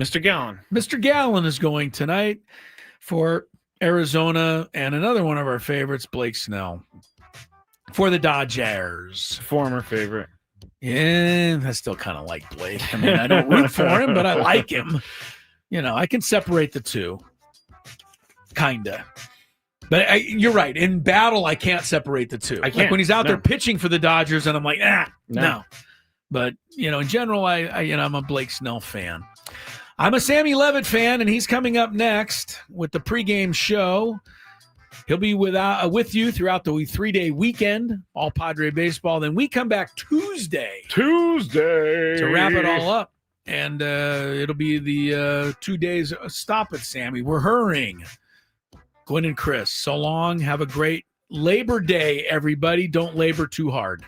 [SPEAKER 2] Mr. Gallon.
[SPEAKER 1] Mr. Gallon is going tonight for Arizona, and another one of our favorites, Blake Snell, for the Dodgers.
[SPEAKER 2] Former favorite.
[SPEAKER 1] Yeah, I still kind of like Blake. I mean, I don't root for him, but I like him. I can separate the two. Kinda. But you're right. In battle, I can't separate the two.
[SPEAKER 2] I can't.
[SPEAKER 1] Like when he's out there pitching for the Dodgers, and I'm like, no. But, in general, I'm a Blake Snell fan. I'm a Sammy Levitt fan, and he's coming up next with the pregame show. He'll be with you throughout the 3-day weekend, all Padre baseball. Then we come back Tuesday to wrap it all up. And it'll be the 2 days. Stop it, Sammy. We're hurrying. Gwynn and Chris, so long. Have a great Labor Day, everybody. Don't labor too hard.